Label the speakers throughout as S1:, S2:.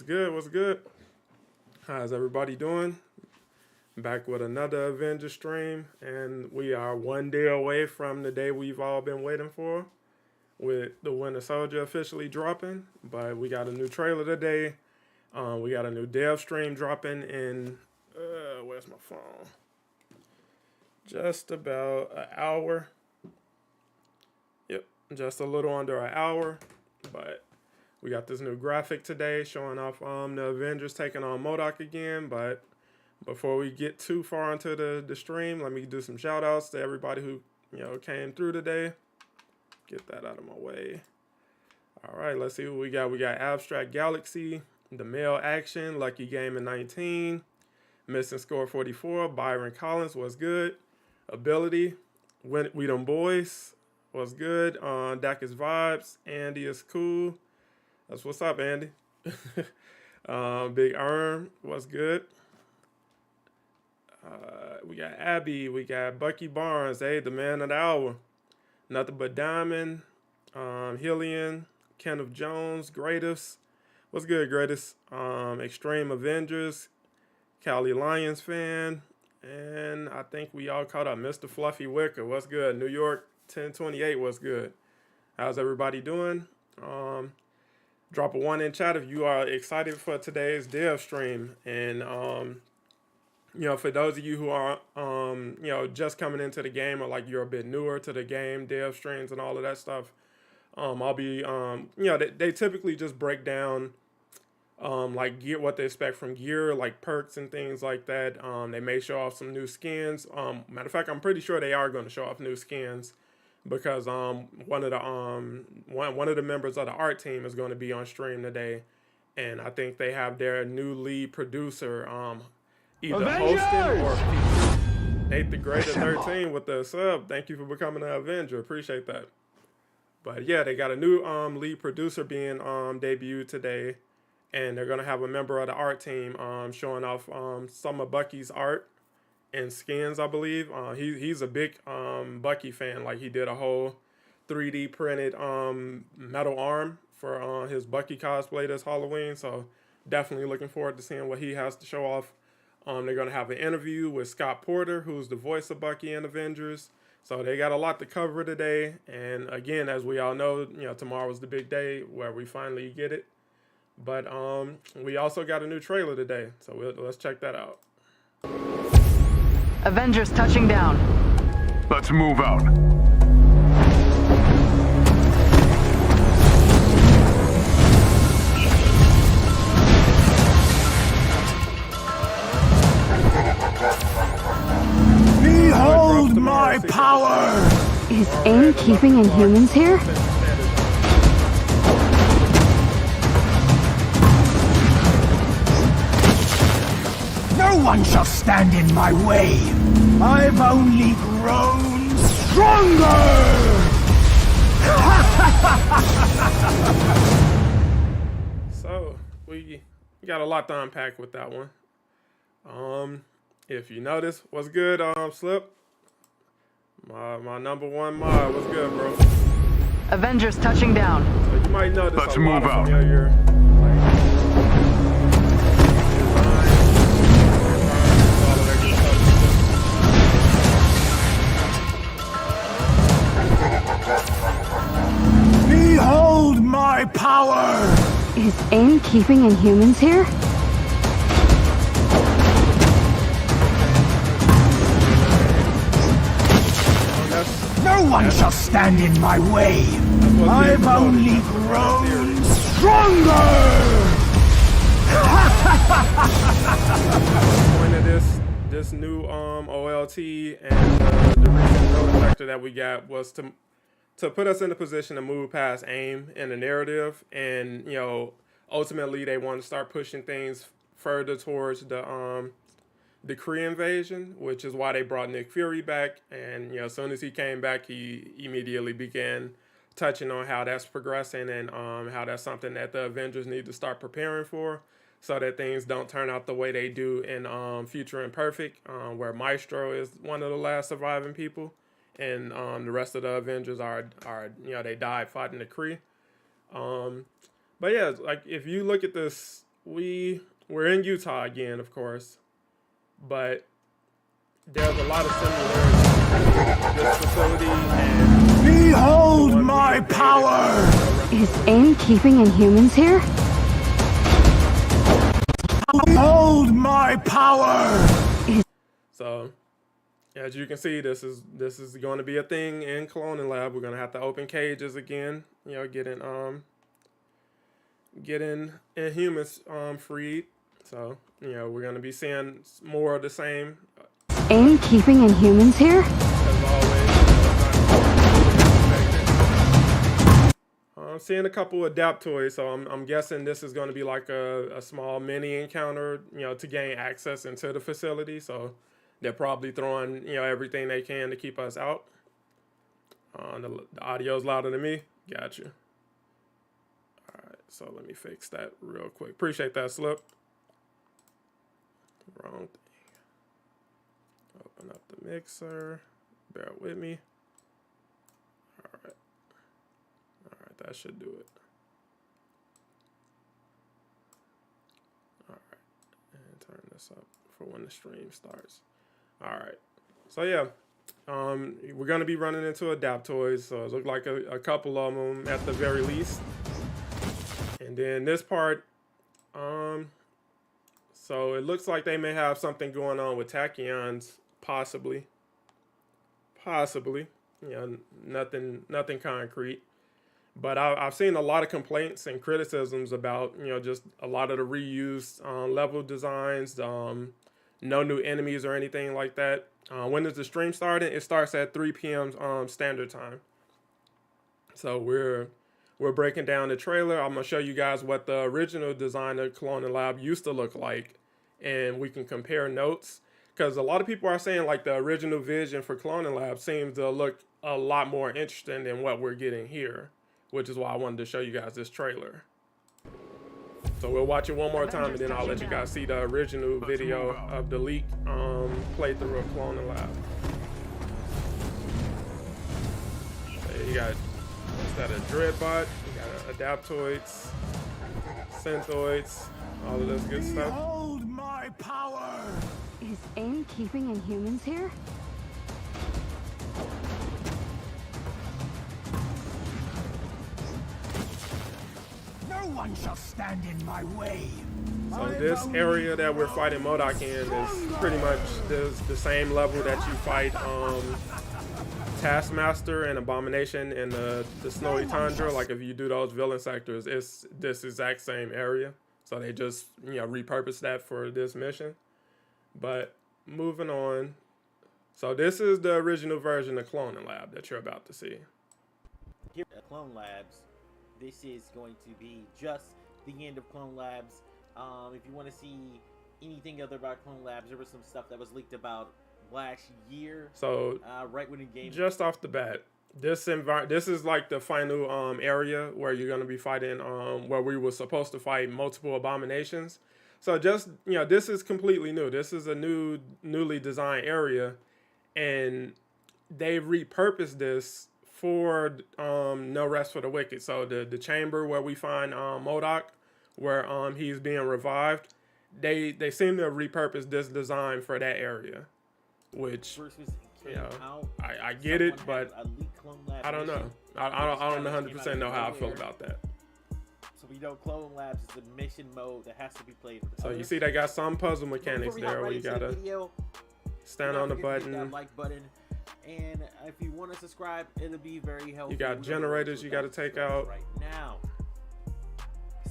S1: good? What's good? How's everybody doing? Back with another Avenger stream, and we are one day away from the day we've all been waiting for, with the Winter Soldier officially dropping. But we got a new trailer today. We got a new dev stream dropping in where's my phone? Just about an hour. Yep, just a little under an hour, but. We got this new graphic today showing off the Avengers taking on Modoc again. But before we get too far into the stream, let me do some shout outs to everybody who came through today. Get that out of my way. All right, let's see what we got. We got Abstract Galaxy, The Mail Action, Lucky Game in 19, Missing Score 44, Byron Collins was good. Ability, We Them Boys was good. Dakis Vibes, Andy is cool. That's what's up, Andy. Big Arm was good. We got Abby. We got Bucky Barnes. Hey, the man of the hour. Nothing But Diamond. Hillian. Kenneth Jones. Greatest. What's good, Greatest? Extreme Avengers. Cali Lions fan. And I think we all caught up. Mr. Fluffy Wicker. What's good? New York 1028. What's good? How's everybody doing? Drop a 1 in chat if you are excited for today's dev stream. And, for those of you who are, just coming into the game, or like you're a bit newer to the game, dev streams and all of that stuff, I'll be, they typically just break down, like gear, what they expect from gear, like perks and things like that. They may show off some new skins. Matter of fact, I'm pretty sure they are going to show off new skins. Because one of the members of the art team is going to be on stream today, and I think they have their new lead producer either
S2: Avengers!
S1: hosting or featuring. Nate the Greater 13 with the sub. Thank you for becoming an Avenger. Appreciate that. But yeah, they got a new lead producer being debuted today, and they're gonna have a member of the art team showing off some of Bucky's art and skins, I believe. He's a big Bucky fan. Like, he did a whole 3D printed metal arm for his Bucky cosplay this Halloween. So definitely looking forward to seeing what he has to show off. They're gonna have an interview with Scott Porter, who's the voice of Bucky in Avengers. So they got a lot to cover today. And again, as we all know, tomorrow's the big day where we finally get it. But we also got a new trailer today, so let's check that out.
S3: Avengers touching down.
S2: Let's move out. Behold my power!
S4: Is AIM keeping Inhumans here?
S2: No one shall stand in my way. I've only grown stronger!
S1: So, we got a lot to unpack with that one. If you notice, what's good, Slip? My number one mod, what's good, bro?
S3: Avengers touching down.
S1: So you might notice
S2: Let's
S1: a lot
S2: move
S1: of
S2: out.
S1: familiar,
S2: Behold my power!
S4: Is AIM keeping Inhumans here?
S2: No one shall stand in my way. I've only grown stronger!
S1: point of this new OLT and the recent villain vector that we got was to put us in a position to move past AIM in the narrative, and ultimately they want to start pushing things further towards the Kree invasion, which is why they brought Nick Fury back. And as soon as he came back, he immediately began touching on how that's progressing and how that's something that the Avengers need to start preparing for, so that things don't turn out the way they do in Future Imperfect, where Maestro is one of the last surviving people, and the rest of the Avengers are they died fighting the Kree. But yeah, like if you look at this we're in Utah again, of course, but there's a lot of similarities to this facility and
S2: Behold my power!
S4: Is AIM keeping Inhumans here?
S2: Behold my power!
S1: So, as you can see, this is going to be a thing in Cloning Lab. We're going to have to open cages again. You know, getting Inhumans freed. So, you know, we're going to be seeing more of the same.
S4: AIM keeping Inhumans here?
S1: As always, I'm seeing a couple of Adaptoids, so I'm guessing this is going to be like a small mini encounter, you know, to gain access into the facility. So they're probably throwing, you know, everything they can to keep us out. The audio's louder than me. Gotcha. All right, so let me fix that real quick. Appreciate that, Slip. Wrong thing. Open up the mixer. Bear with me. All right. All right, that should do it. All right. And turn this up for when the stream starts. All right. So, yeah. We're going to be running into Adaptoids. So, it looks like a couple of them at the very least. And then this part, so it looks like they may have something going on with tachyons. Possibly. You know, nothing concrete. But I've seen a lot of complaints and criticisms about, you know, just a lot of the reused level designs, no new enemies or anything like that. When is the stream starting? It starts at 3 p.m. Standard time. So we're breaking down the trailer. I'm gonna show you guys what the original design of Cloning Lab used to look like, and we can compare notes. Because a lot of people are saying like the original vision for Cloning Lab seems to look a lot more interesting than what we're getting here, which is why I wanted to show you guys this trailer. So we'll watch it one more time and then I'll let you guys see the original video of the leak playthrough of Cloning Lab. So you got a Dreadbot, you got Adaptoids, Synthoids, all of this good stuff.
S2: Behold my power!
S4: Is AIM keeping Inhumans here?
S2: No one shall stand in my way.
S1: So this area that we're fighting Modoc in is pretty much the same level that you fight Taskmaster and Abomination in the Snowy Tundra. Like if you do those villain sectors, it's this exact same area. So they just, you know, repurposed that for this mission. But moving on. So this is the original version of Cloning Lab that you're about to see.
S5: Here at Clone Labs, this is going to be just the end of Clone Labs. If you want to see anything other about Clone Labs, there was some stuff that was leaked about last year.
S1: So
S5: right when the game,
S1: just off the bat, this is like the final area where you're gonna be fighting where we were supposed to fight multiple abominations. So just, you know, this is completely new. This is a newly designed area, and they repurposed this for No Rest for the Wicked. So the chamber where we find Modoc, where he's being revived, they seem to have repurposed this design for that area, which, you know, I get it, but I don't know. I don't 100% know how I feel about that.
S5: So we know Clone Labs is a mission mode that has to be played with
S1: So you see they got some puzzle mechanics there where you gotta stand on the button.
S5: That like button. And if you want to subscribe, it'll be very helpful.
S1: You got generators you got to take out
S5: right now.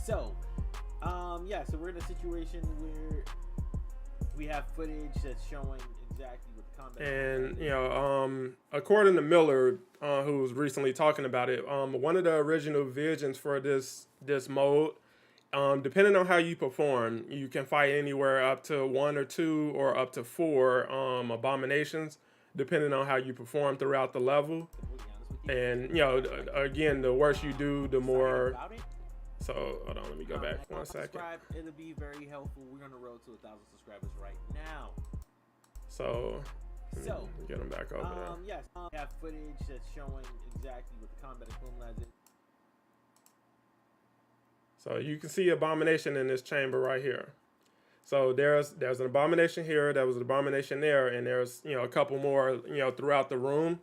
S5: So, yeah, so we're in a situation where we have footage that's showing exactly what the combat.
S1: And you know, according to Miller, who was recently talking about it, one of the original visions for this mode, depending on how you perform, you can fight anywhere up to 1 or 2 or up to 4 abominations, depending on how you perform throughout the level. And you know, again, the worse you do, the more. So hold on, let me go back 1 second.
S5: It'll be very helpful. We're gonna roll to 1,000 subscribers right now.
S1: So get them back over there.
S5: Yes, we have footage that's showing exactly what the combat of Clone Labs is.
S1: So you can see Abomination in this chamber right here. So there's an Abomination here, there was an Abomination there, and there's, you know, a couple more, you know, throughout the room.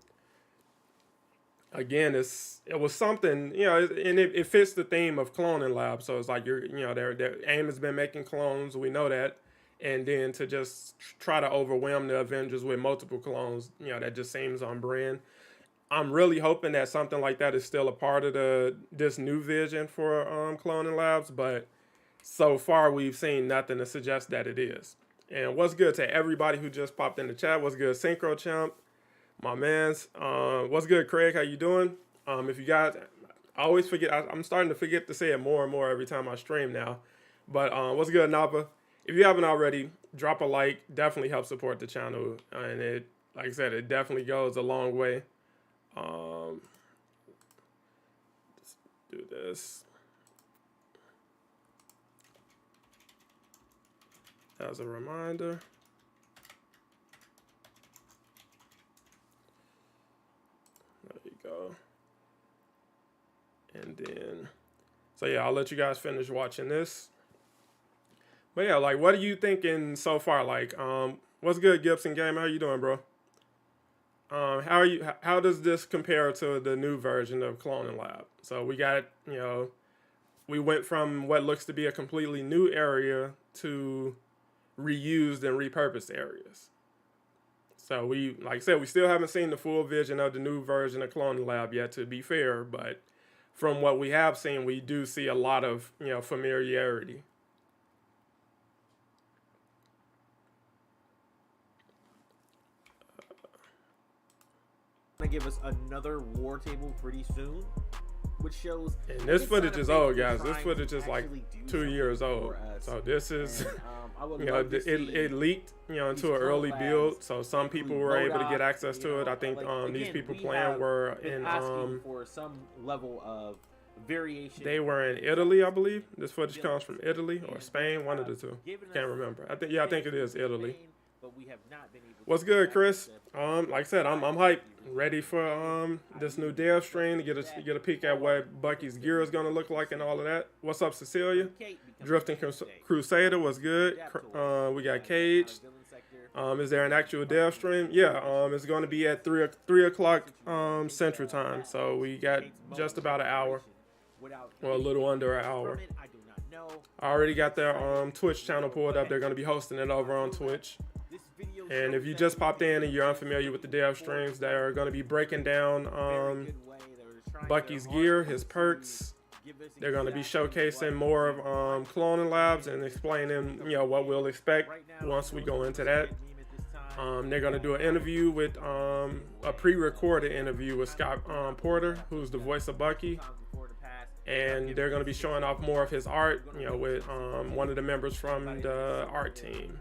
S1: Again, it was something, you know, and it fits the theme of cloning lab. So it's like, you know, their aim has been making clones, we know that. And then to just try to overwhelm the Avengers with multiple clones, you know, that just seems on brand. I'm really hoping that something like that is still a part of this new vision for cloning labs, but so far we've seen nothing to suggest that it is. And what's good to everybody who just popped in the chat? What's good, Synchro Champ, my mans? What's good, Craig? How you doing? If you guys, I always forget. I'm starting to forget to say it more and more every time I stream now. But what's good, Napa? If you haven't already, drop a like. Definitely help support the channel, and it, like I said, it definitely goes a long way. Let's do this as a reminder. There you go. And then, so yeah, I'll let you guys finish watching this. But yeah, like, what are you thinking so far? Like, what's good, Gibson Gamer? How you doing, bro? How does this compare to the new version of Cloning Lab? So we got, you know, we went from what looks to be a completely new area to reused and repurposed areas. So we, like I said, we still haven't seen the full vision of the new version of Cloning Lab yet, to be fair, but from what we have seen, we do see a lot of, you know, familiarity.
S5: To give us another war table pretty soon, which shows.
S1: And this footage is old, guys. This footage is like 2 years old. So this is, you know, it leaked, you know, into an early build. So some people were able to get access to it. I think these people playing were in
S5: for some level of variation.
S1: They were in Italy, I believe. This footage comes from Italy or Spain, one of the two. Can't remember. I think it is Italy.
S5: But we have not been able to.
S1: What's good, Chris? Like I said, I'm hyped, ready for this new dev stream to get a peek at what Bucky's gear is gonna look like and all of that. What's up, Cecilia? Drifting Crusader was good. We got Caged. Is there an actual dev stream? Yeah. It's going to be at 3 o'clock Central Time. So we got just about an hour, or a little under an hour. I already got their Twitch channel pulled up. They're going to be hosting it over on Twitch. And if you just popped in and you're unfamiliar with the dev streams, they're going to be breaking down Bucky's gear, his perks. They're going to be showcasing more of cloning labs and explaining, you know, what we'll expect once we go into that. They're going to do an interview with a pre-recorded interview with Scott Porter, who's the voice of Bucky. And they're going to be showing off more of his art, you know, with one of the members from the art team.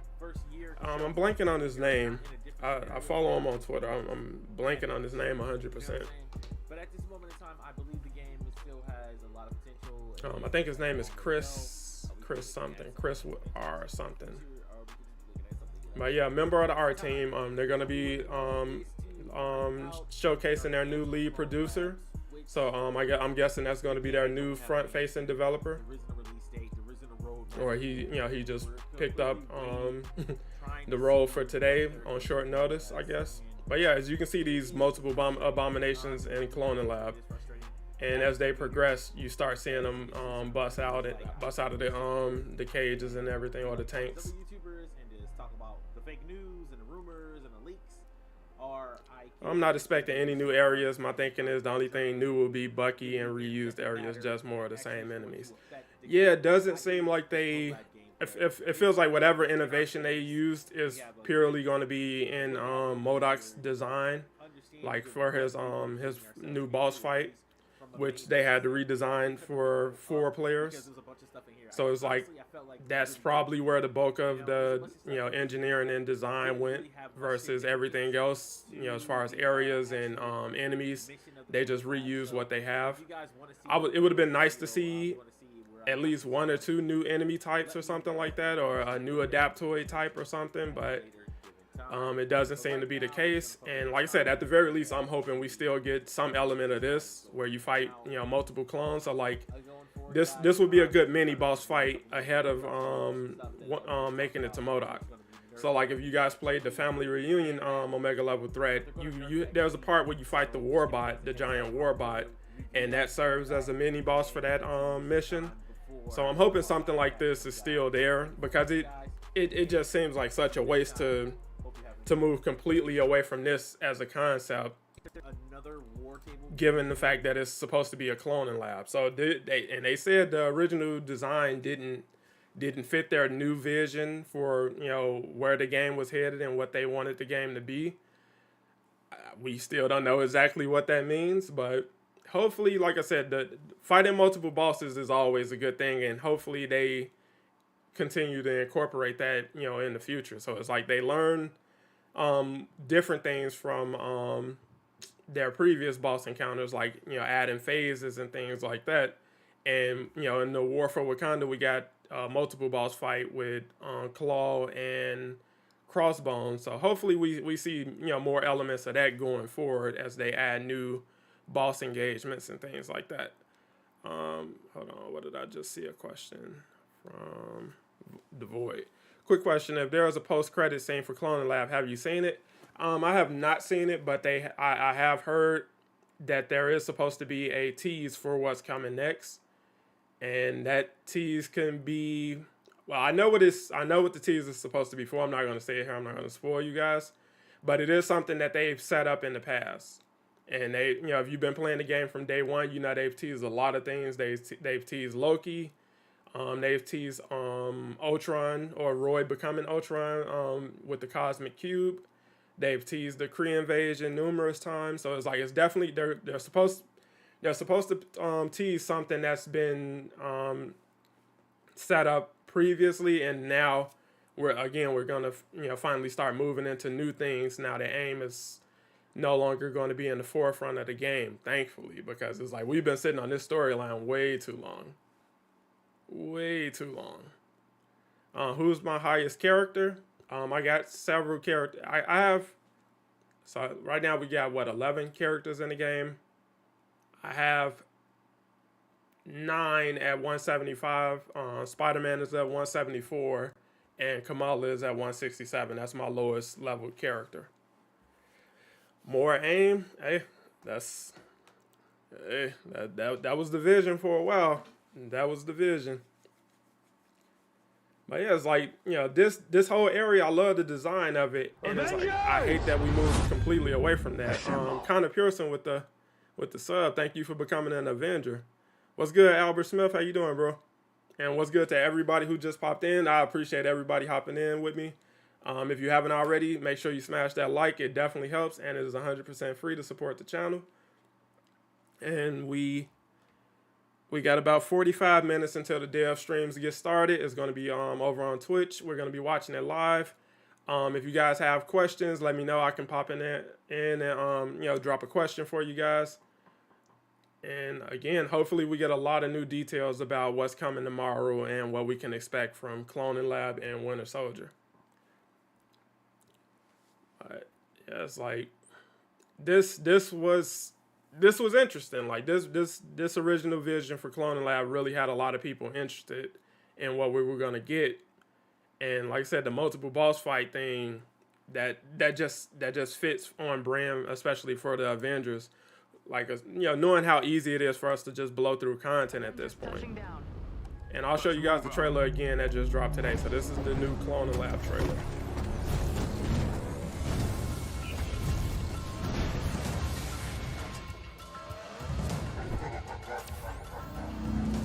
S1: I'm blanking on his name. I follow him on Twitter. I'm blanking on his name 100%.
S5: But at this moment in time, I believe the game still has a lot of potential.
S1: I think his name is Chris something, Chris R something. But yeah, member of the art team. They're going to be showcasing their new lead producer. So I'm guessing that's going to be their new front-facing developer. Or he just picked up the role for today on short notice, I guess. But yeah, as you can see, these multiple abominations in Cloning Lab, and as they progress, you start seeing them bust out of the cages and everything, or the tanks. I'm not expecting any new areas. My thinking is the only thing new will be Bucky and reused areas, just more of the same enemies. Yeah, it doesn't seem like they. It feels like whatever innovation they used is purely going to be in Modoc's design, like for his new boss fight, which they had to redesign for 4 players. So it's like that's probably where the bulk of the engineering and design went versus everything else. As far as areas and enemies, they just reuse what they have. It would have been nice to see at least 1 or 2 new enemy types or something like that, or a new adaptoid type or something, but it doesn't seem to be the case. And like I said, at the very least, I'm hoping we still get some element of this where you fight multiple clones. So like this would be a good mini boss fight ahead of making it to Modoc. So like if you guys played the family reunion Omega level threat, there's a part where you fight the warbot, the giant warbot, and that serves as a mini boss for that mission. So I'm hoping something like this is still there, because it just seems like such a waste to move completely away from this as a concept, given the fact that it's supposed to be a cloning lab. So they said the original design didn't fit their new vision for, you know, where the game was headed and what they wanted the game to be. We still don't know exactly what that means, but hopefully, like I said, fighting multiple bosses is always a good thing, and hopefully they continue to incorporate that, you know, in the future. So it's like they learn different things from their previous boss encounters, like, you know, adding phases and things like that. And, you know, in the War for Wakanda, we got multiple boss fight with Claw and Crossbones. So hopefully we see, you know, more elements of that going forward as they add new boss engagements and things like that. Hold on, what did I just see? A question from the Void. Quick question: if there is a post-credit scene for Cloning Lab, have you seen it? I have not seen it, but I have heard that there is supposed to be a tease for what's coming next, and that tease can be, well, I know what the tease is supposed to be for. I'm not going to say it here. I'm not going to spoil you guys, but it is something that they've set up in the past. And they, you know, if you've been playing the game from day one, you know they've teased a lot of things. They've teased Loki. They've teased Ultron, or Roy becoming Ultron with the Cosmic Cube. They've teased the Kree invasion numerous times. So it's like, it's definitely, they're supposed to tease something that's been set up previously, and now we're gonna, you know, finally start moving into new things. Now the aim is no longer going to be in the forefront of the game, thankfully, because it's like we've been sitting on this storyline way too long. Who's my highest character? I got several characters. I have, so right now we got 11 characters in the game. I have 9 at 175. Spider-Man is at 174, and Kamala is at 167. That's my lowest level character. More aim, that was the vision for a while. That was the vision. But yeah, it's like, you know, this whole area, I love the design of it, and it's like, I hate that we moved completely away from that. Connor Pearson with the sub, thank you for becoming an Avenger. What's good, Albert Smith? How you doing, bro? And what's good to everybody who just popped in? I appreciate everybody hopping in with me. If you haven't already, make sure you smash that like. It definitely helps, and it is 100% free to support the channel. And we got about 45 minutes until the day of streams get started. It's going to be over on Twitch. We're going to be watching it live. If you guys have questions, let me know. I can pop in and you know, drop a question for you guys. And again, hopefully we get a lot of new details about what's coming tomorrow and what we can expect from Cloning Lab and Winter Soldier. Yeah, it's like this was interesting. Like this original vision for Cloning Lab really had a lot of people interested in what we were gonna get. And like I said, the multiple boss fight thing, that just fits on brand, especially for the Avengers. Like, you know, knowing how easy it is for us to just blow through content at this point. And I'll show you guys the trailer again that just dropped today. So this is the new Cloning Lab trailer.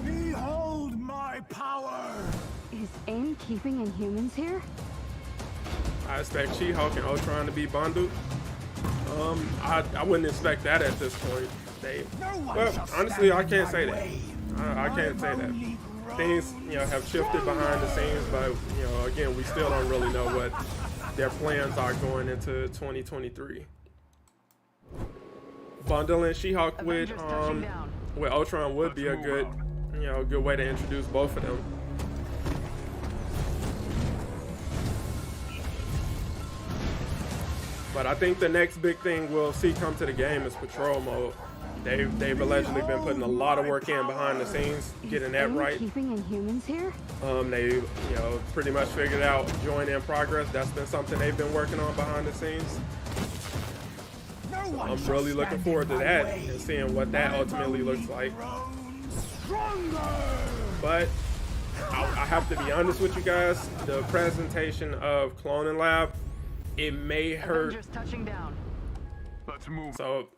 S2: Behold my power!
S4: Is AIM keeping Inhumans here?
S1: I expect She-Hulk and Ultron to be bundled. I wouldn't expect that at this point. Well, honestly, I can't say that. I can't say that. Things, you know, have shifted behind the scenes, but, you know, again, we still don't really know what their plans are going into 2023. Bundling She-Hulk with Ultron would be a good, you know, good way to introduce both of them. But I think the next big thing we'll see come to the game is patrol mode. They've allegedly been putting a lot of work in behind the scenes, getting that right.
S4: Keeping Inhumans here?
S1: They pretty much figured out join in progress. That's been something they've been working on behind the scenes. So I'm really looking forward to that and seeing what that ultimately looks like. But I have to be honest with you guys, the presentation of Cloning Lab, it may hurt.
S3: Avengers touching down.
S2: Let's move.
S1: So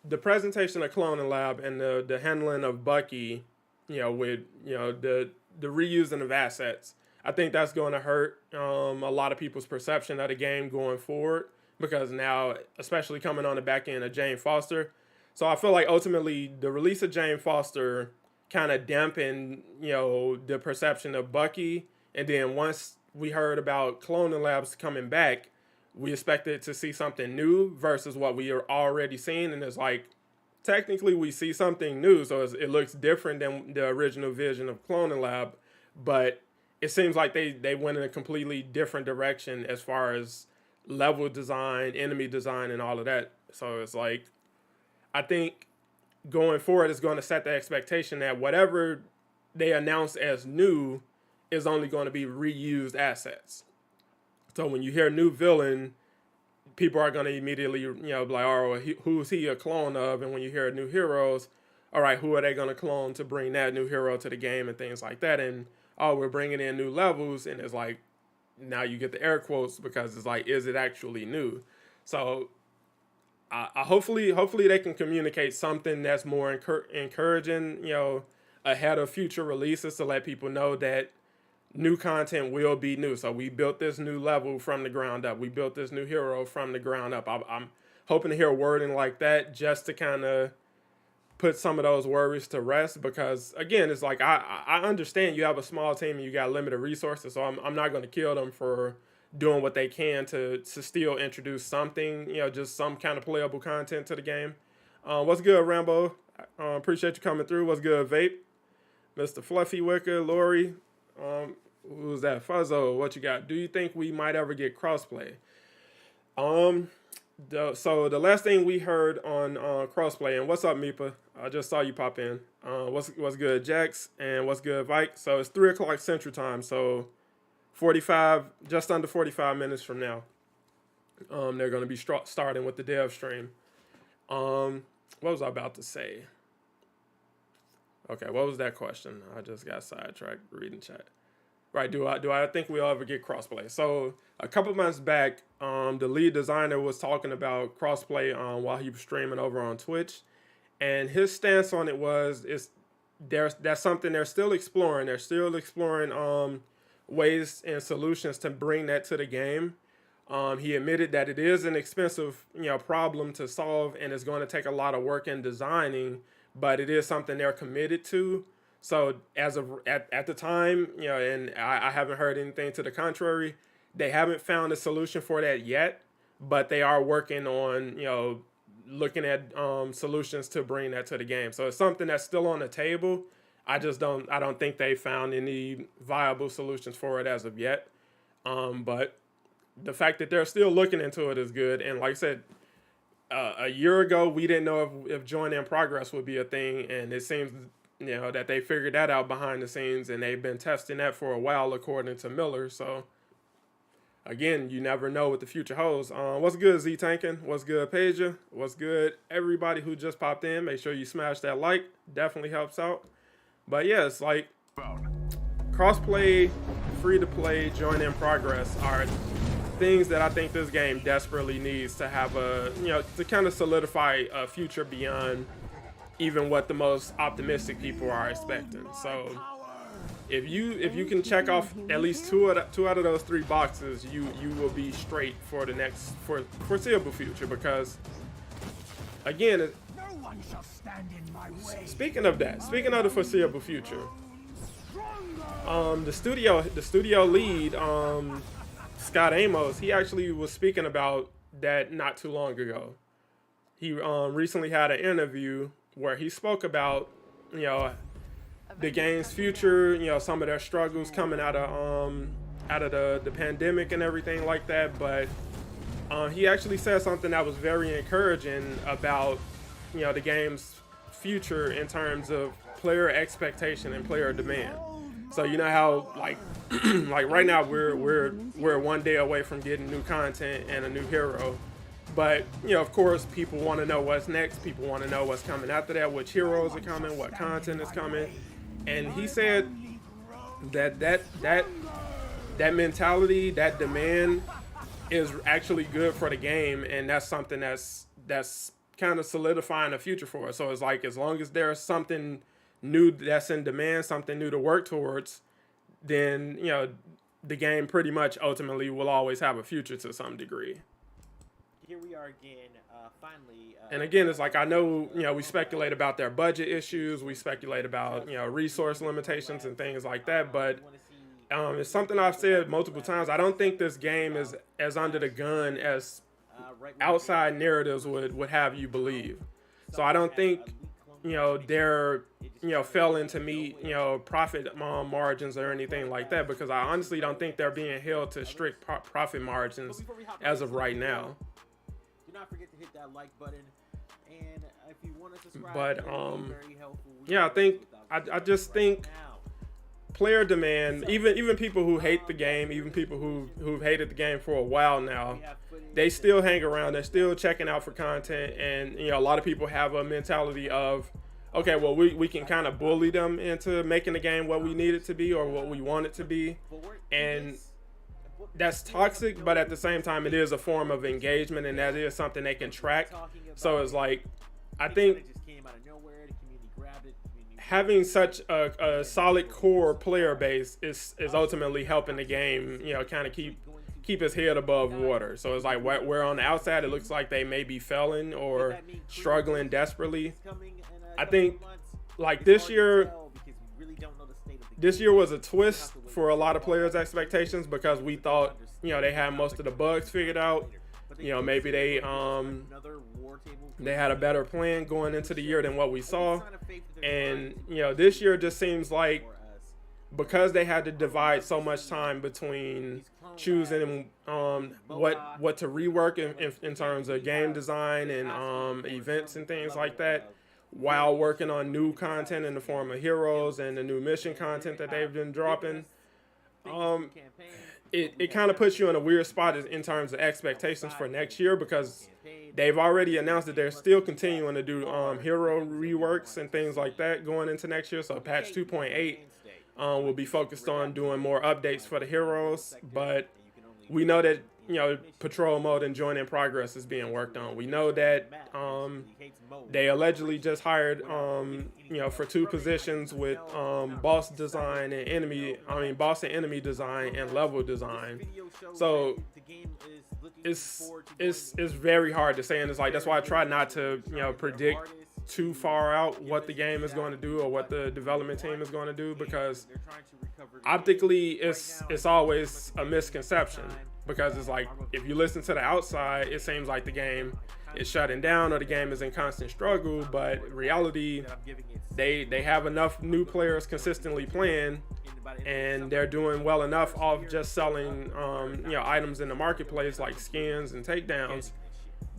S1: the presentation of Cloning Lab and the handling of Bucky, with the reusing of assets, I think that's going to hurt a lot of people's perception of the game going forward, because now, especially coming on the back end of Jane Foster. So I feel like ultimately the release of Jane Foster kind of dampened, the perception of Bucky. And then once we heard about Cloning Labs coming back, we expected to see something new versus what we are already seeing. And it's like, technically we see something new, so it looks different than the original vision of Cloning Lab, but it seems like they went in a completely different direction as far as level design, enemy design, and all of that. So it's like, I think going forward is going to set the expectation that whatever they announce as new is only going to be reused assets. So when you hear new villain, people are going to immediately, be like, oh, who's he a clone of? And when you hear new heroes, all right, who are they going to clone to bring that new hero to the game and things like that? And, oh, we're bringing in new levels. And it's like, now you get the air quotes because it's like, is it actually new? So hopefully they can communicate something that's more encouraging, ahead of future releases, to let people know that new content will be new. So we built this new level from the ground up. We built this new hero from the ground up. I'm hoping to hear wording like that just to kind of put some of those worries to rest, because again, it's like, I understand you have a small team and you got limited resources, so I'm not going to kill them for doing what they can to still introduce something, just some kind of playable content to the game. What's good, Rambo? Appreciate you coming through. What's good, Vape? Mr. Fluffy Wicker, Lori, who's that? Fuzzo, what you got? Do you think we might ever get crossplay? So the last thing we heard on Crossplay, and what's up, Meepa? I just saw you pop in. What's good, Jax? And what's good, Vike? So it's 3 o'clock Central Time, so just under 45 minutes from now, they're going to be starting with the dev stream. What was I about to say? Okay, what was that question? I just got sidetracked reading chat. Right, do I think we'll ever get crossplay? So a couple months back, the lead designer was talking about crossplay while he was streaming over on Twitch, and his stance on it was that's something they're still exploring. They're still exploring ways and solutions to bring that to the game. He admitted that it is an expensive problem to solve, and it's going to take a lot of work in designing, but it is something they're committed to. So as of at the time, and I haven't heard anything to the contrary, they haven't found a solution for that yet, but they are working on, looking at solutions to bring that to the game. So it's something that's still on the table. I don't think they found any viable solutions for it as of yet. But the fact that they're still looking into it is good. And like I said, a year ago, we didn't know if join in progress would be a thing, and it seems that they figured that out behind the scenes, and they've been testing that for a while, according to Miller. So again, you never know what the future holds. What's good, Z Tankin? What's good, Pager? What's good, everybody who just popped in? Make sure you smash that like. Definitely helps out. But yeah, it's like crossplay, free to play, join in progress are things that I think this game desperately needs to have to kind of solidify a future beyond even what the most optimistic people are expecting. So if you can check off at least two out of those 3 boxes, you will be straight for the foreseeable future. Because again, speaking of the foreseeable future, the studio lead, Scott Amos, he actually was speaking about that not too long ago. He recently had an interview where he spoke about the game's future, some of their struggles coming out of the pandemic and everything like that. But he actually said something that was very encouraging about the game's future in terms of player expectation and player demand. So you know how like like right now we're 1 day away from getting new content and a new hero. But, you know, of course, people want to know what's next. People want to know what's coming after that, which heroes are coming, what content is coming. And he said that mentality, that demand is actually good for the game. And that's something that's kind of solidifying the future for us. So it's like, as long as there's something new that's in demand, something new to work towards, then, you know, the game pretty much ultimately will always have a future to some degree.
S5: Here we are again, finally.
S1: And again, it's like, I know, you know, we speculate about their budget issues, we speculate about, you know, resource limitations and things like that, but it's something I've said multiple times. I don't think this game is as under the gun as outside narratives would have you believe. So I don't think, you know, they're, you know, failing to meet, you know, profit margins or anything like that, because I honestly don't think they're being held to strict profit margins as of right now.
S5: Not forget to hit that like button, and if you want to subscribe,
S1: but
S5: very helpful.
S1: Yeah, I just think player demand, even people who hate the game, even people who've hated the game for a while now, they still hang around, they're still checking out for content. And, you know, a lot of people have a mentality of, okay, well, we can kind of bully them into making the game what we need it to be or what we want it to be, and that's toxic, but at the same time, it is a form of engagement, and that is something they can track. So it's like, I think having such a solid core player base is ultimately helping the game, you know, kind of keep its head above water. So it's like, where on the outside it looks like they may be failing or struggling desperately. I think like this year was a twist for a lot of players' expectations, because we thought, you know, they had most of the bugs figured out. You know, maybe they had a better plan going into the year than what we saw. And, you know, this year just seems like, because they had to divide so much time between choosing what to rework in terms of game design and events and things like that, while working on new content in the form of heroes and the new mission content that they've been dropping, it kind of puts you in a weird spot in terms of expectations for next year, because they've already announced that they're still continuing to do hero reworks and things like that going into next year. So patch 2.8 will be focused on doing more updates for the heroes, but we know that, you know, patrol mode and join in progress is being worked on. We know that they allegedly just hired, you know, for 2 positions with boss design and boss and enemy design and level design. So it's very hard to say, and it's like, that's why I try not to, you know, predict too far out what the game is going to do or what the development team is going to do, because optically it's always a misconception. Because it's like, if you listen to the outside, it seems like the game is shutting down or the game is in constant struggle. But reality, they have enough new players consistently playing, and they're doing well enough off just selling you know, items in the marketplace like skins and takedowns,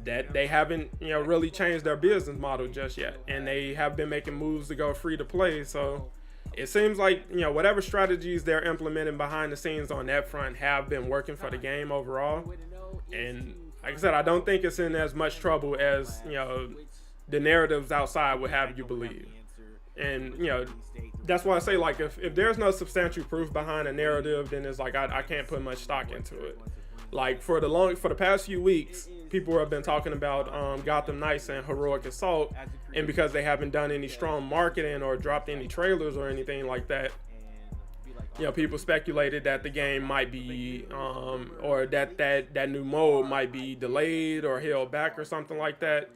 S1: that they haven't, you know, really changed their business model just yet. And they have been making moves to go free to play. So it seems like, you know, whatever strategies they're implementing behind the scenes on that front have been working for the game overall. And like I said, I don't think it's in as much trouble as, you know, the narratives outside would have you believe. And, you know, that's why I say, like, if there's no substantial proof behind a narrative, then it's like, I can't put much stock into it. Like, for the past few weeks, people have been talking about Gotham Knights and Heroic Assault, and because they haven't done any strong marketing or dropped any trailers or anything like that, you know, people speculated that the game might be, or that new mode might be delayed or held back or something like that.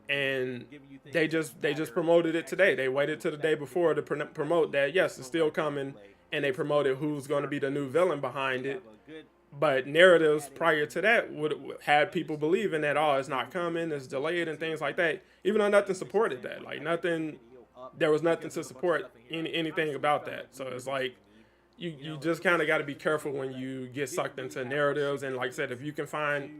S1: And they just promoted it today. They waited till the day before to promote that, yes, it's still coming, and they promoted who's going to be the new villain behind it. But narratives prior to that would had people believing that, oh, it's not coming, it's delayed and things like that, even though nothing supported that. Like, there was nothing to support anything about that. So it's like, you just kind of got to be careful when you get sucked into narratives. And like I said, if you can find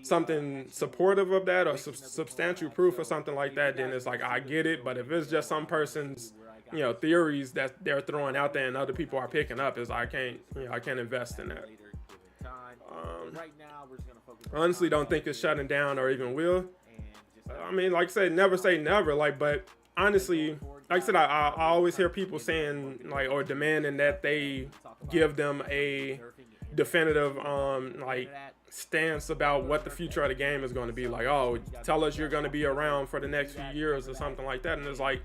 S1: something supportive of that or substantial proof or something like that, then it's like I get it. But if it's just some person's theories that they're throwing out there and other people are picking up, is I can't invest in that. Honestly, don't think it's shutting down or even will. I mean, like I said, never say never. Like, but honestly, like I said, I always hear people saying like or demanding that they give them a definitive like stance about what the future of the game is going to be. Like, oh, tell us you're going to be around for the next few years or something like that. And it's like,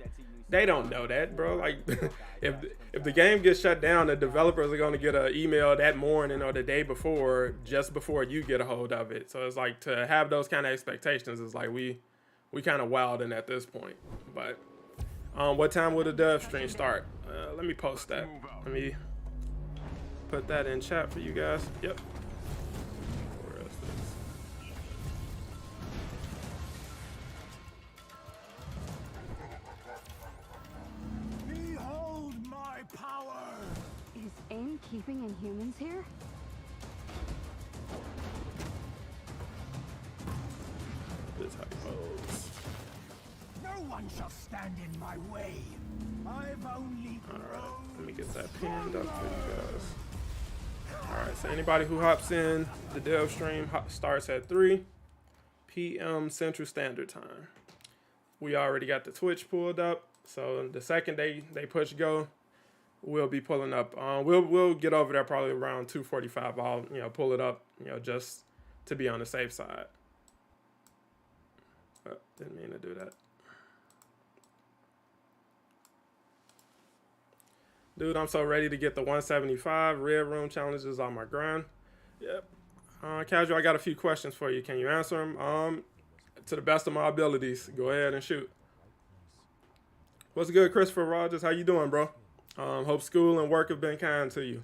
S1: they don't know that, bro. Like, if the game gets shut down, the developers are going to get an email that morning or the day before, just before you get a hold of it. So it's like, to have those kind of expectations is like we kind of wilding at this point. But what time will the dev stream start? Let me post that. Let me put that in chat for you guys. Yep. Where is this?
S2: Behold my power!
S4: Is AIM keeping Inhumans here?
S1: This is how it goes.
S2: No one shall stand in my way. I've only grown.
S1: Let me get that pinned up for you guys. Alright, so anybody who hops in, the dev stream starts at 3 p.m. Central Standard Time. We already got the Twitch pulled up, so the second they push go, we'll be pulling up. We'll get over there probably around 2:45. I'll pull it up, just to be on the safe side. Didn't mean to do that. Dude, I'm so ready to get the 175 Red Room challenges on my grind. Yep. Casual, I got a few questions for you. Can you answer them? To the best of my abilities. Go ahead and shoot. What's good, Christopher Rogers? How you doing, bro? Hope school and work have been kind to you.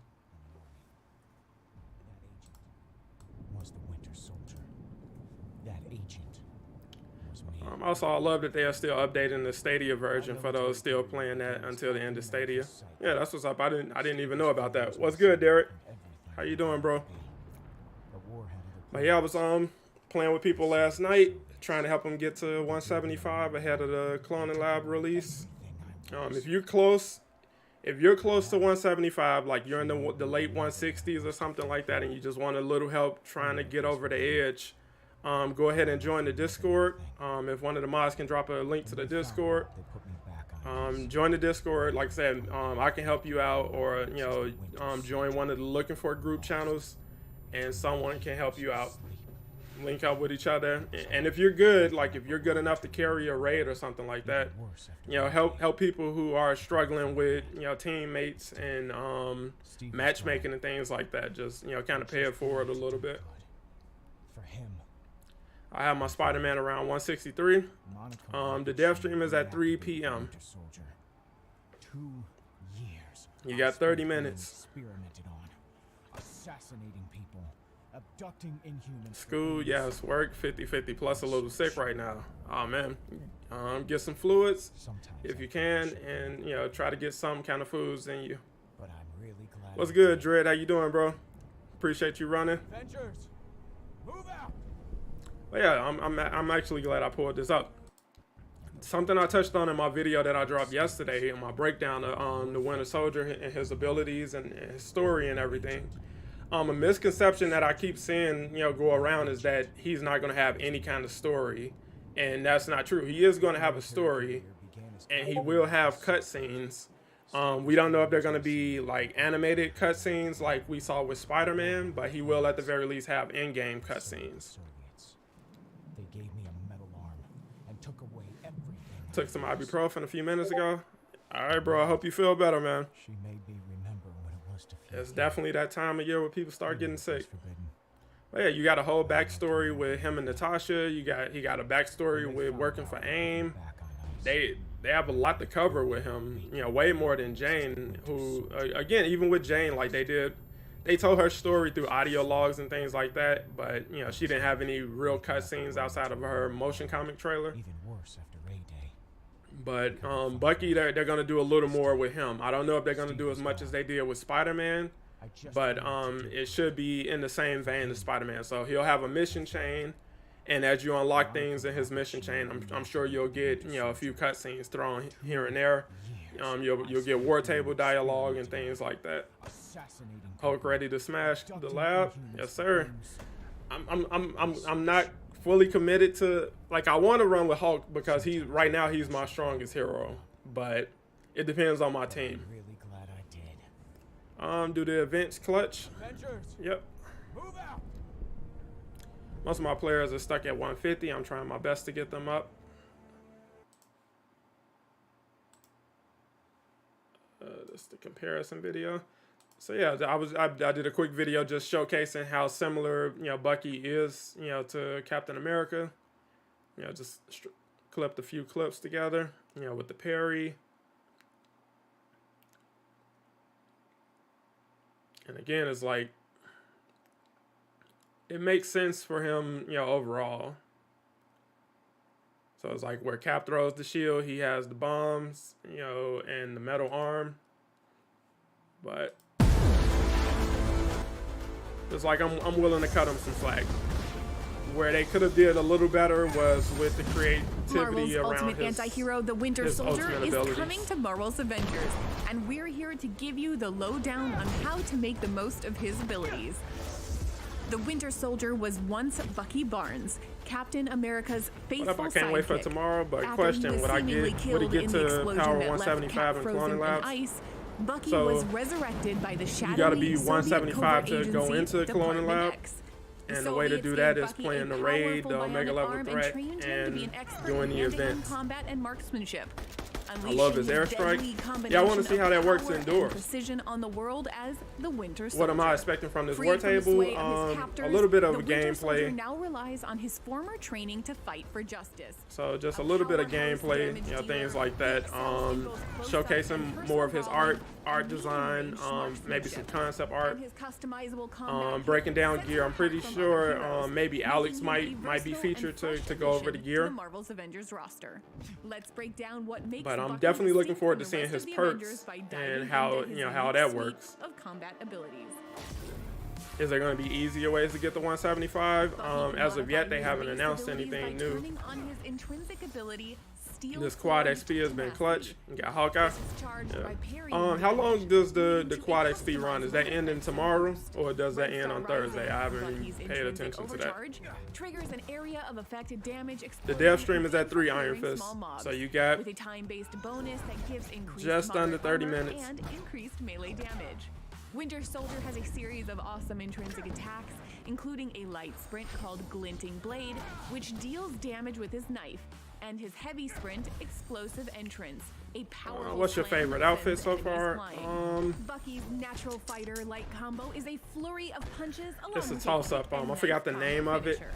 S2: Was the Winter Soldier. That agent was me.
S1: Also, I love that they are still updating the Stadia version for those still playing that until the end of Stadia. Yeah, that's what's up. I didn't even know about that. What's good, Derek? How you doing, bro? But yeah, I was playing with people last night, trying to help them get to 175 ahead of the Cloning Lab release. If you're close to 175, like you're in the late 160s or something like that, and you just want a little help trying to get over the edge, go ahead and join the Discord. If one of the mods can drop a link to the Discord, join the Discord. Like I said, I can help you out, or join one of the looking for group channels, and someone can help you out. Link up with each other, and if you're good, like if you're good enough to carry a raid or something like that, help people who are struggling with teammates and matchmaking and things like that. Just kind of pay it forward a little bit. I have my Spider-Man around 163. The dev stream is at 3 p.m.
S2: 2 years.
S1: You got 30 minutes.
S2: Experimented on assassinating people, abducting Inhumans.
S1: School, yes. Work, 50-50 plus a little sick right now. Oh man. Get some fluids if you can, and try to get some kind of foods in you.
S2: But I'm really glad.
S1: What's good, Dread? How you doing, bro? Appreciate you running.
S2: Avengers, move out.
S1: But yeah, I'm actually glad I pulled this up. Something I touched on in my video that I dropped yesterday in my breakdown of the Winter Soldier and his abilities and his story and everything. A misconception that I keep seeing go around is that he's not going to have any kind of story, and that's not true. He is going to have a story, and he will have cutscenes. We don't know if they're going to be like animated cutscenes like we saw with Spider-Man, but he will at the very least have in-game cutscenes.
S2: They gave me a metal arm and took away everything.
S1: Took some ibuprofen a few minutes ago. All right, bro. I hope you feel better, man.
S2: She made me remember what it was to feel.
S1: It's definitely that time of year where people start getting sick. But yeah, you got a whole backstory with him and Natasha. He got a backstory with working for AIM. They have a lot to cover with him. Way more than Jane, who again, even with Jane, like they told her story through audio logs and things like that, but she didn't have any real cutscenes outside of her motion comic trailer.
S2: Even worse after Ray Day.
S1: But Bucky, they're gonna do a little more with him. I don't know if they're gonna do as much as they did with Spider-Man, but it should be in the same vein as Spider-Man. So he'll have a mission chain, and as you unlock things in his mission chain, I'm sure you'll get, you know, a few cutscenes thrown here and there. You'll get war table dialogue and things like that. Hulk ready to smash the lab? Yes, sir. I'm not fully committed to, like, I want to run with Hulk because right now he's my strongest hero, but it depends on my team.
S2: Really glad I did.
S1: Do the events clutch?
S2: Avengers,
S1: Yep.
S2: move out.
S1: Most of my players are stuck at 150. I'm trying my best to get them up. That's the comparison video. So yeah, I did a quick video just showcasing how similar, you know, Bucky is, you know, to Captain America. You know, just clipped a few clips together, you know, with the parry. And again, it's like, it makes sense for him, you know, overall. So it's like where Cap throws the shield, he has the bombs, you know, and the metal arm. But it's like I'm willing to cut him some slack. Where they could have did a little better was with the creativity
S6: Marvel's
S1: around
S6: ultimate
S1: his
S6: anti-hero, the Winter
S1: his
S6: Soldier,
S1: ultimate
S6: is
S1: abilities.
S6: coming to Marvel's Avengers, and we're here to give you the lowdown on how to make the most of his abilities. The Winter Soldier was once Bucky Barnes, Captain America's faithful
S1: I can't wait for
S6: sidekick.
S1: tomorrow, but
S6: After
S1: question,
S6: he was
S1: would
S6: seemingly
S1: he
S6: killed
S1: get
S6: in the
S1: to
S6: explosion
S1: power
S6: that left
S1: 175
S6: Cap
S1: in
S6: frozen
S1: Cloning
S6: in
S1: Labs?
S6: ice, Bucky
S1: So,
S6: was resurrected by the shadowy
S1: You gotta be
S6: Soviet
S1: 175
S6: covert
S1: to go
S6: agency,
S1: into Cloning
S6: Department
S1: Lab.
S6: X.
S1: And the way to do that is playing the raid, the Omega level threat, and doing the events.
S6: Combat and marksmanship.
S1: I love his airstrike. Yeah, I want to see how that works in
S6: Precision on the world as the Winter Soldier.
S1: What am I expecting from this
S6: Free
S1: war
S6: from the
S1: table?
S6: sway of his
S1: A
S6: captors,
S1: little bit of
S6: the Winter Soldier
S1: gameplay.
S6: now relies on his former training to fight for justice.
S1: So just a little bit of gameplay, you know, things like that. Showcasing more of his art design, maybe some concept art.
S6: And his customizable combat
S1: Breaking down
S6: sets
S1: gear. I'm pretty
S6: apart from
S1: sure
S6: other heroes,
S1: maybe Alex
S6: making him a
S1: might be
S6: versatile
S1: featured
S6: and fresh
S1: to go over the
S6: addition
S1: gear.
S6: to the Marvel's Avengers roster. Let's break down what makes
S1: But I'm
S6: Bucky
S1: definitely looking
S6: distinct
S1: forward
S6: from
S1: to
S6: the
S1: seeing
S6: rest
S1: his
S6: of the
S1: perks
S6: Avengers by diving
S1: and
S6: into
S1: how,
S6: his
S1: you know, how
S6: unique
S1: that
S6: suite
S1: works.
S6: of combat abilities.
S1: Is there going to be easier ways to get the 175?
S6: Bucky
S1: As of yet,
S6: modified
S1: they
S6: his
S1: haven't
S6: base
S1: announced
S6: abilities
S1: anything
S6: by
S1: new.
S6: turning on his intrinsic ability, Steel
S1: This quad
S6: Sword
S1: XP has been
S6: tenacity.
S1: clutch. You got Hawkeye.
S6: This is charged
S1: Yeah.
S6: by parrying
S1: How long
S6: damage,
S1: does the
S6: leading to a
S1: quad XP run? Is that
S6: customizable
S1: ending tomorrow, or does that end on
S6: Red Star
S1: Thursday?
S6: Rising,
S1: I haven't even
S6: Bucky's
S1: paid
S6: intrinsic
S1: attention to that.
S6: overcharge triggers an area of affected damage.
S1: The
S6: explosion
S1: dev stream is at
S6: and
S1: 3
S6: clearing
S1: Iron Fists,
S6: small mobs,
S1: so you got
S6: with a time-based bonus that gives increased
S1: just under
S6: moderate
S1: 30
S6: armor
S1: minutes.
S6: and increased melee damage. Winter Soldier has a series of awesome intrinsic attacks, including a light sprint called Glinting Blade, which deals damage with his knife, and his heavy sprint, Explosive Entrance, a powerful
S1: what's your
S6: slam
S1: favorite
S6: that
S1: outfit
S6: sends
S1: so
S6: enemies
S1: far?
S6: flying. Bucky's natural fighter light combo is a flurry of punches along
S1: It's a
S6: with
S1: toss-up,
S6: quick and
S1: I forgot the
S6: nice
S1: name
S6: combo
S1: of it.
S6: finisher.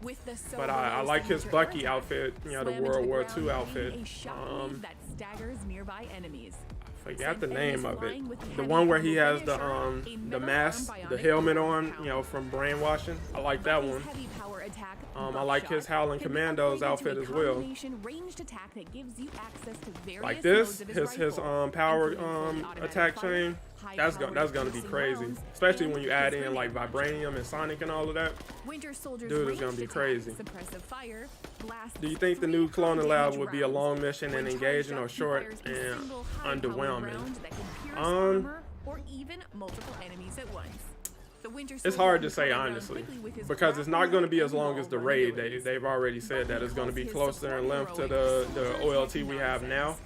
S6: With the
S1: But I like his
S6: signature
S1: Bucky
S6: air attack,
S1: outfit, you know, the
S6: slam into
S1: World War
S6: ground,
S1: II
S6: creating
S1: outfit.
S6: a shockwave that staggers nearby enemies.
S1: Forgot the
S6: Send
S1: name
S6: enemies
S1: of it.
S6: flying with
S1: The
S6: heavy
S1: one where he
S6: combo
S1: has the
S6: finisher, a
S1: the
S6: metal
S1: mask,
S6: arm
S1: the
S6: bionic
S1: helmet on,
S6: ground
S1: you know, from brainwashing. I like that
S6: Bucky's
S1: one.
S6: heavy power attack,
S1: I like his
S6: Buckshot,
S1: Howling
S6: can be
S1: Commandos
S6: upgraded to
S1: outfit
S6: a
S1: as well.
S6: combination ranged attack that gives you access to various
S1: Like this,
S6: modes of
S1: his
S6: rifle,
S1: power
S6: including fully automatic
S1: attack
S6: fire,
S1: chain. That's
S6: high-powered
S1: gonna be
S6: piercing
S1: crazy,
S6: rounds,
S1: especially
S6: and
S1: when you add
S6: his
S1: in like
S6: grenade
S1: vibranium and sonic and all of that.
S6: Winter Soldier's
S1: Dude, it's gonna
S6: ranged
S1: be
S6: attack,
S1: crazy.
S6: suppressive fire, blasts
S1: Do you think the
S6: 3
S1: new Cloning Lab
S6: damage
S1: would be a
S6: rounds.
S1: long mission and
S6: When
S1: engaging, or
S6: charged up, he
S1: short
S6: fires a
S1: and
S6: single high-powered
S1: underwhelming?
S6: round that can pierce
S1: Um,
S6: armor or even multiple enemies at once. The Winter
S1: It's
S6: Soldier
S1: hard
S6: can
S1: to say
S6: cover ground
S1: honestly,
S6: quickly with his
S1: because it's not
S6: grappling
S1: going to be
S6: hook
S1: as
S6: and
S1: long as the
S6: wall
S1: raid.
S6: abilities.
S1: They've already said that it's going to be closer in length to the OLT we have now.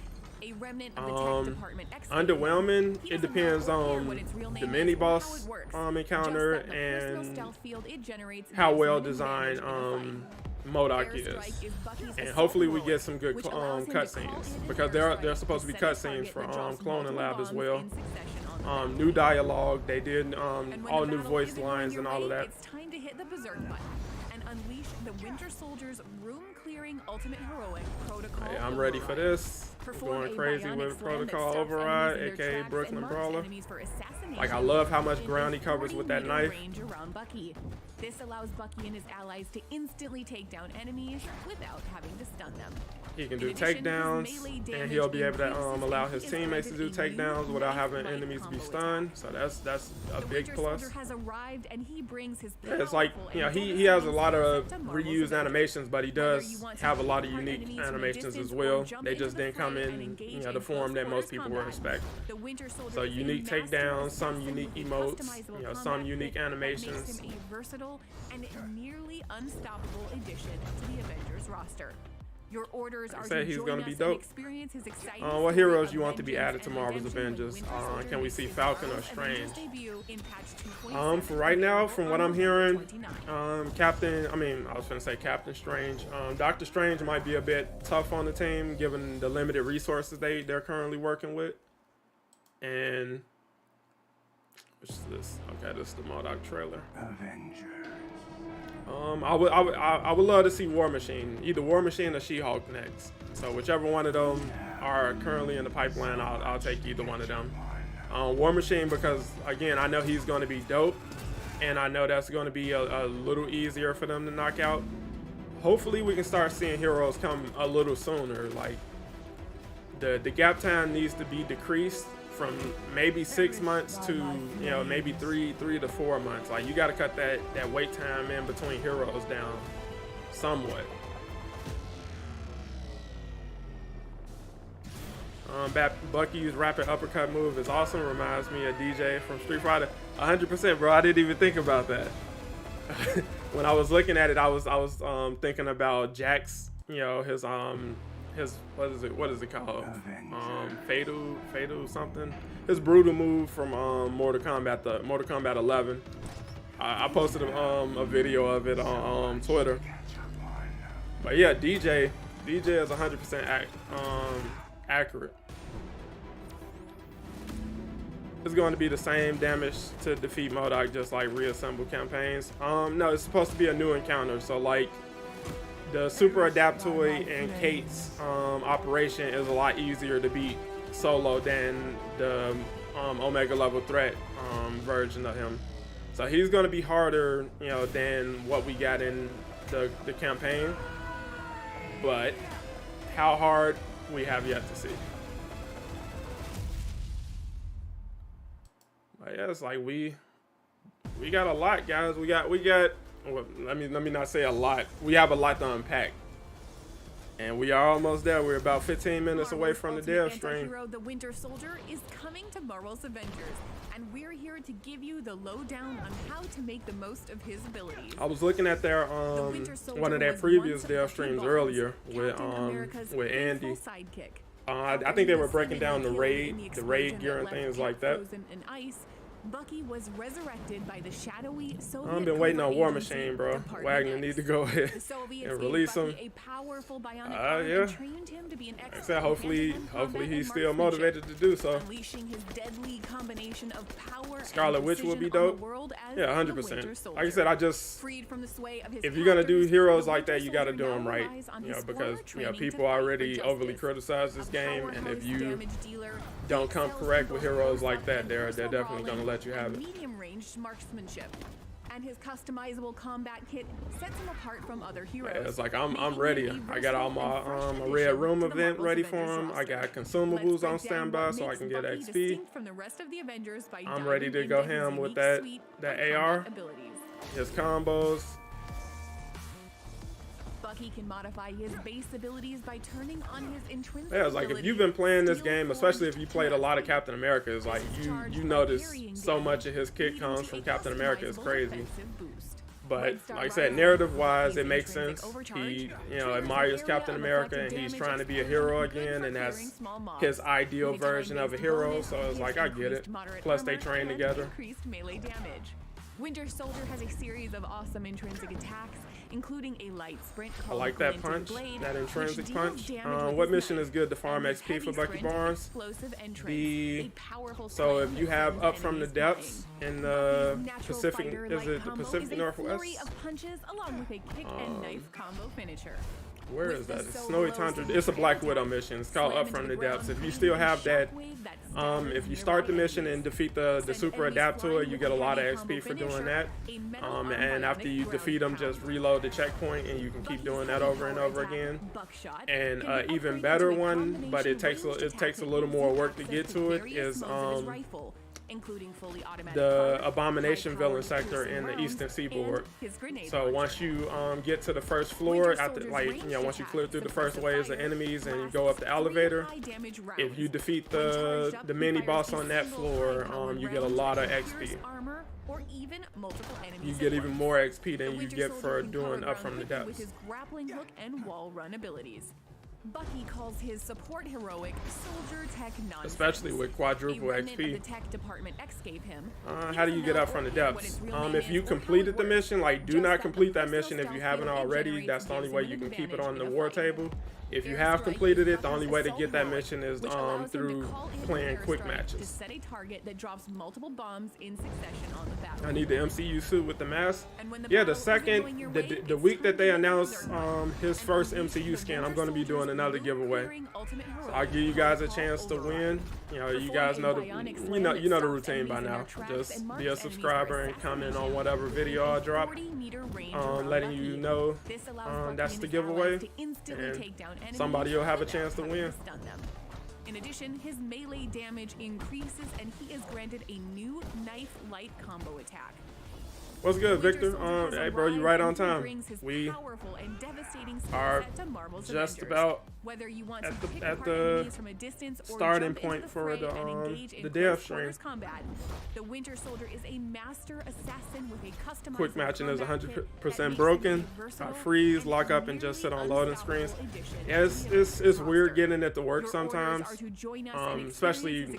S6: A remnant of the tech department
S1: Underwhelming.
S6: He
S1: It
S6: doesn't
S1: depends
S6: know or care
S1: on
S6: what its real
S1: the
S6: name
S1: mini
S6: is or how
S1: boss
S6: it works.
S1: encounter
S6: Just that the personal
S1: and
S6: stealth field it generates
S1: how
S6: gives
S1: well
S6: him an advantage
S1: designed
S6: in a fight.
S1: Modoc
S6: Airstrike
S1: is.
S6: is Bucky's
S1: And
S6: assault
S1: hopefully we
S6: heroic,
S1: get some good
S6: which allows him to call
S1: cutscenes,
S6: in an
S1: because
S6: airstrike
S1: they're supposed to be
S6: set a
S1: cutscenes
S6: target
S1: for
S6: that drops
S1: Cloning
S6: multiple
S1: Lab as
S6: bombs
S1: well.
S6: in succession on the
S1: New dialogue. They did
S6: And when
S1: all
S6: the
S1: new
S6: battle
S1: voice
S6: isn't going
S1: lines
S6: your
S1: and all of
S6: way,
S1: that.
S6: It's time to hit the berserk button and unleash the Winter Soldier's room-clearing ultimate heroic protocol.
S1: Hey, I'm ready for
S6: Override.
S1: this.
S6: Perform
S1: Going
S6: a
S1: crazy
S6: bionic
S1: with
S6: slam that
S1: Protocol
S6: stops
S1: Override,
S6: enemies in their
S1: aka
S6: tracks
S1: Brooklyn
S6: and marks
S1: Brawler.
S6: enemies for assassination
S1: Like, I love how much ground he covers with that
S6: 40-meter
S1: knife.
S6: range around Bucky. This allows Bucky and his allies to instantly take down enemies without having to stun them.
S1: He can do
S6: In addition, his
S1: takedowns,
S6: melee
S1: and
S6: damage
S1: he'll be able to
S6: increases
S1: allow
S6: and
S1: his
S6: is
S1: teammates to do
S6: granted a new
S1: takedowns without having
S6: knife-like
S1: enemies be
S6: combo
S1: stunned.
S6: attack.
S1: So that's a
S6: The
S1: big
S6: Winter
S1: plus.
S6: Soldier has arrived, and he brings his
S1: Yeah, it's like,
S6: powerful
S1: you know,
S6: and
S1: he has a lot of
S6: bonus set to Marvel's
S1: reused
S6: Avengers.
S1: animations, but he
S6: Whether
S1: does
S6: you want to
S1: have a lot of
S6: hit
S1: unique
S6: enemies from a
S1: animations
S6: distance
S1: as
S6: or
S1: well.
S6: jump
S1: They
S6: into
S1: just
S6: the
S1: didn't come
S6: fray and
S1: in,
S6: engage
S1: you know, the
S6: in
S1: form that
S6: close
S1: most people would
S6: combat.
S1: expect.
S6: The Winter Soldier
S1: So
S6: is a
S1: unique
S6: master
S1: takedowns, some
S6: assassin
S1: unique
S6: with a
S1: emotes,
S6: customizable
S1: you know, some
S6: combat
S1: unique
S6: kit that makes
S1: animations.
S6: him a versatile and nearly unstoppable addition to the Avengers roster. Your orders are
S1: said
S6: to
S1: he's
S6: join
S1: gonna
S6: us
S1: be
S6: and
S1: dope.
S6: experience his exciting
S1: What
S6: story
S1: heroes
S6: of
S1: you want to be
S6: vengeance
S1: added to
S6: and
S1: Marvel's
S6: redemption when
S1: Avengers?
S6: Winter Soldier
S1: Can we
S6: makes
S1: see
S6: his
S1: Falcon or
S6: Marvel's Avengers
S1: Strange?
S6: debut in patch 2.7
S1: For right now, from what I'm hearing,
S6: 29.
S1: I was gonna say Captain Strange. Doctor Strange might be a bit tough on the team given the limited resources they're currently working with. And which is this? Okay, this is the Modoc trailer.
S2: Avengers.
S1: I would love to see War Machine, either War Machine or She-Hulk next. So whichever one of them are currently in the pipeline, I'll take either one of them. War Machine, because again, I know he's going to be dope, and I know that's going to be a little easier for them to knock out. Hopefully we can start seeing heroes come a little sooner. Like the gap time needs to be decreased from maybe 6 months to, you know, maybe three to 4 months. Like, you got to cut that wait time in between heroes down somewhat. Bucky's rapid uppercut move is awesome. Reminds me of DJ from Street Fighter. 100%, bro. I didn't even think about that. When I was looking at it, I was thinking about Jax. You know, his what is it called? Fatal something. His brutal move from Mortal Kombat 11. I posted a video of it on Twitter. But yeah, DJ is 100% accurate. It's going to be the same damage to defeat Modoc, just like reassemble campaigns. No, it's supposed to be a new encounter. So like the Super Adaptoid and Kate's operation is a lot easier to beat solo than the Omega level threat version of him. So he's going to be harder, you know, than what we got in the campaign. But how hard, we have yet to see. But yeah, it's like we got a lot, guys. We got. Well, let me not say a lot. We have a lot to unpack, and we are almost there. We're about 15 minutes away from the dev stream.
S6: The Winter Soldier is coming to Marvel's Avengers, and we're here to give you the lowdown on how to make the most of his abilities.
S1: I was looking at their one of their previous dev streams earlier with Andy. I think they were breaking down the raid gear and things like that.
S6: Bucky was resurrected by the shadowy Soviet.
S1: I've been waiting on War Machine, bro. Wagner needs to go ahead and release him. Yeah. Like I said, hopefully he's still motivated to do so. Scarlet Witch will be dope. Yeah, 100%. Like I said, if you're gonna do heroes like that, you gotta do them right. You know, because people already overly criticize this game, and if you don't come correct with heroes like that, they're definitely gonna let you have it.
S6: Medium-ranged marksmanship, and his customizable combat kit sets him apart from other heroes.
S1: Yeah, it's like I'm ready. I got all my Red Room event ready for him. I got consumables on standby so I can get XP. I'm ready to go ham with that AR. His combos.
S6: Bucky can modify his base abilities by turning on his intrinsic.
S1: Yeah, it's like if you've been playing this game, especially if you played a lot of Captain America, it's like you notice so much of his kit comes from Captain America. It's crazy. But like I said, narrative-wise, it makes sense. He, admires Captain America, and he's trying to be a hero again, and that's his ideal version of a hero. So it's like, I get it. Plus, they train together.
S6: Winter Soldier has a series of awesome intrinsic attacks, including a light sprint
S1: I
S6: called
S1: like that punch,
S6: Blade,
S1: that intrinsic punch.
S6: With
S1: What
S6: his
S1: mission
S6: knife,
S1: is good to farm
S6: and his
S1: XP for
S6: heavy
S1: Bucky
S6: sprint,
S1: Barnes?
S6: explosive entrance, a powerful
S1: So
S6: slam
S1: if you
S6: that
S1: have
S6: sends
S1: up from the
S6: enemies
S1: depths
S6: flying.
S1: in the
S6: Bucky's natural
S1: Pacific,
S6: fighter
S1: is
S6: light
S1: it the
S6: combo
S1: Pacific
S6: is a
S1: Northwest?
S6: flurry of punches along with a kick and knife combo finisher.
S1: Where is that? It's Snowy Tundra. It's a Black Widow mission. It's called Up From the Depths. If you still have that, if you start the mission and defeat the super adaptor, you get a lot of XP for doing that. And after you defeat them, just reload the checkpoint and you can keep doing that over and over again. And even better one, but it takes a little more work to get to it, is the Abomination villain sector in the Eastern Seaboard. So once you get to the first floor, after once you clear through the first waves of enemies and you go up the elevator, if you defeat the mini boss on that floor, you get a lot of XP. You get even more XP than you get for doing Up From the Depths.
S6: Bucky calls his support heroic soldier tech nonsense.
S1: Especially with quadruple XP.
S6: The tech department X gave him.
S1: How do you get Up From the Depths? If you completed the mission, do not complete that mission if you haven't already. That's the only way you can keep it on the war table. If you have completed it, the only way to get that mission is through playing quick matches. I need the MCU suit with the mask. Yeah, the week that they announce his first MCU skin, I'm going to be doing another giveaway. So I'll give you guys a chance to win. You guys know the routine by now. Just be a subscriber and comment on whatever video I drop, letting you know that's the giveaway. And somebody will have a chance to win.
S6: In addition, his melee damage increases and he is granted a new knife light combo attack.
S1: What's good, Victor? Hey, bro, you right on time. We are just about at the starting point for the dev stream.
S6: The Winter Soldier is a master assassin with a customized
S1: quick matching is 100% broken. I freeze, lock up, and just sit on loading screens. Yeah, it's weird getting it to work sometimes. Especially,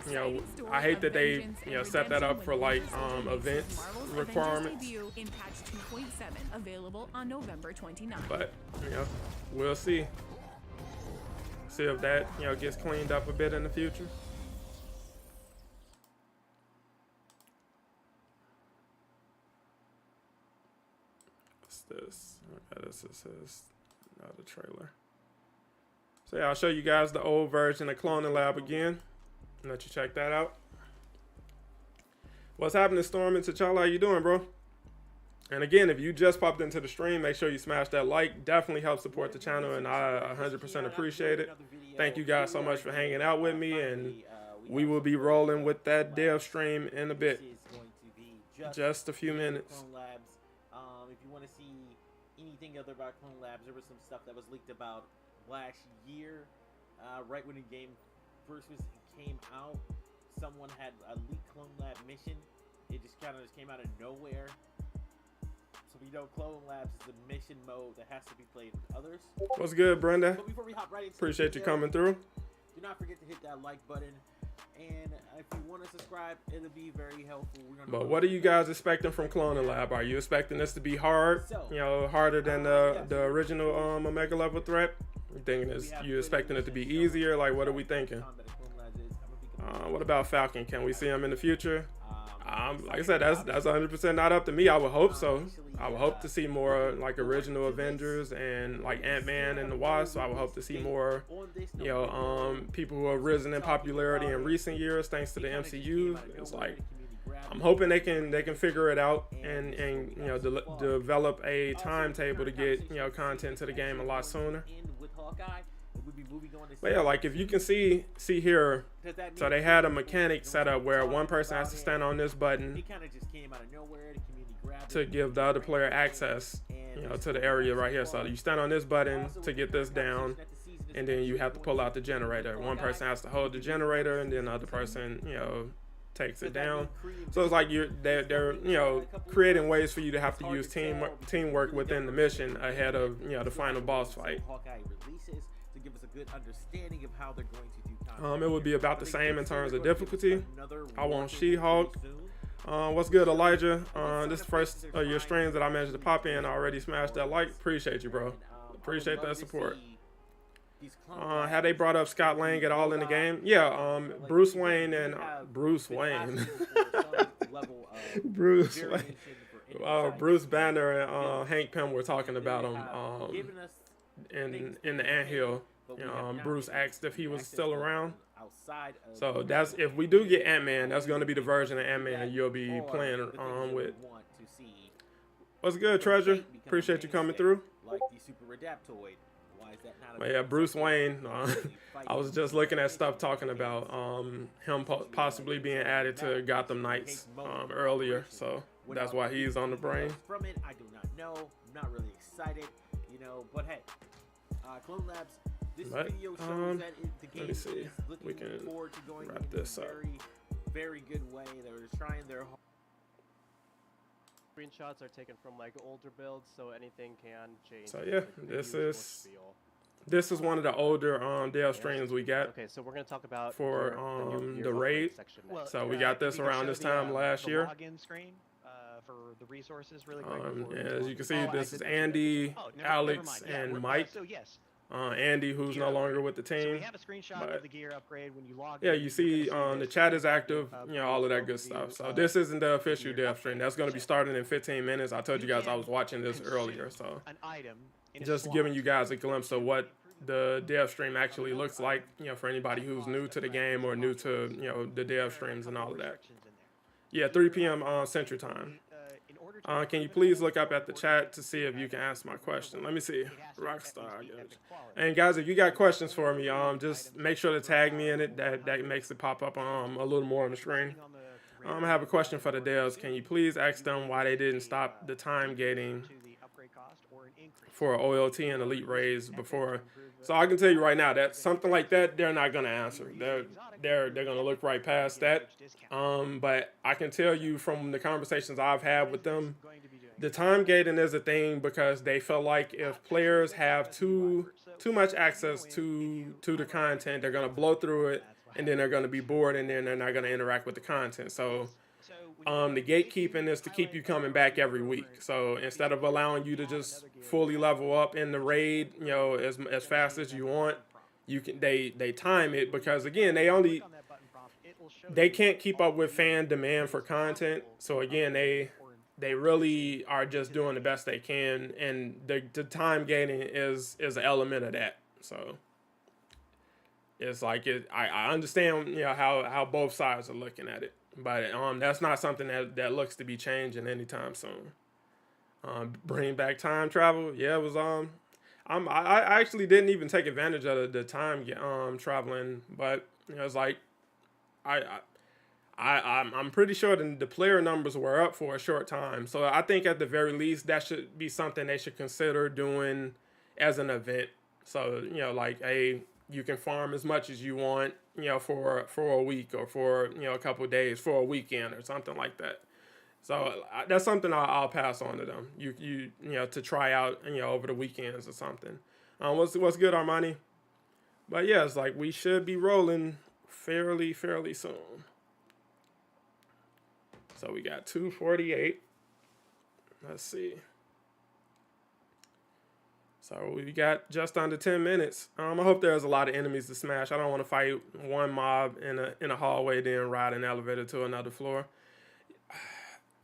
S1: I hate that they set that up for events requirements.
S6: In patch 2.7, available on November 29th.
S1: But we'll see. See if that gets cleaned up a bit in the future. What's this? Okay, this is not a trailer. So yeah, I'll show you guys the old version of Cloning Lab again. And let you check that out. What's happening, Storm and T'Challa? How you doing, bro? And again, if you just popped into the stream, make sure you smash that like. Definitely help support the channel, and I 100% appreciate it. Thank you guys so much for hanging out with me, and we will be rolling with that dev stream in a bit. Just a few minutes.
S5: If you want to see anything other about Clone Labs, there was some stuff that was leaked about last year, right when the game first came out. Someone had a leaked Clone Lab mission. It just came out of nowhere. So we know Clone Labs is a mission mode that has to be played with others.
S1: What's good, Brenda?
S5: But before we hop right into
S1: appreciate you coming through.
S5: Do not forget to hit that like button. And if you want to subscribe, it'll be very helpful.
S1: But what are you guys expecting from Cloning Lab? Are you expecting this to be hard? Harder than the original Omega level threat? You expecting it to be easier? What are we thinking? What about Falcon? Can we see him in the future? Like I said, that's 100% not up to me. I would hope so. I would hope to see more original Avengers and Ant-Man and the Wasp. So I would hope to see more, people who have risen in popularity in recent years thanks to the MCU. It's I'm hoping they can figure it out and develop a timetable to get content to the game a lot sooner. But yeah, if you can see here, so they had a mechanic set up where one person has to stand on this button to give the other player access, to the area right here. So you stand on this button to get this down, and then you have to pull out the generator. One person has to hold the generator, and then the other person, takes it down. So it's they're creating ways for you to have to use teamwork within the mission ahead of the final boss fight.
S5: Give us a good understanding of how they're going to do content.
S1: It would be about the same in terms of difficulty. I want She-Hulk. What's good, Elijah? This is the first of your streams that I managed to pop in. I already smashed that like. Appreciate you, bro. Appreciate that support. Had they brought up Scott Lang at all in the game? Yeah, Bruce Wayne and Bruce Wayne. Bruce Wayne. Bruce Banner and Hank Pym were talking about him. in the anthill.
S5: But
S1: You
S5: we
S1: know,
S5: have not
S1: Bruce
S5: been
S1: asked if he was
S5: access
S1: still
S5: to
S1: around.
S5: outside of
S1: So that's if we do get Ant-Man, that's going to be the version of Ant-Man
S5: that,
S1: you'll be
S5: or
S1: playing
S5: the things that we
S1: with.
S5: want to see.
S1: What's good,
S5: from
S1: Treasure?
S5: Kate become
S1: Appreciate you coming
S5: mainstay,
S1: through.
S5: Like the Super Adaptoid. Why is that not?
S1: But yeah, Bruce Wayne. I was just looking at stuff talking about him possibly being added to Gotham Knights earlier, so that's why he's on the brain.
S5: From it, I do not know. I'm not really excited, you know. But hey, Clone Labs. This video shows that the game is looking
S1: We can
S5: forward to going
S1: wrap
S5: in
S1: this
S5: a
S1: up.
S5: very, very good way. They're trying their hard.
S7: Screenshots are taken from like older builds, so anything can change.
S1: So yeah, this is one of the older dev streams we got
S7: Okay, so we're gonna talk about
S1: for
S7: your
S1: the raid.
S7: section
S8: Well,
S7: next.
S1: So we got this
S8: if you could
S1: around
S8: show
S1: this
S8: the,
S1: time last
S8: the
S1: year.
S8: login screen for the resources really quick. before
S1: Yeah,
S8: we
S1: as
S8: move
S1: you can
S8: on.
S1: see,
S8: Oh, I
S1: this is
S8: did-
S1: Andy,
S8: Oh,
S1: Alex,
S8: mind. Yeah,
S1: and
S8: we're-
S1: Mike.
S8: So yes,
S1: Andy, who's no longer with the
S8: so we
S1: team.
S8: have a screenshot
S1: but-
S8: of the gear upgrade when you log
S1: Yeah,
S8: in.
S1: you see
S8: you're gonna
S1: the
S8: this.
S1: chat is active, you know, all of that
S8: Overview,
S1: good stuff. So this isn't the official dev stream. That's going to be starting in 15 minutes. I told you guys I was watching this earlier, so
S8: An item in a
S1: just
S8: slot.
S1: giving you guys a glimpse of what the dev stream actually looks like, you know, for anybody who's new to the game or new to, you know, the dev streams and all of that.
S8: Restrictions in there.
S1: Yeah, 3 p.m. Central Time.
S8: In order to
S1: Can you please look up at the chat to see if you can answer my question? Let me see. Rockstar, I guess. And guys, if you got questions for me, just make sure to tag me in it. That makes it pop up a little more on the screen. I have a question for the devs. Can you please ask them why they didn't stop the time gating
S8: to the upgrade cost or an increase.
S1: for OLT and Elite raids before? So I can tell you right now that something like that they're not gonna answer. They're gonna look right past that. But I can tell you from the conversations I've had with them, the time gating is a thing because they feel like if players have too much access to the content, they're gonna blow through it, and then they're gonna be bored, and then they're not gonna interact with the content. So the gatekeeping is to keep you coming back every week. So instead of allowing you to just fully level up in the raid, you know, as fast as you want, you can they time it because again they can't keep up with fan demand for content. So again they really are just doing the best they can, and the time gating is an element of that. So it's like I understand, you know, how both sides are looking at it, but that's not something that looks to be changing anytime soon. Bring back time travel, yeah, it was I actually didn't even take advantage of the time traveling, but you know, it's like I'm pretty sure the player numbers were up for a short time, so I think at the very least that should be something they should consider doing as an event. So you know, like you can farm as much as you want, you know, for a week or for, you know, a couple of days, for a weekend or something like that. So that's something I'll pass on to them. You know, to try out, you know, over the weekends or something. What's good, Armani? But yeah, it's like we should be rolling fairly soon. So we got 248. Let's see. So we got just under 10 minutes. I hope there's a lot of enemies to smash. I don't want to fight one mob in a hallway, then ride an elevator to another floor.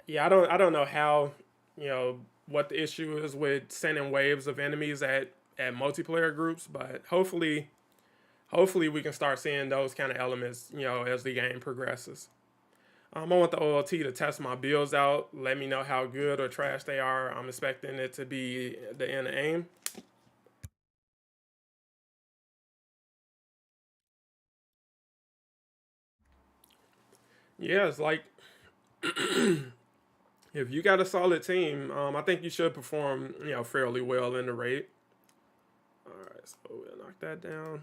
S1: Yeah, I don't know how, you know, what the issue is with sending waves of enemies at multiplayer groups, but hopefully we can start seeing those kind of elements, you know, as the game progresses. I want the OLT to test my builds out. Let me know how good or trash they are. I'm expecting it to be the end aim. Yeah, it's like if you got a solid team, I think you should perform, you know, fairly well in the raid. All right, so we'll knock that down.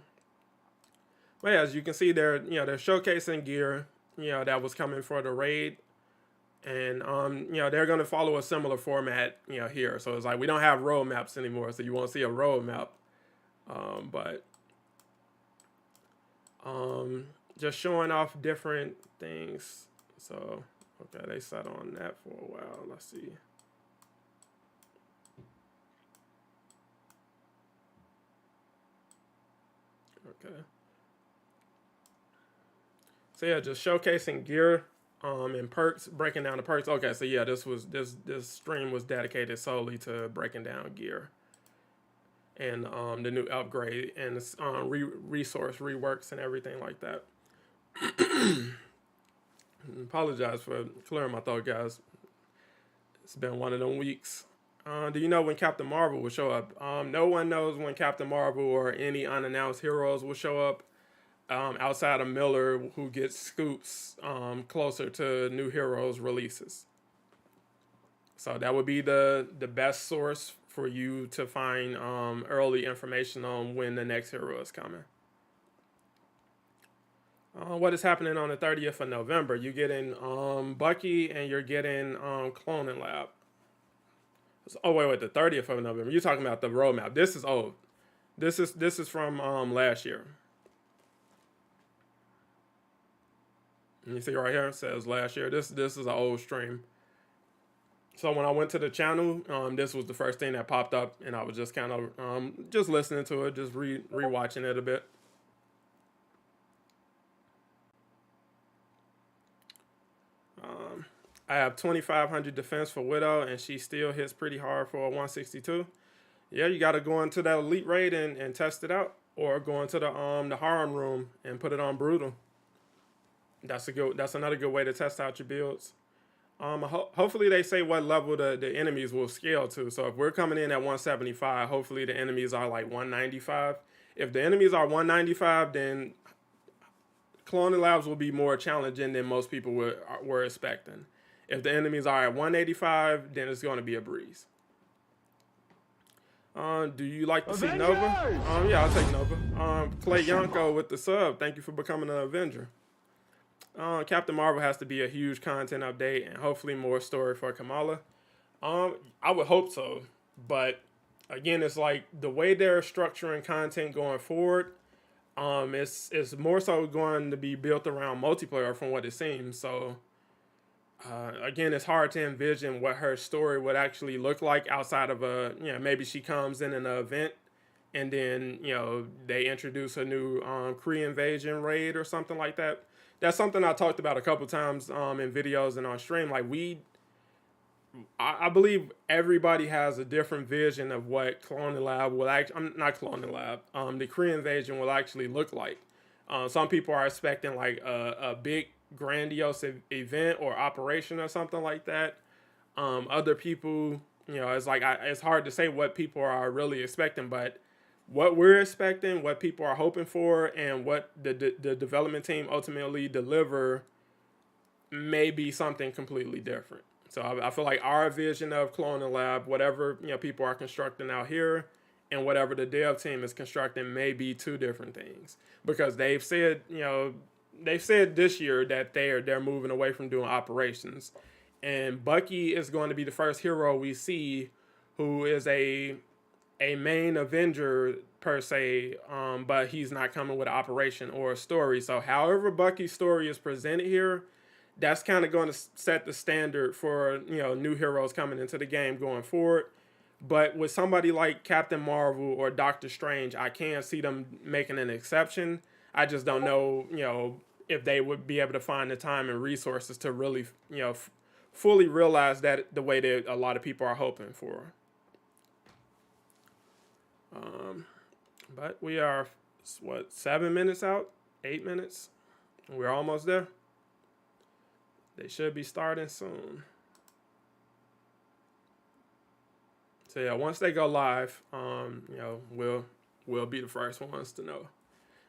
S1: But yeah, as you can see, they're showcasing gear, you know, that was coming for the raid, and you know, they're gonna follow a similar format, you know, here. So it's like we don't have road maps anymore, so you won't see a road map, but just showing off different things. So okay, they sat on that for a while. Let's see. Okay. So yeah, just showcasing gear and perks, breaking down the perks. Okay, so yeah, this stream was dedicated solely to breaking down gear. and the new upgrade and resource reworks and everything like that. Apologize for clearing my throat, guys. It's been one of them weeks. Do you know when Captain Marvel will show up? No one knows when Captain Marvel or any unannounced heroes will show up outside of Miller, who gets scoops closer to new heroes releases. So that would be the best source for you to find early information on when the next hero is coming. What is happening on the 30th of November? You're getting Bucky and you're getting Cloning Lab. Oh wait, the 30th of November. You're talking about the roadmap. This is old. This is from last year. And you see right here it says last year. This is an old stream. So when I went to the channel, this was the first thing that popped up, and I was just kind of just listening to it, just rewatching it a bit. I have 2,500 defense for Widow, and she still hits pretty hard for a 162. Yeah, you got to go into that elite raid and test it out, or go into the harem room and put it on brutal. That's another good way to test out your builds. Hopefully they say what level the enemies will scale to. So if we're coming in at 175, hopefully the enemies are like 195. If the enemies are 195, then cloning labs will be more challenging than most people were expecting. If the enemies are at 185, then it's going to be a breeze. Do you like to see Nova? Yeah, I'll take Nova. Clay Yonko with the sub. Thank you for becoming an Avenger. Captain Marvel has to be a huge content update and hopefully more story for Kamala. I would hope so, but again, it's like the way they're structuring content going forward. It's more so going to be built around multiplayer from what it seems. So again, it's hard to envision what her story would actually look like outside of maybe she comes in an event and then they introduce a new Kree invasion raid or something like that. That's something I talked about a couple times in videos and on stream. Like I believe everybody has a different vision of what Cloning Lab will not Cloning Lab, the Kree invasion will actually look like. Some people are expecting like a big grandiose event or operation or something like that. Other people, it's hard to say what people are really expecting, but what we're expecting, what people are hoping for, and what the development team ultimately deliver may be something completely different. So I feel like our vision of Cloning Lab, whatever people are constructing out here, and whatever the dev team is constructing may be two different things. Because they've said this year that they're moving away from doing operations, and Bucky is going to be the first hero we see who is a main Avenger per se, but he's not coming with an operation or a story. So however Bucky's story is presented here, that's kind of going to set the standard for new heroes coming into the game going forward. But with somebody like Captain Marvel or Doctor Strange, I can see them making an exception. I just don't know, if they would be able to find the time and resources to really, fully realize that the way that a lot of people are hoping for. But we are, 7 minutes out? 8 minutes? We're almost there. They should be starting soon. So yeah, once they go live, we'll be the first ones to know.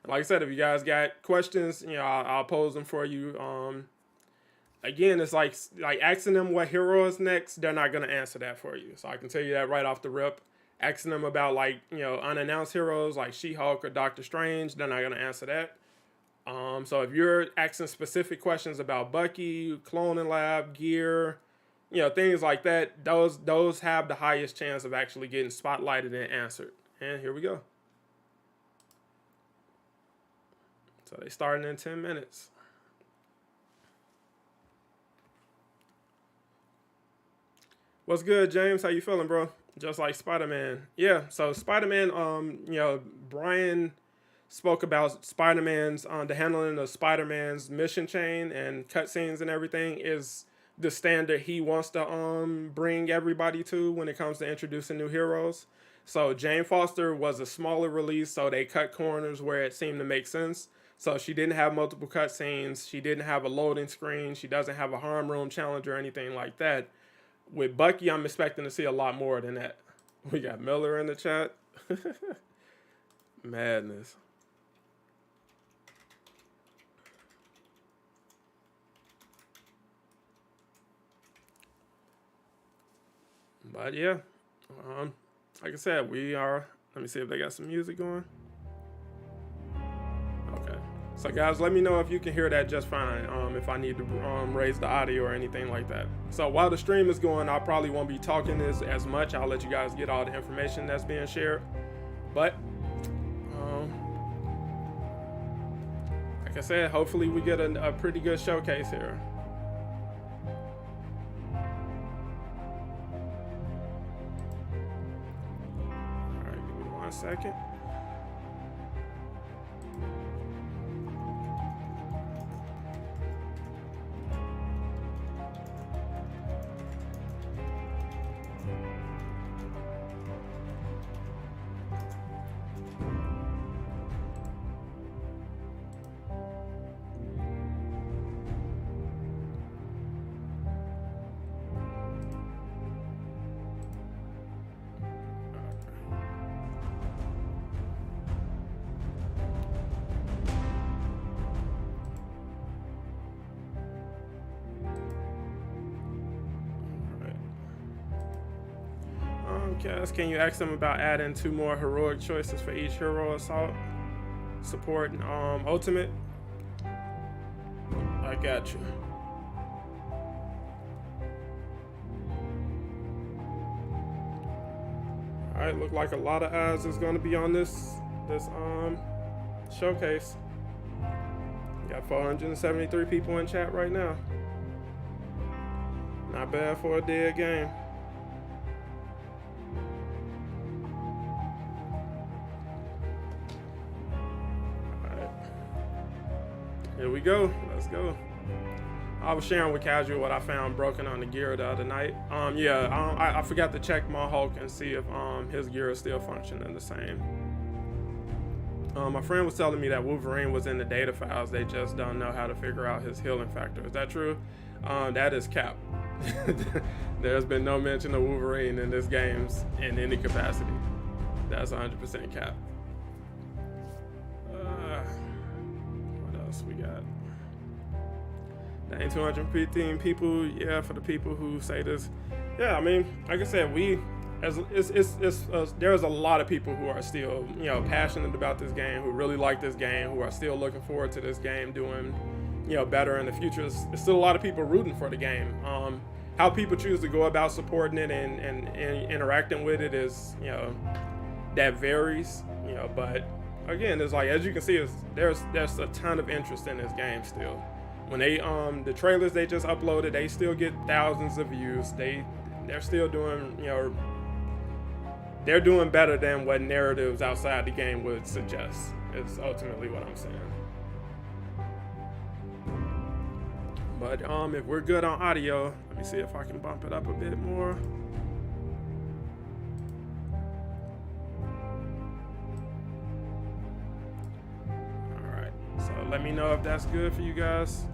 S1: And like I said, if you guys got questions, I'll pose them for you. Again, it's like asking them what hero is next. They're not gonna answer that for you. So I can tell you that right off the rip. Asking them about unannounced heroes like She-Hulk or Doctor Strange, they're not gonna answer that. So if you're asking specific questions about Bucky, Cloning Lab, gear, things like that, those have the highest chance of actually getting spotlighted and answered. And here we go. So they starting in 10 minutes. What's good, James? How you feeling, bro? Just like Spider-Man. Yeah, so Spider-Man, Brian spoke about Spider-Man's, the handling of Spider-Man's mission chain and cutscenes and everything is the standard he wants to bring everybody to when it comes to introducing new heroes. So Jane Foster was a smaller release, so they cut corners where it seemed to make sense. So she didn't have multiple cutscenes. She didn't have a loading screen. She doesn't have a harm room challenge or anything like that. With Bucky, I'm expecting to see a lot more than that. We got Miller in the chat. Madness. But yeah, like I said, we are. Let me see if they got some music going. Okay. So guys, let me know if you can hear that just fine. If I need to raise the audio or anything like that. So while the stream is going, I probably won't be talking as much. I'll let you guys get all the information that's being shared. But like I said, hopefully we get a pretty good showcase here. Second. Can you ask them about adding 2 more heroic choices for each hero assault, support, and ultimate? I got you. All right, look like a lot of eyes is going to be on this showcase. Got 473 people in chat right now. Not bad for a dead game. Here we go. Let's go. I was sharing with Casual what I found broken on the gear the other night. I forgot to check my Hulk and see if his gear is still functioning the same. My friend was telling me that Wolverine was in the data files. They just don't know how to figure out his healing factor. Is that true? That is cap. There's been no mention of Wolverine in this game in any capacity. That's 100% cap. We got dang 215 people. Yeah, for the people who say this. Yeah, I mean, like I said, there's a lot of people who are still, passionate about this game, who really like this game, who are still looking forward to this game doing, better in the future. There's still a lot of people rooting for the game. How people choose to go about supporting it and interacting with it is, that varies, but again, it's like, as you can see, there's a ton of interest in this game still. When they the trailers they just uploaded, they still get thousands of views. They're still doing, they're doing better than what narratives outside the game would suggest. Is ultimately what I'm saying. But if we're good on audio, let me see if I can bump it up a bit more. So let me know if that's good for you guys.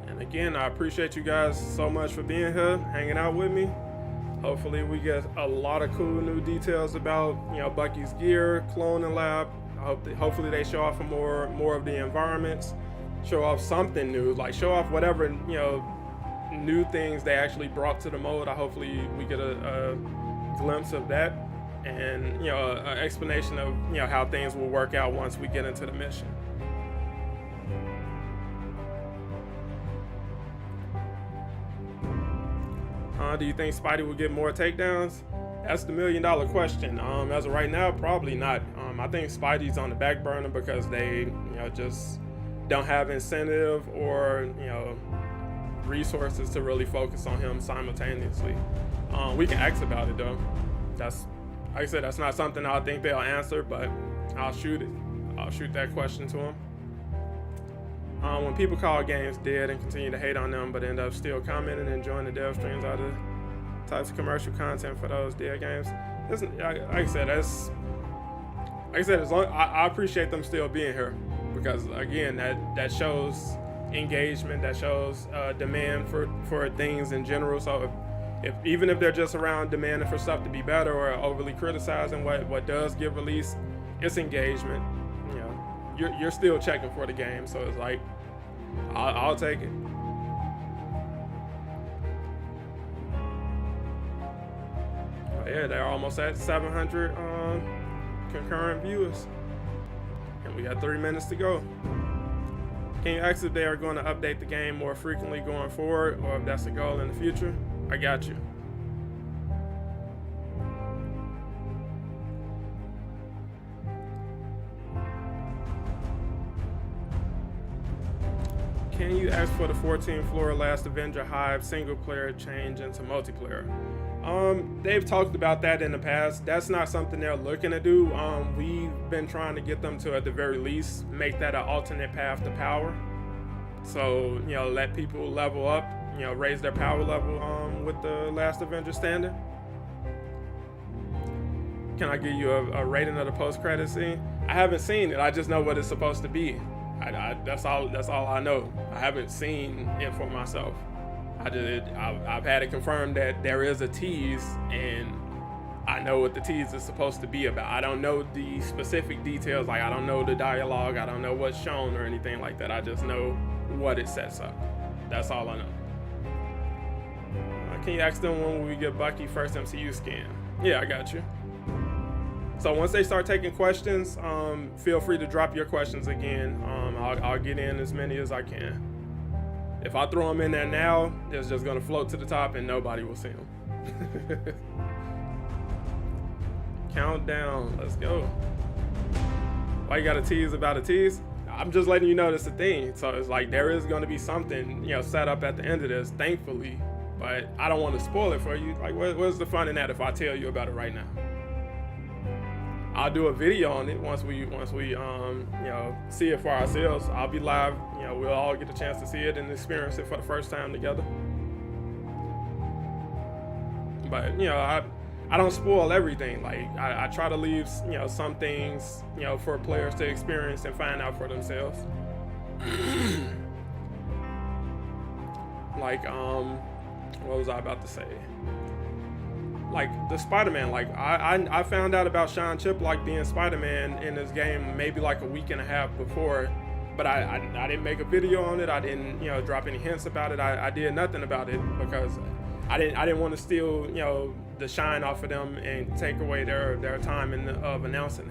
S1: And again, I appreciate you guys so much for being here, hanging out with me. Hopefully we get a lot of cool new details about Bucky's gear, cloning lab. Hopefully they show off more of the environments, show off something new, like show off whatever new things they actually brought to the mode. Hopefully we get a glimpse of that, and an explanation of how things will work out once we get into the mission. Do you think Spidey will get more takedowns? That's the $1 million question. As of right now, probably not. I think Spidey's on the back burner because they, just don't have incentive or, resources to really focus on him simultaneously. We can ask about it though. That's, like I said, that's not something I think they'll answer, but I'll shoot it. I'll shoot that question to them. When people call games dead and continue to hate on them, but end up still commenting and enjoying the dev streams, are the types of commercial content for those dead games. Like I said, as long I appreciate them still being here, because again, that shows engagement, that shows demand for things in general. So even if they're just around demanding for stuff to be better or overly criticizing what does get released, it's engagement. You're still checking for the game, so it's like I'll take it. Oh, yeah, they're almost at 700 concurrent viewers, and we got 3 minutes to go. Can you ask if they are going to update the game more frequently going forward, or if that's a goal in the future? I got you. Can you ask for the 14th floor last Avenger Hive single player change into multiplayer? They've talked about that in the past. That's not something they're looking to do. We've been trying to get them to, at the very least, make that an alternate path to power. So, let people level up, raise their power level with the last Avenger standing. Can I give you a rating of the post-credit scene? I haven't seen it. I just know what it's supposed to be. That's all I know. I haven't seen it for myself. I've had it confirmed that there is a tease, and I know what the tease is supposed to be about. I don't know the specific details, like I don't know the dialogue, I don't know what's shown or anything like that. I just know what it sets up. That's all I know. Can you ask them when we get Bucky first MCU scan? Yeah, I got you. So once they start taking questions, feel free to drop your questions again. I'll get in as many as I can. If I throw them in there now, it's just gonna float to the top and nobody will see them. Countdown, let's go. Why you got a tease about a tease? I'm just letting you know that's a thing. So it's like there is gonna be something, set up at the end of this, thankfully. But I don't want to spoil it for you. Like, what's the fun in that if I tell you about it right now? I'll do a video on it once we see it for ourselves. I'll be live. We'll all get a chance to see it and experience it for the first time together. But I don't spoil everything. Like I try to leave some things for players to experience and find out for themselves. Like what was I about to say? Like the Spider-Man, like I found out about Sean Chiplock being Spider-Man in this game maybe like a week and a half before, but I didn't make a video on it. I didn't drop any hints about it. I did nothing about it because I didn't want to steal the shine off of them and take away their time of announcing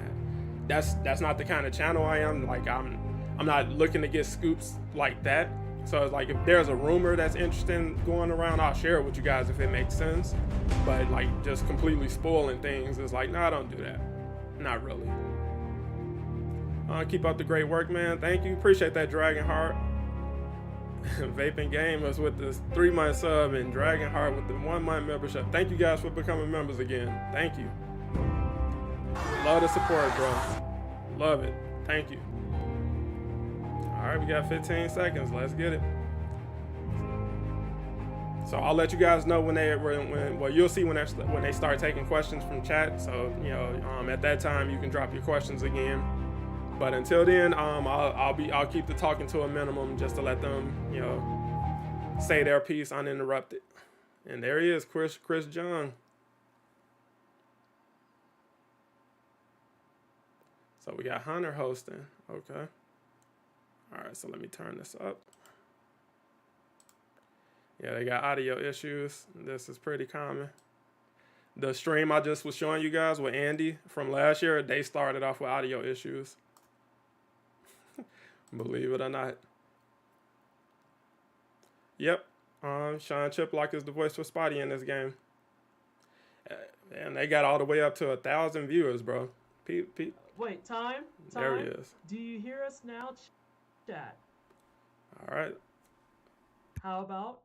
S1: that. That's not the kind of channel I am. Like I'm not looking to get scoops like that. So it's like if there's a rumor that's interesting going around, I'll share it with you guys if it makes sense. But like just completely spoiling things, it's like, nah, don't do that. Not really. Keep up the great work, man. Thank you. Appreciate that, Dragonheart. Vaping Gamers with the 3-month sub and Dragonheart with the 1-month membership. Thank you guys for becoming members again. Thank you. Love the support, bro. Love it. Thank you. All right, we got 15 seconds. Let's get it. So I'll let you guys know when you'll see when they start taking questions from chat. So at that time you can drop your questions again. But until then, I'll keep the talking to a minimum just to let them say their piece uninterrupted. And there he is, Chris John. So we got Hunter hosting. Okay. All right, so let me turn this up. Yeah, they got audio issues. This is pretty common. The stream I just was showing you guys with Andy from last year, they started off with audio issues. Believe it or not. Yep, Sean Chiplock is the voice for Spidey in this game. And they got all the way up to 1,000 viewers, bro. Pete.
S9: Wait, time?
S1: There he is.
S9: Do you hear us now, chat?
S1: All right.
S9: How about?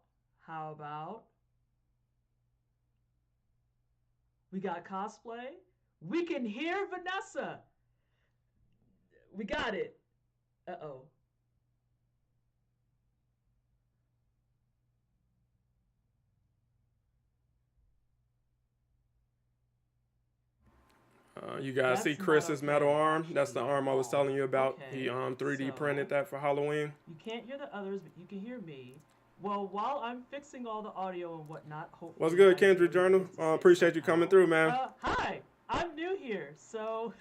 S9: We got cosplay. We can hear Vanessa. We got it. Uh-oh.
S1: You guys see Chris's metal arm? That's the arm I was telling you about.
S9: Okay,
S1: He 3D printed that for Halloween.
S9: You can't hear the others, but you can hear me. Well, while I'm fixing all the audio and whatnot, hopefully.
S1: What's good, Kendrick Journal? Appreciate you coming through, man.
S9: Hi, I'm new here, so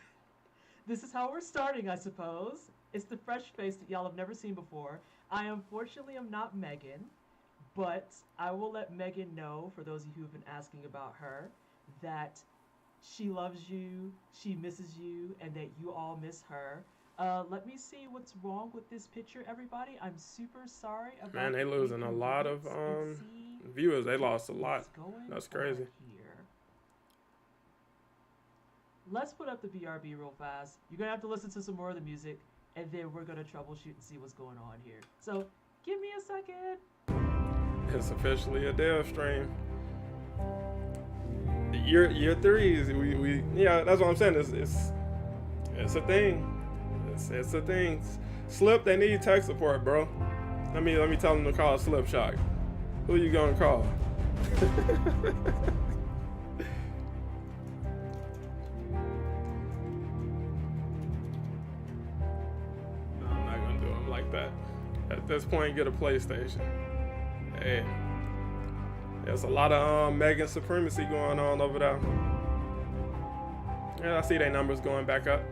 S9: this is how we're starting, I suppose. It's the fresh face that y'all have never seen before. I unfortunately am not Megan, but I will let Megan know, for those of you who have been asking about her, that she loves you, she misses you, and that you all miss her. Let me see what's wrong with this picture, everybody. I'm super sorry about.
S1: Man, they losing a lot of viewers. They lost a lot. That's crazy.
S9: Here. Let's put up the BRB real fast. You're gonna have to listen to some more of the music, and then we're gonna troubleshoot and see what's going on here. So give me a second.
S1: It's officially a dev stream. Year 3 is we yeah, that's what I'm saying. It's a thing. It's a thing. Slip, they need tech support, bro. Let me tell them to call Slip Shock. Who you gonna call? No, I'm not gonna do them like that. At this point, get a PlayStation. Hey. There's a lot of Megan supremacy going on over there. Yeah, I see their numbers going back up.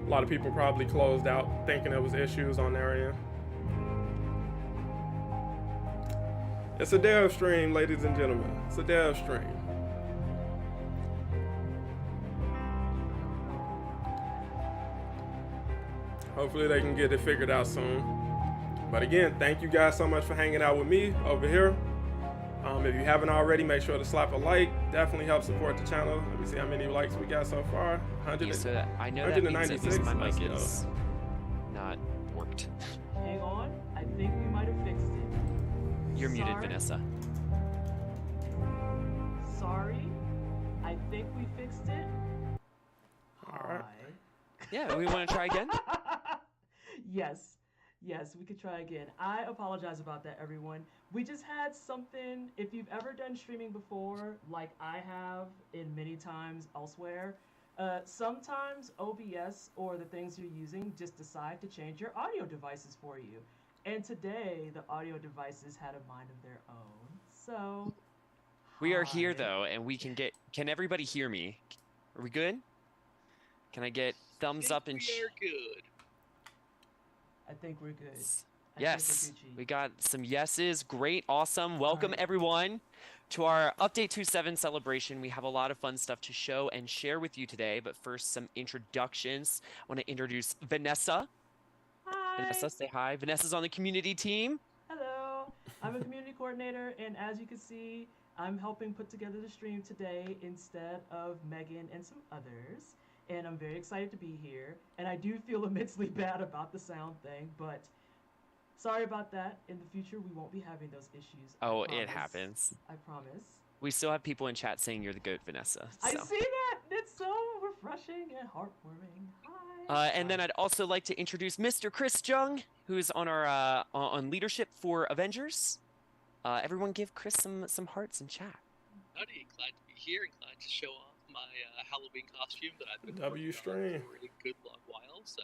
S1: A lot of people probably closed out thinking there was issues on their end. It's a dev stream, ladies and gentlemen. It's a dev stream. Hopefully they can get it figured out soon. But again, thank you guys so much for hanging out with me over here. If you haven't already, make sure to slap a like. Definitely help support the channel. Let me see how many likes we got so far. 100.
S10: So I know that means at least my mic is not worked.
S9: Hang on, I think we might have fixed it.
S10: You're muted, Vanessa.
S9: Sorry, I think we fixed it.
S1: All right.
S10: Yeah, we want to try again?
S9: Yes, we could try again. I apologize about that, everyone. We just had something, if you've ever done streaming before, like I have in many times elsewhere, sometimes OBS or the things you're using just decide to change your audio devices for you. And today, the audio devices had a mind of their own. So,
S10: we are here, though, and we can everybody hear me? Are we good? Can I get thumbs up and
S11: we are good.
S9: I think we're good.
S10: Yes, we got some yeses. Great, awesome. Welcome everyone to our Update 2.7 celebration. We have a lot of fun stuff to show and share with you today. But first, some introductions. I want to introduce Vanessa.
S9: Hi.
S10: Vanessa, say hi. Vanessa's on the community team.
S9: Hello. I'm a community coordinator, and as you can see, I'm helping put together the stream today instead of Megan and some others. And I'm very excited to be here. And I do feel immensely bad about the sound thing, but sorry about that. In the future, we won't be having those issues.
S10: Oh, it happens.
S9: I promise.
S10: We still have people in chat saying you're the GOAT, Vanessa. So.
S9: I see that. It's so refreshing and heartwarming. Hi.
S10: And then I'd also like to introduce Mr. Chris Jung, who's on our on leadership for Avengers. Everyone give Chris some hearts in chat.
S11: Howdy, glad to be here and glad to show off my Halloween costume that I've been
S1: W stream
S11: for a good long while. So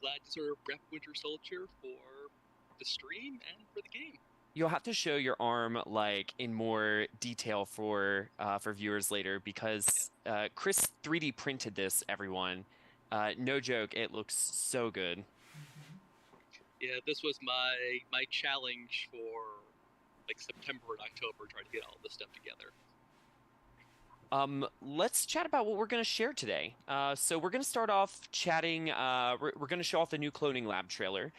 S11: glad to sort of rep Winter Soldier for the stream and for the game.
S10: You'll have to show your arm like in more detail for viewers later because Chris 3D printed this. Everyone, no joke, it looks so good.
S11: Yeah, this was my challenge for like September and October, trying to get all this stuff together.
S10: Let's chat about what we're going to share today. So we're going to start off chatting. We're going to show off the new Cloning Lab trailer.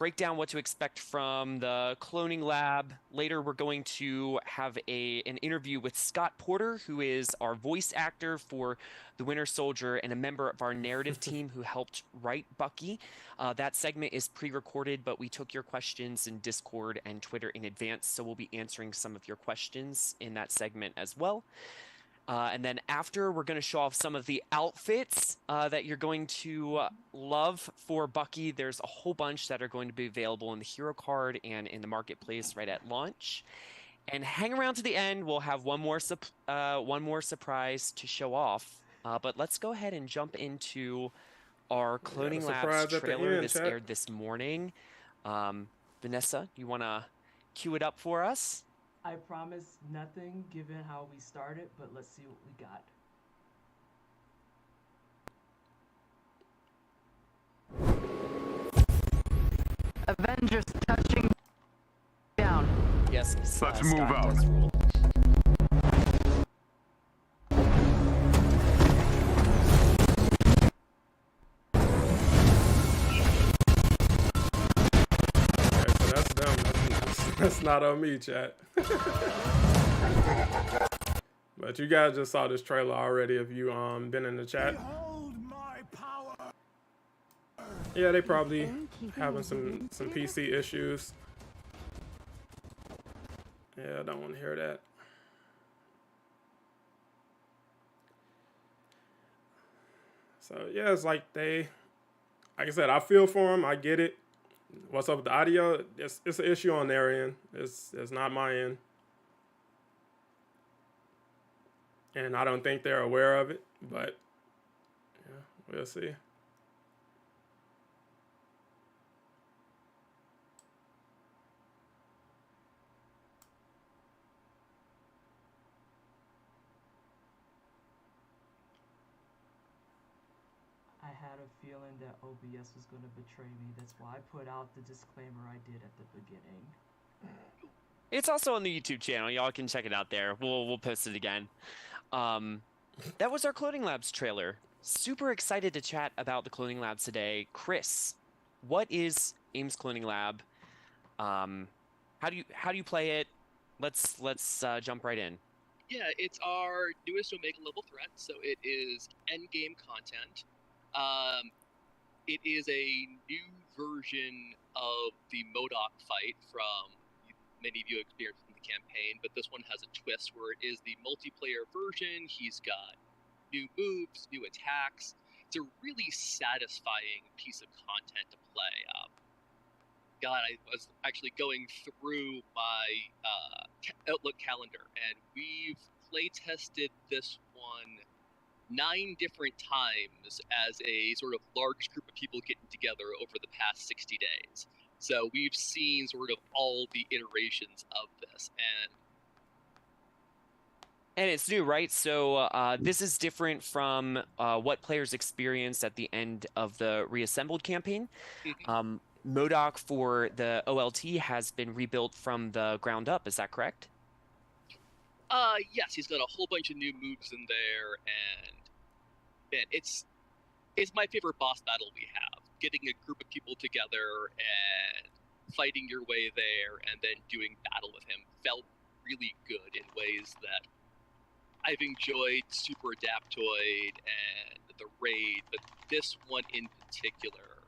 S10: break down what to expect from the cloning lab. Later, we're going to have an interview with Scott Porter, who is our voice actor for the Winter Soldier and a member of our narrative team who helped write Bucky. That segment is pre-recorded, but we took your questions in Discord and Twitter in advance, so we'll be answering some of your questions in that segment as well. And then after, we're going to show off some of the outfits that you're going to love for Bucky. There's a whole bunch that are going to be available in the hero card and in the marketplace right at launch. And hang around to the end. We'll have one more surprise to show off. But let's go ahead and jump into our Cloning Labs trailer. This aired this morning. Vanessa, you want to cue it up for us?
S9: I promise nothing given how we started, but let's see what we
S3: got. Avengers touching down.
S10: Yes,
S2: let's move out.
S1: Okay, so that's them. That's not on me, chat. But you guys just saw this trailer already if you been in the chat. Yeah, they probably having some PC issues. Yeah, I don't want to hear that. So yeah, it's like like I said, I feel for them. I get it. What's up with the audio? It's an issue on their end. It's not my end. And I don't think they're aware of it, but yeah, we'll see.
S9: I had a feeling that OBS was going to betray me. That's why I put out the disclaimer I did at the beginning.
S10: It's also on the YouTube channel. Y'all can check it out there. We'll post it again. That was our Cloning Labs trailer. Super excited to chat about the Cloning Labs today. Chris, what is AIM's Cloning Lab? How do you play it? Let's jump right in.
S11: Yeah, it's our newest Omega level threat, so it is endgame content. It is a new version of the Modoc fight from many of you experienced in the campaign, but this one has a twist where it is the multiplayer version. He's got new moves, new attacks. It's a really satisfying piece of content to play. God, I was actually going through my Outlook calendar, and we've play tested this one 9 different times as a sort of large group of people getting together over the past 60 days. So we've seen sort of all the iterations of this,
S10: and it's new, right? So this is different from what players experienced at the end of the Reassembled campaign. Modoc for the OLT has been rebuilt from the ground up. Is that correct?
S11: Yes, he's got a whole bunch of new moves in there, and man, it's my favorite boss battle we have. Getting a group of people together and fighting your way there and then doing battle with him felt really good in ways that I've enjoyed Super Adaptoid and the Raid, but this one in particular,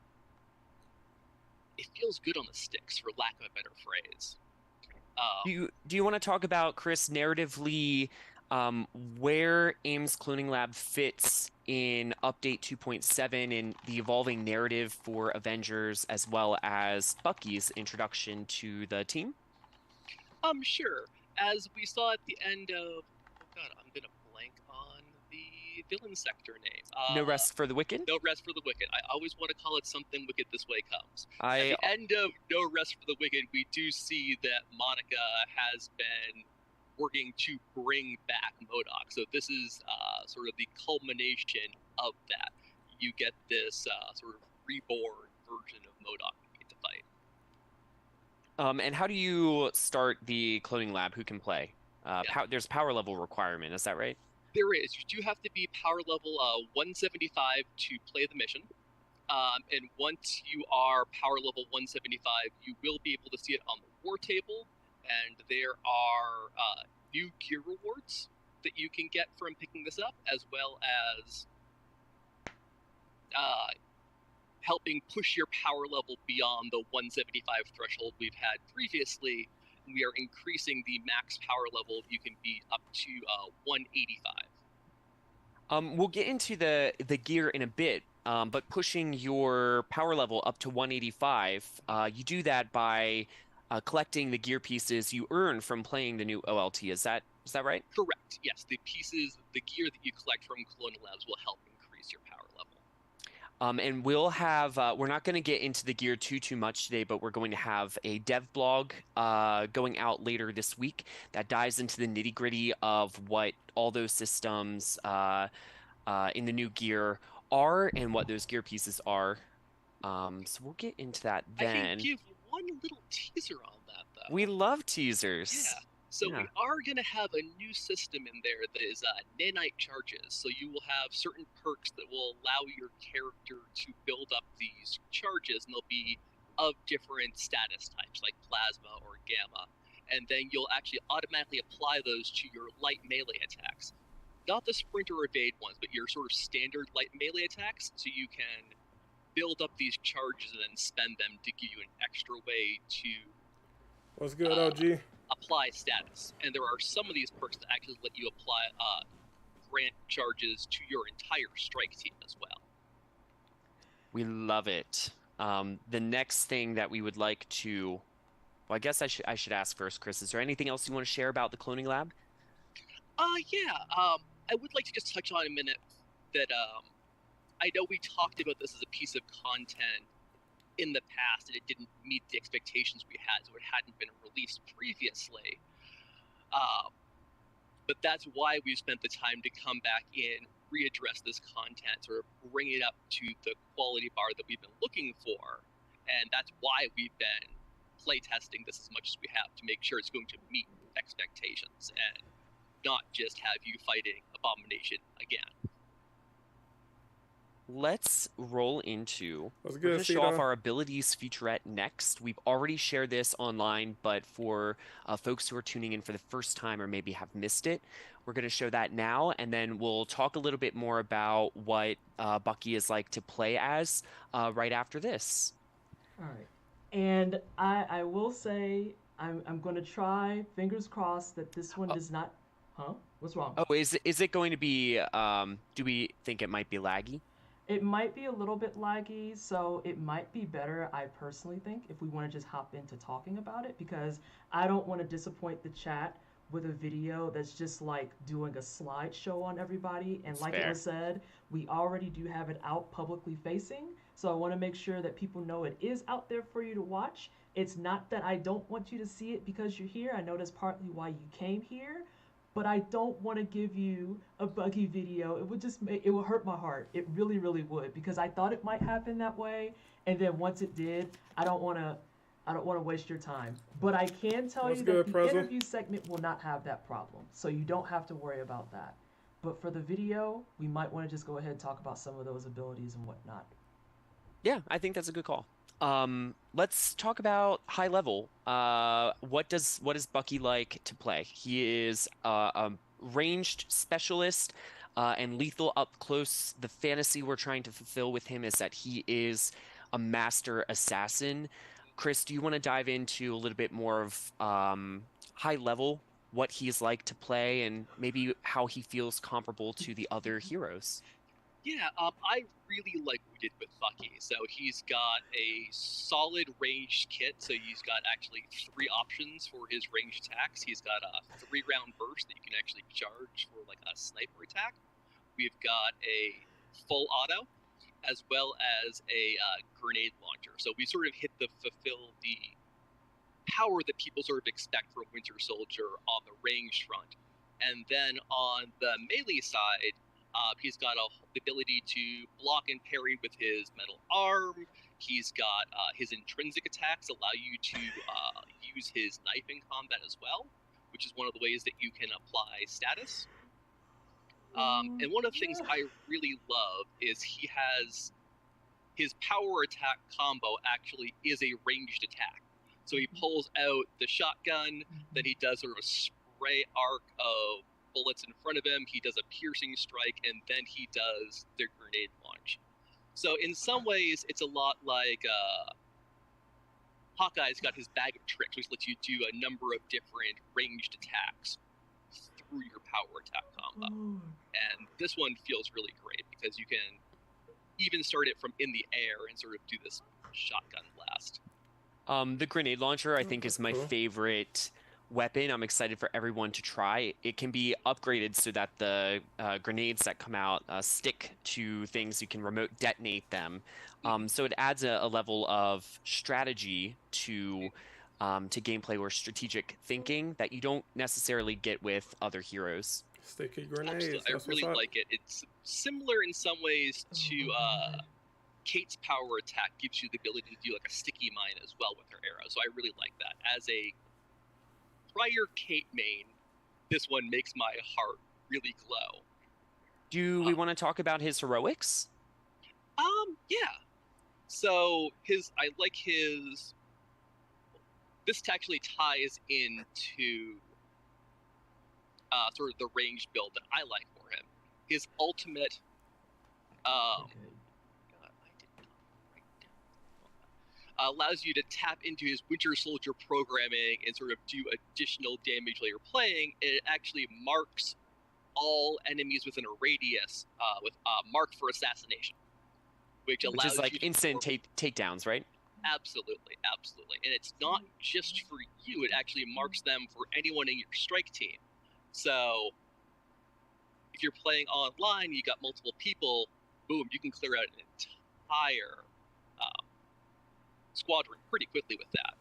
S11: it feels good on the sticks, for lack of a better phrase.
S10: Do you want to talk about, Chris, narratively, where AIM's Cloning Lab fits in Update 2.7 and the evolving narrative for Avengers, as well as Bucky's introduction to the team?
S11: Sure. As we saw at the end of... Oh god, I'm gonna blank on the villain sector name.
S10: No Rest for the Wicked?
S11: No Rest for the Wicked. I always want to call it Something Wicked This Way Comes.
S10: At
S11: the end of No Rest for the Wicked, we do see that Monica has been working to bring back Modoc. So this is sort of the culmination of that. You get this sort of reborn version of Modoc you get to fight.
S10: And how do you start the Cloning Lab? Who can play? There's power level requirement, is that right?
S11: There is. You do have to be power level 175 to play the mission. And once you are power level 175, you will be able to see it on the war table, and there are new gear rewards that you can get from picking this up, as well as helping push your power level beyond the 175 threshold we've had previously. We are increasing the max power level you can be up to 185.
S10: We'll get into the gear in a bit, but pushing your power level up to 185, you do that by collecting the gear pieces you earn from playing the new OLT. Is that right?
S11: Correct. Yes, the gear that you collect from Colonial Labs will help increase your power level.
S10: And we'll have, we're not going to get into the gear too much today, but we're going to have a dev blog going out later this week that dives into the nitty gritty of what all those systems in the new gear are and what those gear pieces are. So we'll get into that then.
S11: I can give one little teaser on that, though.
S10: We love teasers.
S11: Yeah. So we are going to have a new system in there that is nanite charges. So you will have certain perks that will allow your character to build up these charges, and they'll be of different status types, like plasma or gamma. And then you'll actually automatically apply those to your light melee attacks. Not the sprint or evade ones, but your sort of standard light melee attacks, so you can build up these charges and then spend them to give you an extra way to...
S1: What's good, OG?
S11: Apply status. And there are some of these perks that actually let you apply grant charges to your entire strike team as well.
S10: We love it. The next thing that we would like to... Well, I guess I should ask first, Chris. Is there anything else you want to share about the cloning lab?
S11: I would like to just touch on a minute that I know we talked about this as a piece of content in the past, and it didn't meet the expectations we had, so it hadn't been released previously. But that's why we spent the time to come back in, readdress this content, sort of bring it up to the quality bar that we've been looking for, and that's why we've been playtesting this as much as we have to make sure it's going to meet expectations and not just have you fighting Abomination again.
S10: Let's roll into...
S1: Let's
S10: we're going to show off our abilities featurette next. We've already shared this online, but for folks who are tuning in for the first time or maybe have missed it, we're going to show that now, and then we'll talk a little bit more about what Bucky is like to play as right after this.
S9: All right. And I will say I'm going to try, fingers crossed, that this one does not... Huh? What's wrong?
S10: Oh, is it going to be... do we think it might be laggy?
S9: It might be a little bit laggy, so it might be better, I personally think, if we want to just hop into talking about it, because I don't want to disappoint the chat with a video that's just like doing a slideshow on everybody. And like it was said, we already do have it out publicly facing, so I want to make sure that people know it is out there for you to watch. It's not that I don't want you to see it because you're here. I know that's partly why you came here. But I don't want to give you a buggy video. It would just it would hurt my heart. It really, really would, because I thought it might happen that way, and then once it did, I don't want to waste your time. But I can tell you that the interview segment will not have that problem, so you don't have to worry about that. But for the video, we might want to just go ahead and talk about some of those abilities and whatnot.
S10: Yeah, I think that's a good call. Let's talk about high level. What does Bucky like to play? He is a ranged specialist and lethal up close. The fantasy we're trying to fulfill with him is that he is a master assassin. Chris, do you want to dive into a little bit more of high level, what he's like to play, and maybe how he feels comparable to the other heroes?
S11: Yeah, I really like what we did with Bucky. So he's got a solid ranged kit, so he's got actually 3 options for his ranged attacks. He's got a 3-round burst that you can actually charge for like a sniper attack. We've got a full auto, as well as a grenade launcher. So we sort of fulfill the power that people sort of expect from Winter Soldier on the ranged front. And then on the melee side, he's got the ability to block and parry with his metal arm. He's got his intrinsic attacks allow you to use his knife in combat as well, which is one of the ways that you can apply status. And one of the things I really love is he has his power attack combo actually is a ranged attack. So he pulls out the shotgun, then he does sort of a spray arc of bullets in front of him, he does a piercing strike, and then he does the grenade launch. So in some ways, it's a lot like Hawkeye's got his bag of tricks, which lets you do a number of different ranged attacks through your power attack combo. And this one feels really great because you can even start it from in the air and sort of do this shotgun blast.
S10: The grenade launcher, I think, is my favorite weapon. I'm excited for everyone to try. It can be upgraded so that the grenades that come out stick to things. You can remote detonate them. So it adds a level of strategy to gameplay or strategic thinking that you don't necessarily get with other heroes.
S1: Sticky grenades.
S11: Absolutely. I really like it. It's similar in some ways to Kate's power attack gives you the ability to do like a sticky mine as well with her arrow. So I really like that. As a prior Kate main, this one makes my heart really glow.
S10: Do we want to talk about his heroics?
S11: Yeah. So I like his. This actually ties into sort of the ranged build that I like for him. His ultimate. Allows you to tap into his Winter Soldier programming and sort of do additional damage while you're playing. It actually marks all enemies within a radius with mark for assassination, which allows
S10: is like
S11: you to
S10: instant takedowns, right?
S11: Absolutely, absolutely. And it's not just for you; it actually marks them for anyone in your strike team. So if you're playing online, you got multiple people. Boom! You can clear out an entire squadron pretty quickly with that.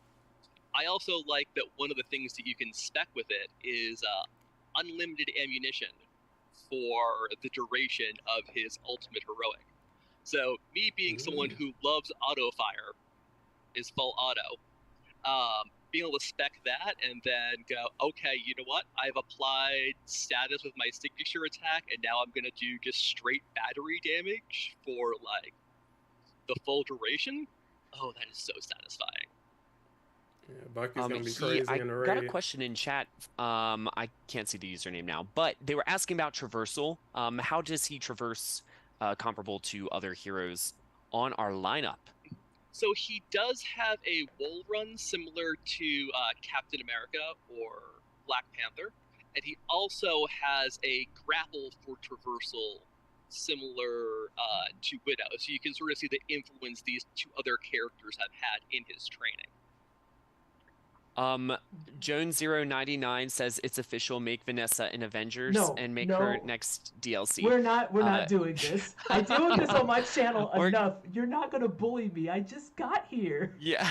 S11: I also like that one of the things that you can spec with it is unlimited ammunition for the duration of his ultimate heroic. So me being someone who loves auto fire, is full auto, being able to spec that and then go, okay, you know what? I've applied status with my signature attack and now I'm going to do just straight battery damage for like the full duration. Oh, that is so satisfying.
S1: Yeah, Bucky's gonna be crazy in the raid.
S10: Got a question in chat. I can't see the username now, but they were asking about traversal. How does he traverse comparable to other heroes on our lineup?
S11: So he does have a wall run similar to Captain America or Black Panther, and he also has a grapple for traversal similar to Widow, so you can sort of see the influence these two other characters have had in his training.
S10: Jones099 says it's official. Make Vanessa an Avengers and make her next DLC.
S9: We're not doing this. I deal with this on my channel enough. You're not gonna bully me. I just got here.
S10: Yeah.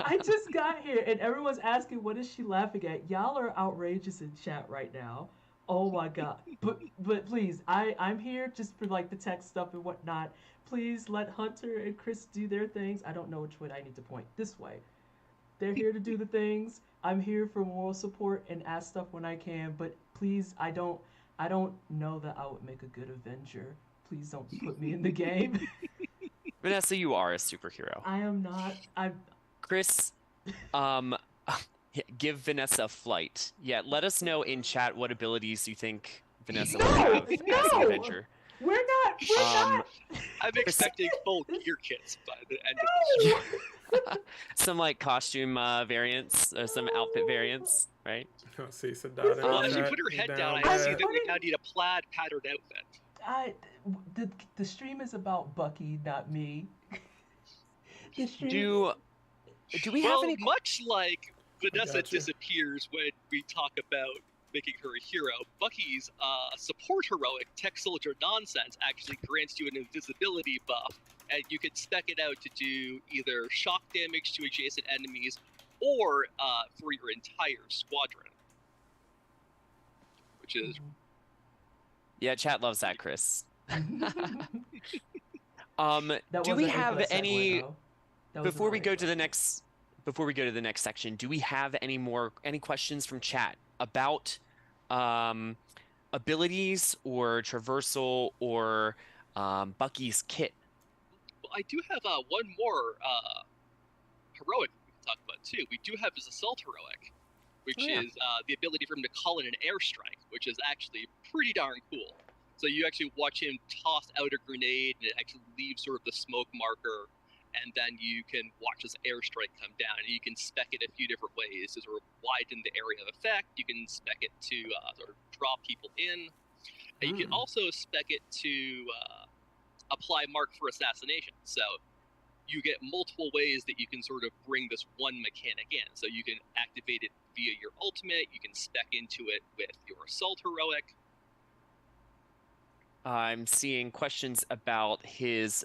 S9: I just got here, and everyone's asking, what is she laughing at? Y'all are outrageous in chat right now. Oh my god. But please, I'm here just for like the tech stuff and whatnot. Please let Hunter and Chris do their things. I don't know which way I need to point. This way. They're here to do the things. I'm here for moral support and ask stuff when I can, but please, I don't know that I would make a good Avenger. Please don't put me in the game.
S10: Vanessa, you are a superhero.
S9: I am not.
S10: Chris, give Vanessa flight. Yeah, let us know in chat what abilities you think Vanessa will have as an Avenger.
S9: We're not.
S11: I'm expecting full gear kits by the end of this.
S10: Some like costume variants, or some outfit variants, right?
S1: I see Sadada.
S11: Well, as you put her head down, I see that we now need a plaid patterned outfit.
S9: The stream is about Bucky, not me.
S10: Do we have any?
S11: Much like Vanessa disappears when we talk about making her a hero, Bucky's support heroic tech soldier nonsense actually grants you an invisibility buff, and you can spec it out to do either shock damage to adjacent enemies or for your entire squadron. Which is...
S10: Yeah, chat loves that, Chris. Do we have any... Before we go to the next section, do we have any questions from chat about abilities or traversal or Bucky's kit?
S11: I do have one more heroic we can talk about too. We do have his assault heroic, which is the ability for him to call in an airstrike, which is actually pretty darn cool. So you actually watch him toss out a grenade, and it actually leaves sort of the smoke marker, and then you can watch this airstrike come down. And you can spec it a few different ways to sort of widen the area of effect. You can spec it to sort of draw people in. And you can also spec it to apply mark for assassination. So you get multiple ways that you can sort of bring this one mechanic in. So you can activate it via your ultimate. You can spec into it with your assault heroic.
S10: I'm seeing questions about his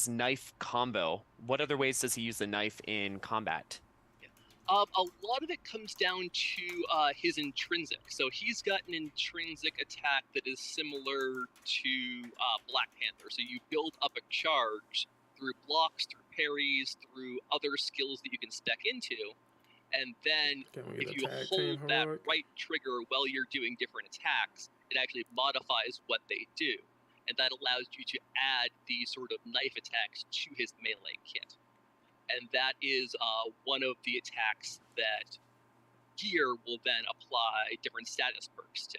S10: knife combo. What other ways does he use the knife in combat?
S11: A lot of it comes down to his intrinsic. So he's got an intrinsic attack that is similar to Black Panther. So you build up a charge through blocks, through parries, through other skills that you can spec into. And then if you hold that right trigger while you're doing different attacks, it actually modifies what they do. And that allows you to add these sort of knife attacks to his melee kit. And that is one of the attacks that Gear will then apply different status perks to.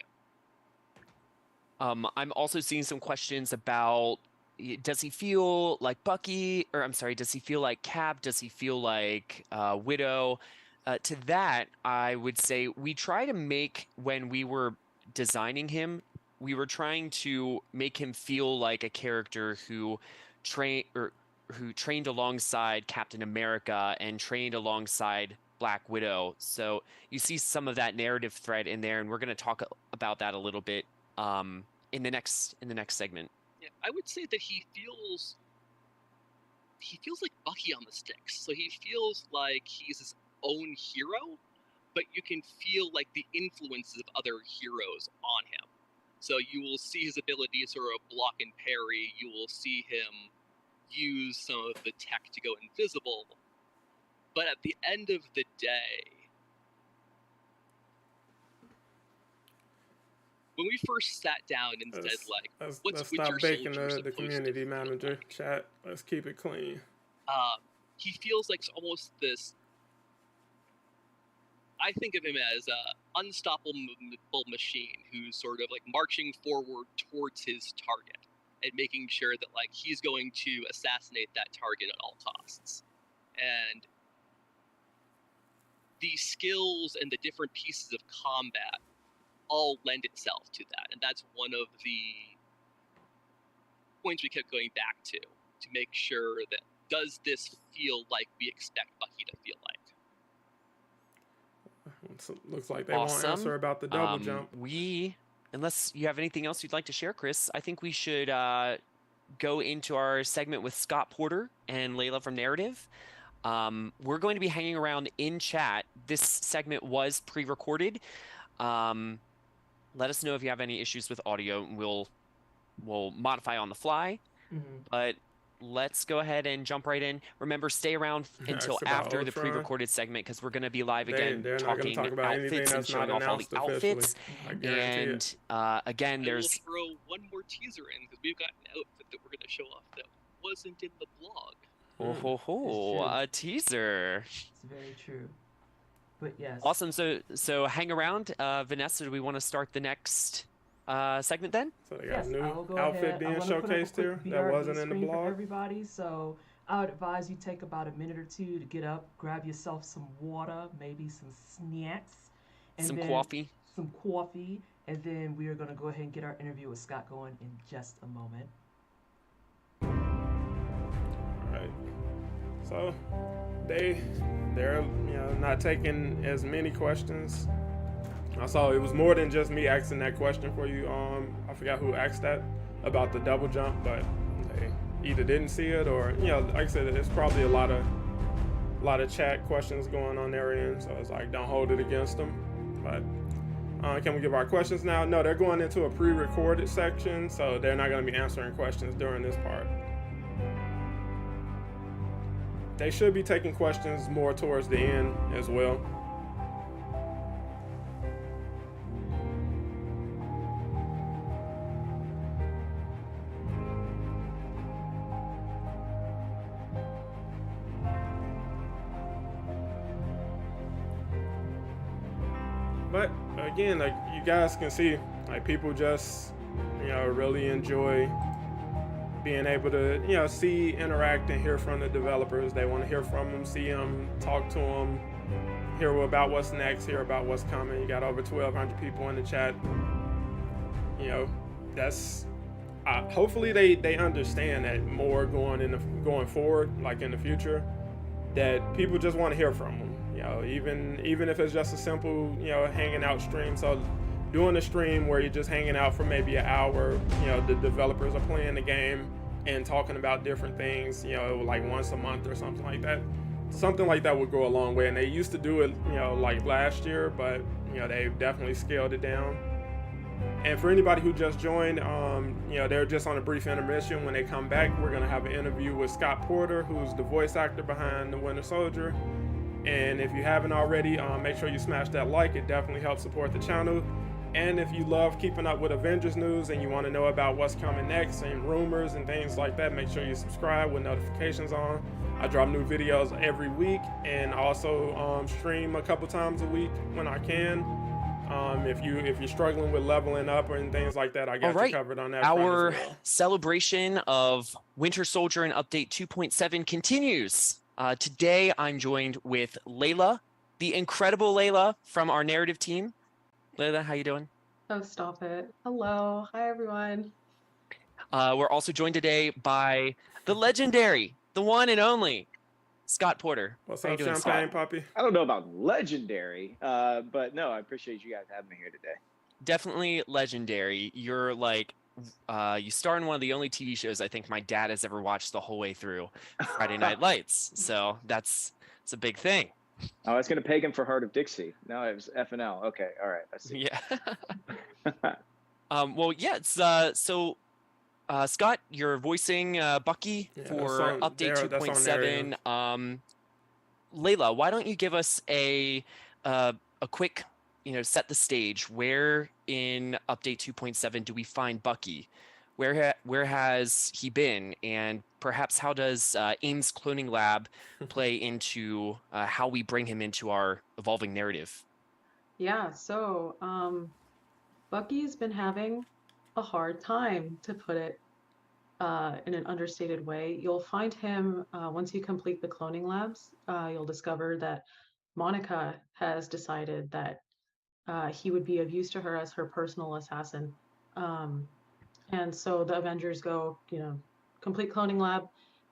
S10: I'm also seeing some questions about, does he feel like Bucky, or I'm sorry, does he feel like Cap? Does he feel like Widow? To that, I would say we try to make, when we were designing him, we were trying to make him feel like a character who trained alongside Captain America and trained alongside Black Widow. So you see some of that narrative thread in there, and we're going to talk about that a little bit in the next segment.
S11: Yeah, I would say that he feels like Bucky on the sticks. So he feels like he's his own hero, but you can feel like the influences of other heroes on him. So you will see his ability to sort of block and parry. You will see him use some of the tech to go invisible. But at the end of the day, when we first sat down and said, like, what's Winter Soldier supposed
S1: the community manager chat. Let's keep it clean.
S11: He feels like almost this. I think of him as an unstoppable machine who's sort of like marching forward towards his target and making sure that like he's going to assassinate that target at all costs. And the skills and the different pieces of combat all lend itself to that. And that's one of the points we kept going back to make sure that, does this feel like we expect Bucky to feel like?
S1: So looks like they won't answer about the double jump.
S10: Unless you have anything else you'd like to share, Chris, I think we should go into our segment with Scott Porter and Layla from Narrative. We're going to be hanging around in chat. This segment was pre-recorded. Let us know if you have any issues with audio, and we'll modify on the fly. But let's go ahead and jump right in. Remember, stay around until after the pre-recorded segment, because we're going to be live again talking outfits and showing off all the outfits. And again, there's...
S11: We'll throw one more teaser in, because we've got an outfit that we're going to show off that wasn't in the blog.
S10: A teaser.
S9: It's very true. But yes.
S10: Awesome. So hang around. Vanessa, do we want to start the next segment then?
S1: So they got a new outfit being showcased here that wasn't in the blog.
S9: Everybody, so I would advise you take about a minute or two to get up, grab yourself some water, maybe some snacks, and
S10: some
S9: coffee, and then we are going to go ahead and get our interview with Scott going in just a moment.
S1: All right. So they're not taking as many questions. I saw it was more than just me asking that question for you. I forgot who asked that about the double jump, but they either didn't see it or, like I said, there's probably a lot of chat questions going on their end. So it's like, don't hold it against them. But can we give our questions now? No, they're going into a pre-recorded section, so they're not going to be answering questions during this part. They should be taking questions more towards the end as well. But again, like you guys can see, like people just, really enjoy being able to, see, interact, and hear from the developers. They want to hear from them, see them, talk to them, hear about what's next, hear about what's coming. You got over 1,200 people in the chat. That's hopefully they understand that more going forward, like in the future, that people just want to hear from them. Even if it's just a simple, hanging out stream. So doing a stream where you're just hanging out for maybe an hour, the developers are playing the game and talking about different things, like once a month or something like that. Something like that would go a long way. And they used to do it, like last year, but they've definitely scaled it down. And for anybody who just joined, they're just on a brief intermission. When they come back, we're gonna have an interview with Scott Porter, who's the voice actor behind the Winter Soldier. And if you haven't already, make sure you smash that like. It definitely helps support the channel. And if you love keeping up with Avengers news and you want to know about what's coming next and rumors and things like that, make sure you subscribe with notifications on. I drop new videos every week, and also stream a couple times a week when I can. If you're struggling with leveling up and things like that, I got you covered on that.
S10: Our celebration of Winter Soldier and Update 2.7 continues. Today, I'm joined with Layla, the incredible Layla from our narrative team. Layla, how you doing?
S12: Oh, stop it. Hello. Hi, everyone.
S10: We're also joined today by the legendary, the one and only, Scott Porter.
S1: What's up, Champagne Poppy?
S13: I don't know about legendary, but no, I appreciate you guys having me here today.
S10: Definitely legendary. You're like, you star in one of the only TV shows I think my dad has ever watched the whole way through, Friday Night Lights. So it's a big thing.
S13: I was going to peg him for Heart of Dixie. No, it was FNL. Okay, all right, I see.
S10: Yeah. Well, yeah. It's, so, Scott, you're voicing Bucky for Update 2.7. Layla, why don't you give us a quick, set the stage. Where in Update 2.7 do we find Bucky? Where has he been? And perhaps how does AIM's cloning lab play into how we bring him into our evolving narrative?
S12: Yeah, so Bucky's been having a hard time, to put it in an understated way. You'll find him once you complete the cloning labs. You'll discover that Monica has decided that he would be of use to her as her personal assassin. And so the Avengers go, complete cloning lab,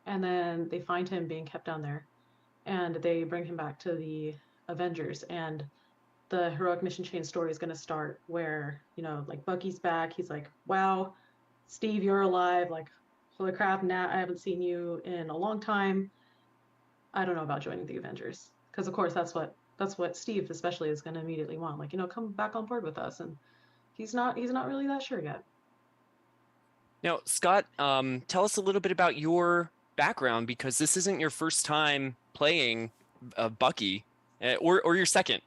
S12: and then they find him being kept down there, and they bring him back to the Avengers. And the heroic mission chain story is going to start where, like Bucky's back. He's like, wow, Steve, you're alive. Like, holy crap, Nat, I haven't seen you in a long time. I don't know about joining the Avengers. Because of course that's what Steve especially is going to immediately want. Like, come back on board with us. And he's not really that sure yet.
S10: Now, Scott, tell us a little bit about your background, because this isn't your first time playing Bucky, or your second.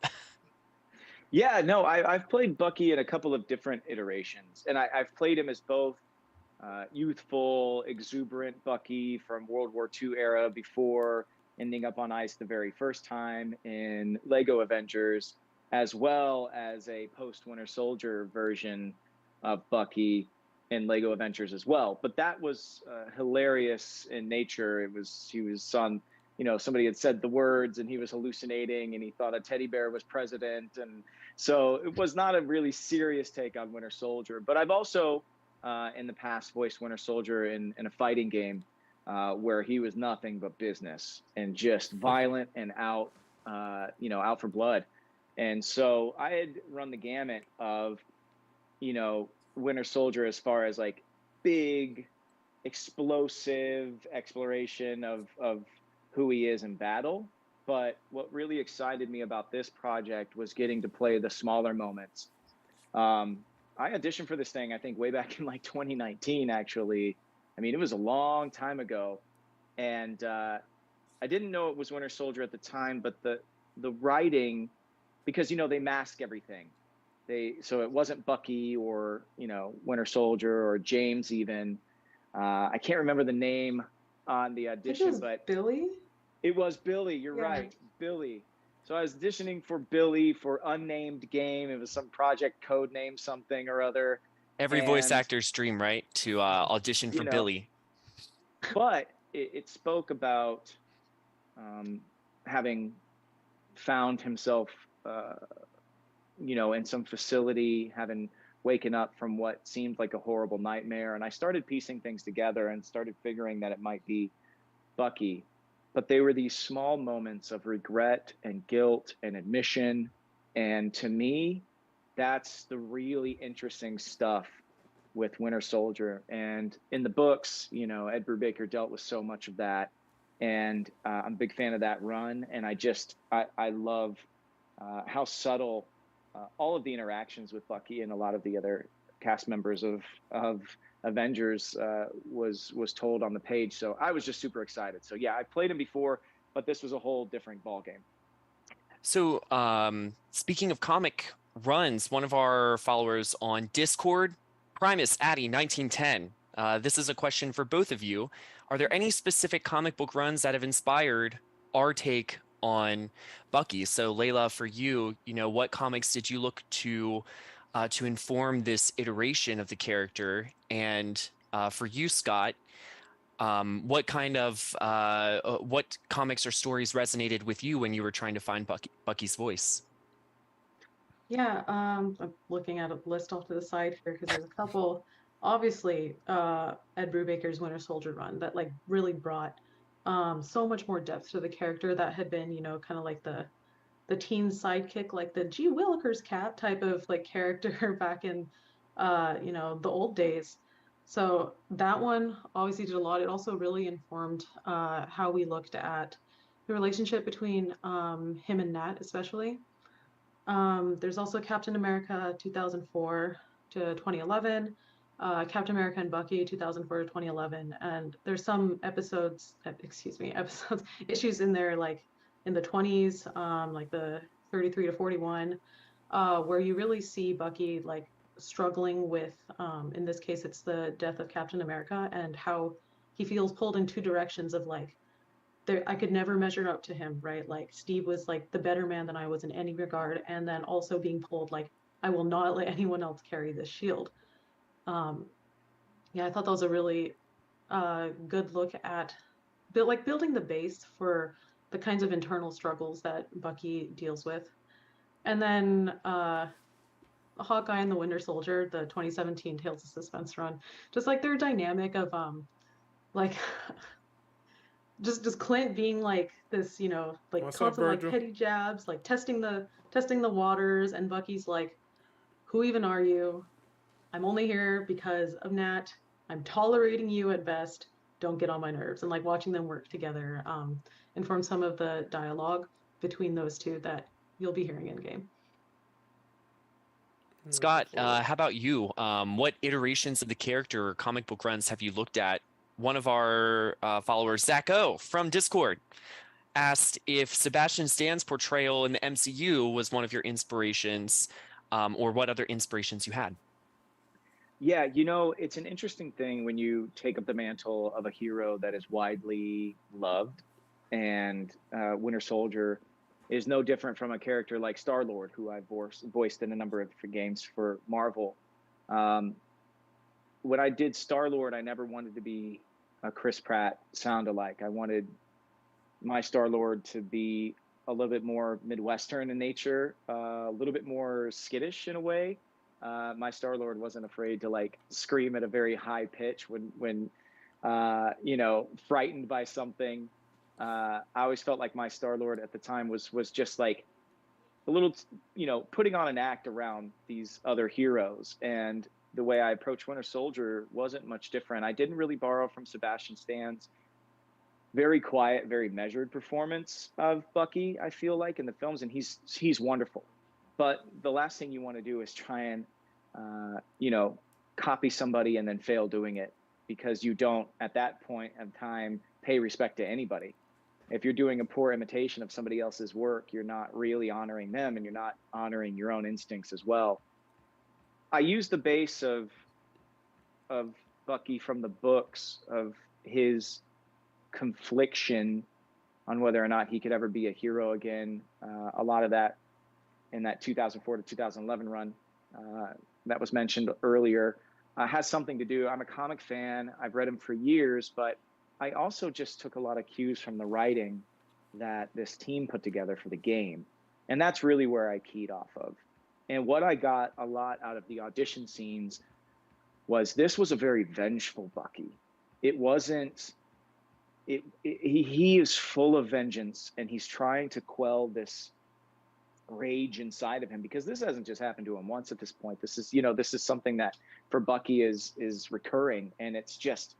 S13: Yeah, no, I've played Bucky in a couple of different iterations, and I've played him as both youthful, exuberant Bucky from World War II era before ending up on ice the very first time in Lego Avengers, as well as a post-Winter Soldier version of Bucky in Lego Avengers as well. But that was hilarious in nature. He was on, somebody had said the words and he was hallucinating and he thought a teddy bear was president. And so it was not a really serious take on Winter Soldier. But I've also, in the past, voiced Winter Soldier in a fighting game where he was nothing but business and just violent and out for blood. And so I had run the gamut of, Winter Soldier as far as like big, explosive exploration of who he is in battle. But what really excited me about this project was getting to play the smaller moments. I auditioned for this thing, I think, way back in like 2019, actually. I mean, it was a long time ago. And I didn't know it was Winter Soldier at the time, but the writing, because, they mask everything. So it wasn't Bucky or, Winter Soldier or James even. I can't remember the name on the audition, but
S12: Billy?
S13: It was Billy. You're right. Billy. So I was auditioning for Billy for unnamed game. It was some project code name, something or other.
S10: Every voice
S13: And,
S10: actor's dream, right? To audition for
S13: you know,
S10: Billy.
S13: But it spoke about having found himself, in some facility, having waken up from what seemed like a horrible nightmare. And I started piecing things together and started figuring that it might be Bucky. But they were these small moments of regret and guilt and admission. And to me, that's the really interesting stuff with Winter Soldier. And in the books, Ed Brubaker dealt with so much of that. And I'm a big fan of that run. And I love how subtle all of the interactions with Bucky and a lot of the other cast members of Avengers was told on the page. So I was just super excited. So yeah, I played him before, but this was a whole different ball game.
S10: So speaking of comic runs, one of our followers on Discord, Primus Addy 1910. This is a question for both of you. Are there any specific comic book runs that have inspired our take on Bucky? So Layla, for you, what comics did you look to inform this iteration of the character? And for you, Scott, what kind of what comics or stories resonated with you when you were trying to find Bucky's voice?
S12: Yeah, I'm looking at a list off to the side here because there's a couple. Obviously, Ed Brubaker's Winter Soldier run that really brought so much more depth to the character that had been, kind of like the teen sidekick, like the Gee Willikers cat type of character back in, the old days. So that one obviously did a lot. It also really informed how we looked at the relationship between him and Nat, especially. There's also Captain America 2004 to 2011, Captain America and Bucky 2004 to 2011, and there's some issues in there in the 20s, like the 33 to 41, where you really see Bucky struggling with, in this case, it's the death of Captain America and how he feels pulled in two directions of I could never measure up to him, right? Steve was the better man than I was in any regard, and then also being pulled I will not let anyone else carry this shield. Yeah, I thought that was a really good look at building the base for the kinds of internal struggles that Bucky deals with. And then Hawkeye and the Winter Soldier, the 2017 Tales of Suspense run, just their dynamic of just Clint being this,
S1: What's
S12: constant
S1: up, Virgil?
S12: petty jabs, testing the waters, and Bucky's who even are you? I'm only here because of Nat. I'm tolerating you at best. Don't get on my nerves. And watching them work together informed some of the dialogue between those two that you'll be hearing in game.
S10: Scott, how about you? What iterations of the character or comic book runs have you looked at? One of our followers, Zach O from Discord, asked if Sebastian Stan's portrayal in the MCU was one of your inspirations, or what other inspirations you had.
S13: Yeah, it's an interesting thing when you take up the mantle of a hero that is widely loved, and Winter Soldier is no different from a character like Star-Lord, who I've voiced in a number of different games for Marvel. When I did Star-Lord, I never wanted to be a Chris Pratt sound-alike. I wanted my Star-Lord to be a little bit more Midwestern in nature, a little bit more skittish in a way. My Star-Lord wasn't afraid to scream at a very high pitch when frightened by something. I always felt like my Star-Lord at the time was just a little, putting on an act around these other heroes. And the way I approached Winter Soldier wasn't much different. I didn't really borrow from Sebastian Stan's very quiet, very measured performance of Bucky, I feel like, in the films, and he's wonderful. But the last thing you want to do is try and, copy somebody and then fail doing it, because you don't, at that point in time, pay respect to anybody. If you're doing a poor imitation of somebody else's work, you're not really honoring them, and you're not honoring your own instincts as well. I use the base of Bucky from the books, of his confliction on whether or not he could ever be a hero again. A lot of that in that 2004 to 2011 run that was mentioned earlier has something to do. I'm a comic fan. I've read him for years, but I also just took a lot of cues from the writing that this team put together for the game. And that's really where I keyed off of. And what I got a lot out of the audition scenes was this was a very vengeful Bucky. It wasn't, he is full of vengeance, and he's trying to quell this rage inside of him, because this hasn't just happened to him once at this point. This is, this is something that for Bucky is recurring, and it's just,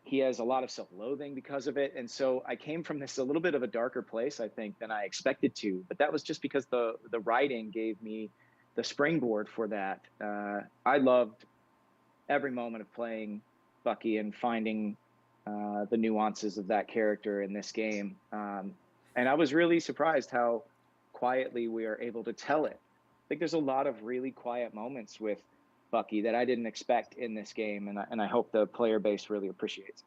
S13: he has a lot of self-loathing because of it. And so I came from this a little bit of a darker place, I think, than I expected to, but that was just because the writing gave me the springboard for that. I loved every moment of playing Bucky and finding the nuances of that character in this game. And I was really surprised how quietly we are able to tell it. I think there's a lot of really quiet moments with Bucky that I didn't expect in this game, and I hope the player base really appreciates.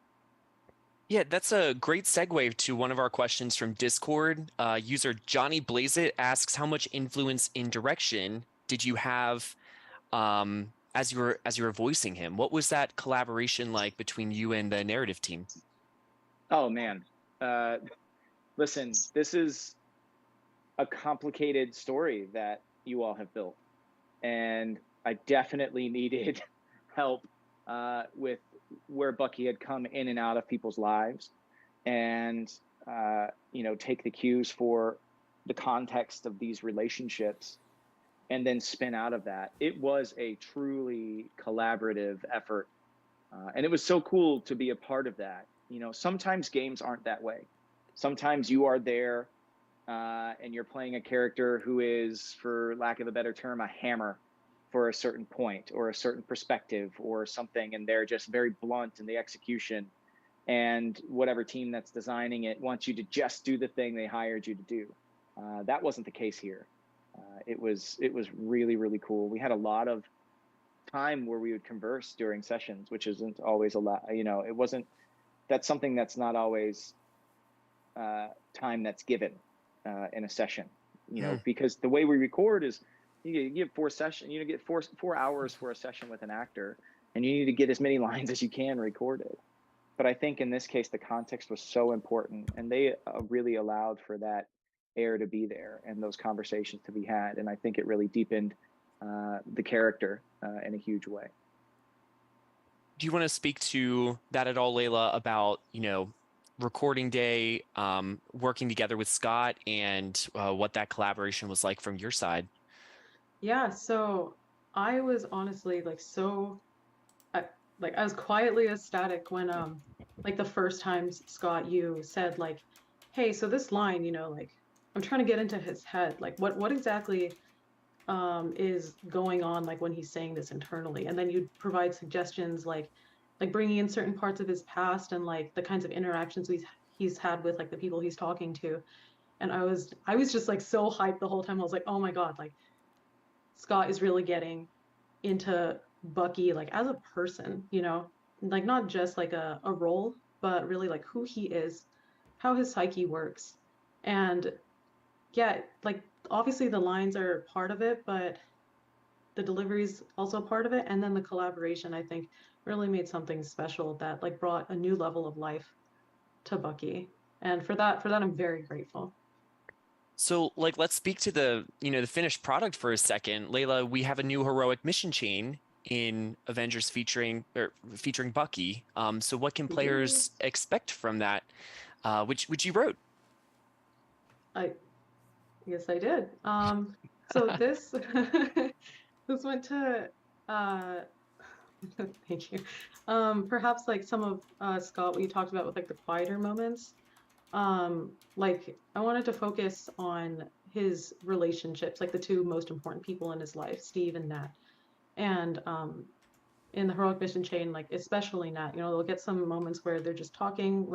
S10: Yeah, that's a great segue to one of our questions from Discord. User Johnny Blazeit asks, how much influence in direction did you have as you were voicing him? What was that collaboration like between you and the narrative team?
S13: Oh man, listen, this is a complicated story that you all have built, and I definitely needed help with where Bucky had come in and out of people's lives, and take the cues for the context of these relationships and then spin out of that. It was a truly collaborative effort, and it was so cool to be a part of that. Sometimes games aren't that way. Sometimes you are there and you're playing a character who is, for lack of a better term, a hammer for a certain point or a certain perspective or something, and they're just very blunt in the execution, and whatever team that's designing it wants you to just do the thing they hired you to do. That wasn't the case here. It was really, really cool. We had a lot of time where we would converse during sessions, which isn't always a lot. It wasn't, that's something that's not always time that's given in a session, because the way we record is you get 4 sessions, you get 4 hours for a session with an actor, and you need to get as many lines as you can recorded. But I think in this case, the context was so important, and they really allowed for that air to be there and those conversations to be had. And I think it really deepened the character in a huge way.
S10: Do you want to speak to that at all, Layla, about, recording day, working together with Scott, and what that collaboration was like from your side?
S12: Yeah, so I was honestly I was quietly ecstatic when the first time, Scott, you said hey, so this line, I'm trying to get into his head, what exactly is going on when he's saying this internally, and then you'd provide suggestions like bringing in certain parts of his past and the kinds of interactions he's had with the people he's talking to. And I was just so hyped the whole time. I was like, oh my god, Scott is really getting into Bucky as a person, not just a role, but really who he is, how his psyche works. And yeah, obviously the lines are part of it, but the delivery is also part of it. And then the collaboration, I think, really made something special that brought a new level of life to Bucky. And for that I'm very grateful.
S10: So let's speak to the the finished product for a second. Layla, we have a new heroic mission chain in Avengers featuring Bucky. So what can players expect from that, which you wrote?
S12: Yes, I did. So this this went to thank you. Perhaps some of Scott, what you talked about with the quieter moments. I wanted to focus on his relationships, the 2 most important people in his life, Steve and Nat. And in the heroic mission chain, especially Nat, they'll get some moments where they're just talking,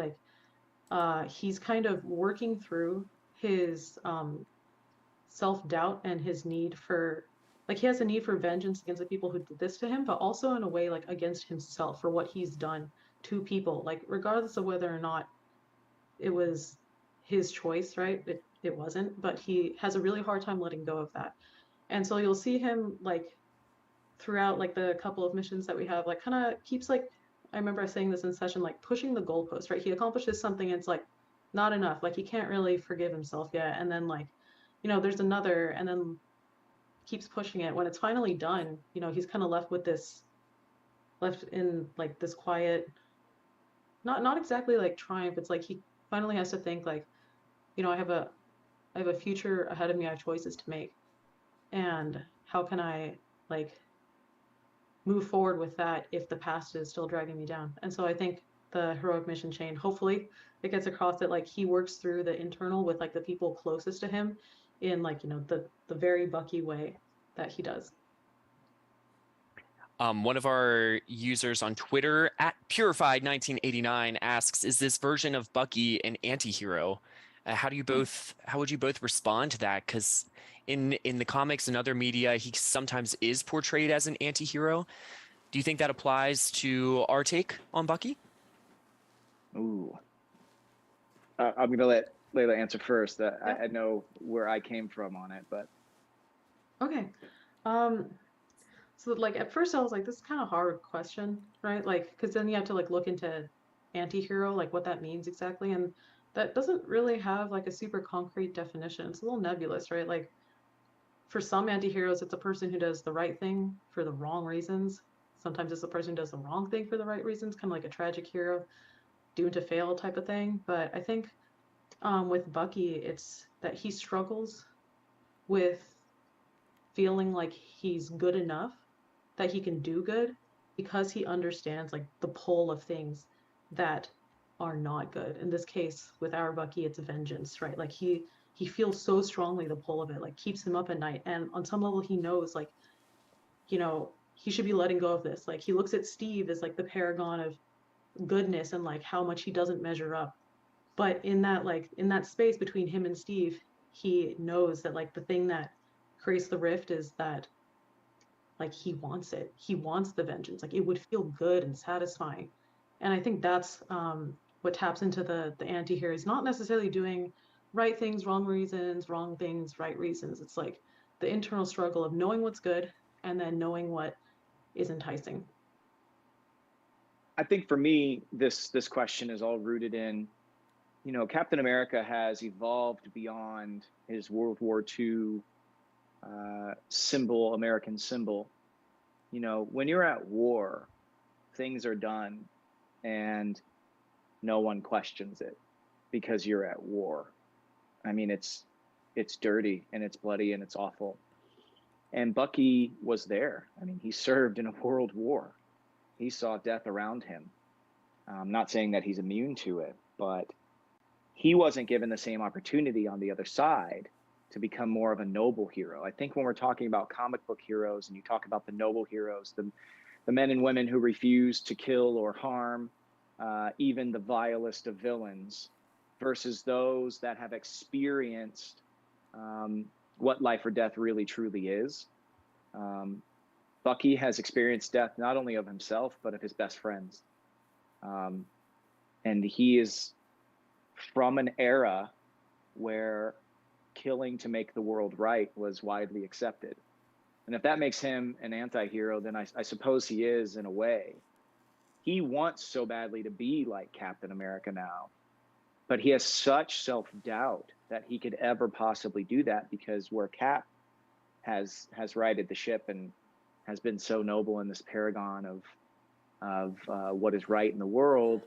S12: he's kind of working through his self-doubt and his need for, he has a need for vengeance against the people who did this to him, but also in a way against himself for what he's done to people, regardless of whether or not it was his choice, right? It wasn't, but he has a really hard time letting go of that. And so you'll see him like throughout like the couple of missions that we have, like kind of keeps like, I remember saying this in session, like pushing the goalpost, right? He accomplishes something and it's like not enough, like he can't really forgive himself yet. And then like, you know, there's another, and then keeps pushing it. When it's finally done, you know, he's kind of left in like this quiet, not exactly like triumph. It's like he finally has to think like, you know, I have a future ahead of me. I have choices to make, and how can I like move forward with that if the past is still dragging me down? And so I think the heroic mission chain, hopefully it gets across that like he works through the internal with like the people closest to him in like, you know, the very Bucky way that he does.
S10: One of our users on Twitter at Purified1989 asks, "Is this version of Bucky an anti-hero?" How would you both respond to that? Because in the comics and other media, he sometimes is portrayed as an anti-hero. Do you think that applies to our take on Bucky?
S13: Ooh, I'm gonna let Layla answer first. I know where I came from on it, but
S12: okay. So like at first I was like, this is kind of hard question, right? Like, because then you have to like look into anti-hero, like what that means exactly, and that doesn't really have like a super concrete definition. It's a little nebulous, right? Like for some anti-heroes, it's a person who does the right thing for the wrong reasons. Sometimes it's a person who does the wrong thing for the right reasons, kind of like a tragic hero doomed to fail type of thing. But I think with Bucky, it's that he struggles with feeling like he's good enough, that he can do good, because he understands like the pull of things that are not good. In this case, with our Bucky, it's vengeance, right? Like he feels so strongly the pull of it, like keeps him up at night. And on some level, he knows like, you know, he should be letting go of this. Like he looks at Steve as like the paragon of goodness and like how much he doesn't measure up. But in that space between him and Steve, he knows that like the thing that creates the rift is that like he wants it. He wants the vengeance. Like it would feel good and satisfying. And I think that's what taps into the anti-hero. Is not necessarily doing right things, wrong reasons, wrong things, right reasons. It's like the internal struggle of knowing what's good and then knowing what is enticing.
S13: I think for me, this question is all rooted in, you know, Captain America has evolved beyond his World War II symbol, American symbol. You know, when you're at war, things are done and no one questions it because you're at war. I mean, it's dirty and it's bloody and it's awful. And Bucky was there. I mean, he served in a world war. He saw death around him. I'm not saying that he's immune to it, but he wasn't given the same opportunity on the other side to become more of a noble hero. I think when we're talking about comic book heroes and you talk about the noble heroes, the men and women who refuse to kill or harm even the vilest of villains, versus those that have experienced what life or death really truly is. Bucky has experienced death not only of himself, but of his best friends. And he is from an era where killing to make the world right was widely accepted. And if that makes him an anti-hero, then I suppose he is in a way. He wants so badly to be like Captain America now, but he has such self-doubt that he could ever possibly do that, because where Cap has righted the ship and has been so noble in this paragon of what is right in the world,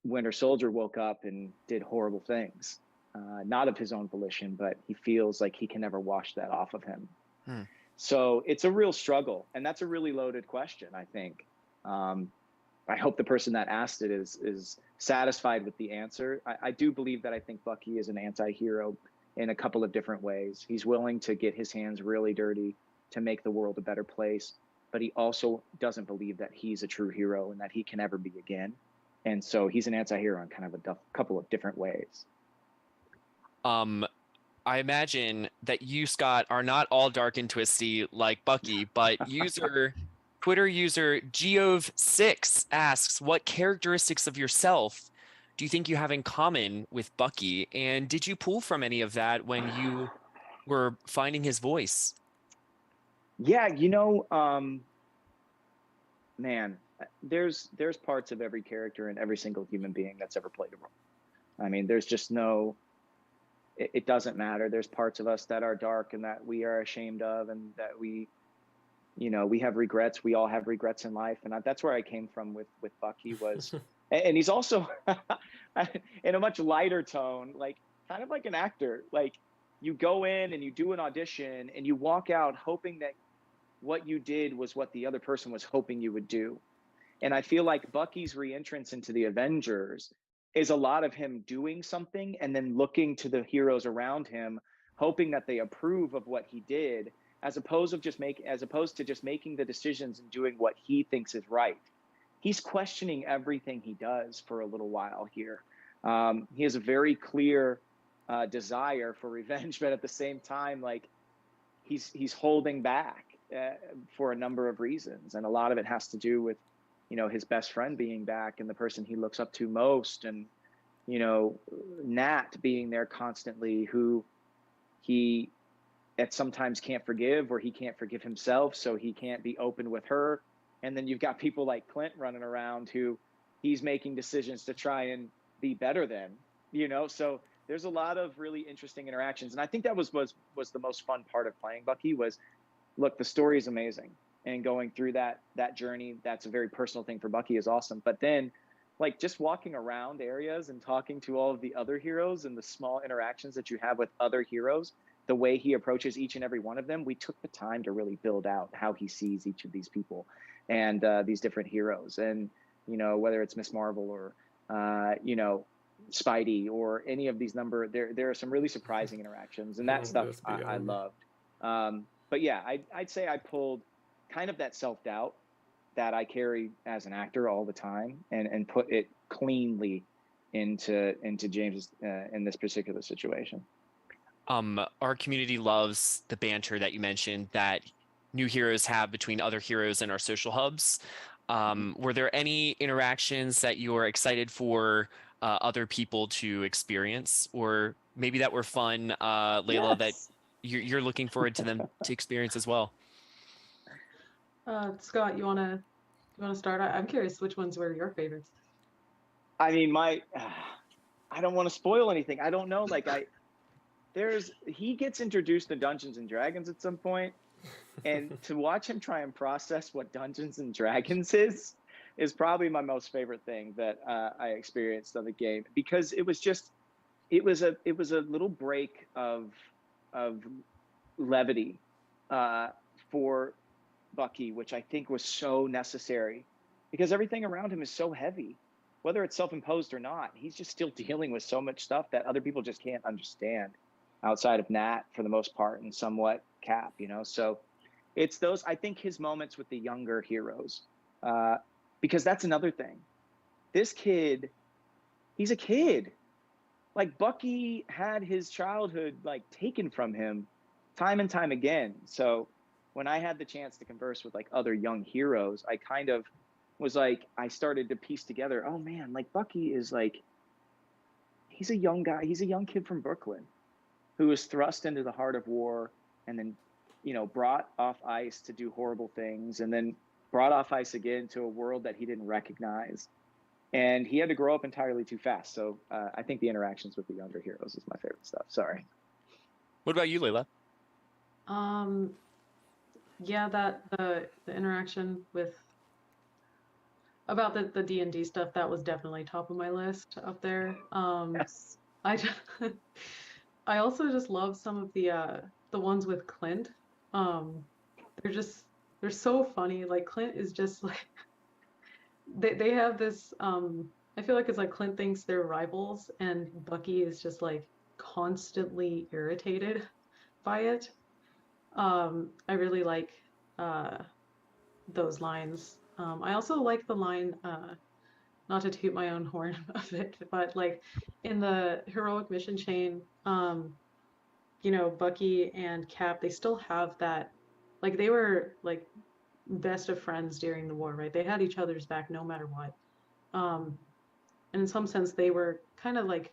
S13: Winter Soldier woke up and did horrible things. Not of his own volition, but he feels like he can never wash that off of him. So it's a real struggle, and that's a really loaded question, I think. I hope the person that asked it is satisfied with the answer. I do believe that I think Bucky is an anti-hero in a couple of different ways. He's willing to get his hands really dirty to make the world a better place, but he also doesn't believe that he's a true hero and that he can ever be again. And so he's an anti-hero in kind of a couple of different ways.
S10: I imagine that you, Scott, are not all dark and twisty like Bucky, but Twitter user Geov6 asks, what characteristics of yourself do you think you have in common with Bucky? And did you pull from any of that when you were finding his voice?
S13: Yeah, man, there's parts of every character and every single human being that's ever played a role. I mean, there's just it doesn't matter. There's parts of us that are dark and that we are ashamed of, and that we have regrets. We all have regrets in life. And that's where I came from with Bucky was, and he's also in a much lighter tone, like kind of like an actor. Like you go in and you do an audition and you walk out hoping that what you did was what the other person was hoping you would do. And I feel like Bucky's reentrance into the Avengers is a lot of him doing something and then looking to the heroes around him, hoping that they approve of what he did, as opposed to just making the decisions and doing what he thinks is right. He's questioning everything he does for a little while here. He has a very clear desire for revenge, but at the same time, like he's holding back for a number of reasons, and a lot of it has to do with his best friend being back and the person he looks up to most, and Nat being there constantly, who he at sometimes can't forgive, or he can't forgive himself, so he can't be open with her. And then you've got people like Clint running around who he's making decisions to try and be better than, so there's a lot of really interesting interactions. And I think that was the most fun part of playing Bucky was, look, the story is amazing. And going through that journey, that's a very personal thing for Bucky, is awesome. But then, like, just walking around areas and talking to all of the other heroes and the small interactions that you have with other heroes, the way he approaches each and every one of them, we took the time to really build out how he sees each of these people and these different heroes. And, whether it's Miss Marvel or, Spidey or any of these there are some really surprising interactions, and that stuff I loved. But yeah, I'd say I pulled kind of that self-doubt that I carry as an actor all the time and put it cleanly into James in this particular situation.
S10: Our community loves the banter that you mentioned that new heroes have between other heroes in our social hubs. Were there any interactions that you were excited for other people to experience, or maybe that were fun, Layla, that you're looking forward to them to experience as well?
S12: Scott, you wanna start? I'm curious which ones were your favorites.
S13: I mean, I don't want to spoil anything. I don't know. Like he gets introduced to Dungeons and Dragons at some point, and to watch him try and process what Dungeons and Dragons is probably my most favorite thing that I experienced on the game, because it was a little break of levity for Bucky, which I think was so necessary, because everything around him is so heavy, whether it's self-imposed or not. He's just still dealing with so much stuff that other people just can't understand outside of Nat for the most part, and somewhat Cap, so it's those, I think, his moments with the younger heroes, because that's another thing. This kid, he's a kid. Like, Bucky had his childhood taken from him time and time again. So when I had the chance to converse with other young heroes, I kind of was I started to piece together, oh man, Bucky is he's a young guy. He's a young kid from Brooklyn who was thrust into the heart of war, and then, brought off ice to do horrible things, and then brought off ice again to a world that he didn't recognize. And he had to grow up entirely too fast. So I think the interactions with the younger heroes is my favorite stuff. Sorry.
S10: What about you, Layla?
S12: Yeah, the interaction with about the D&D stuff, that was definitely top of my list up there.
S5: Yes.
S12: I also just love some of the ones with Clint. They're so funny. Like, Clint is just they have this I feel like it's Clint thinks they're rivals, and Bucky is just constantly irritated by it. I really like those lines. I also like the line, not to toot my own horn a bit, but in the heroic mission chain, Bucky and Cap, they still have that, they were best of friends during the war, right? They had each other's back no matter what. and in some sense, they were kind of like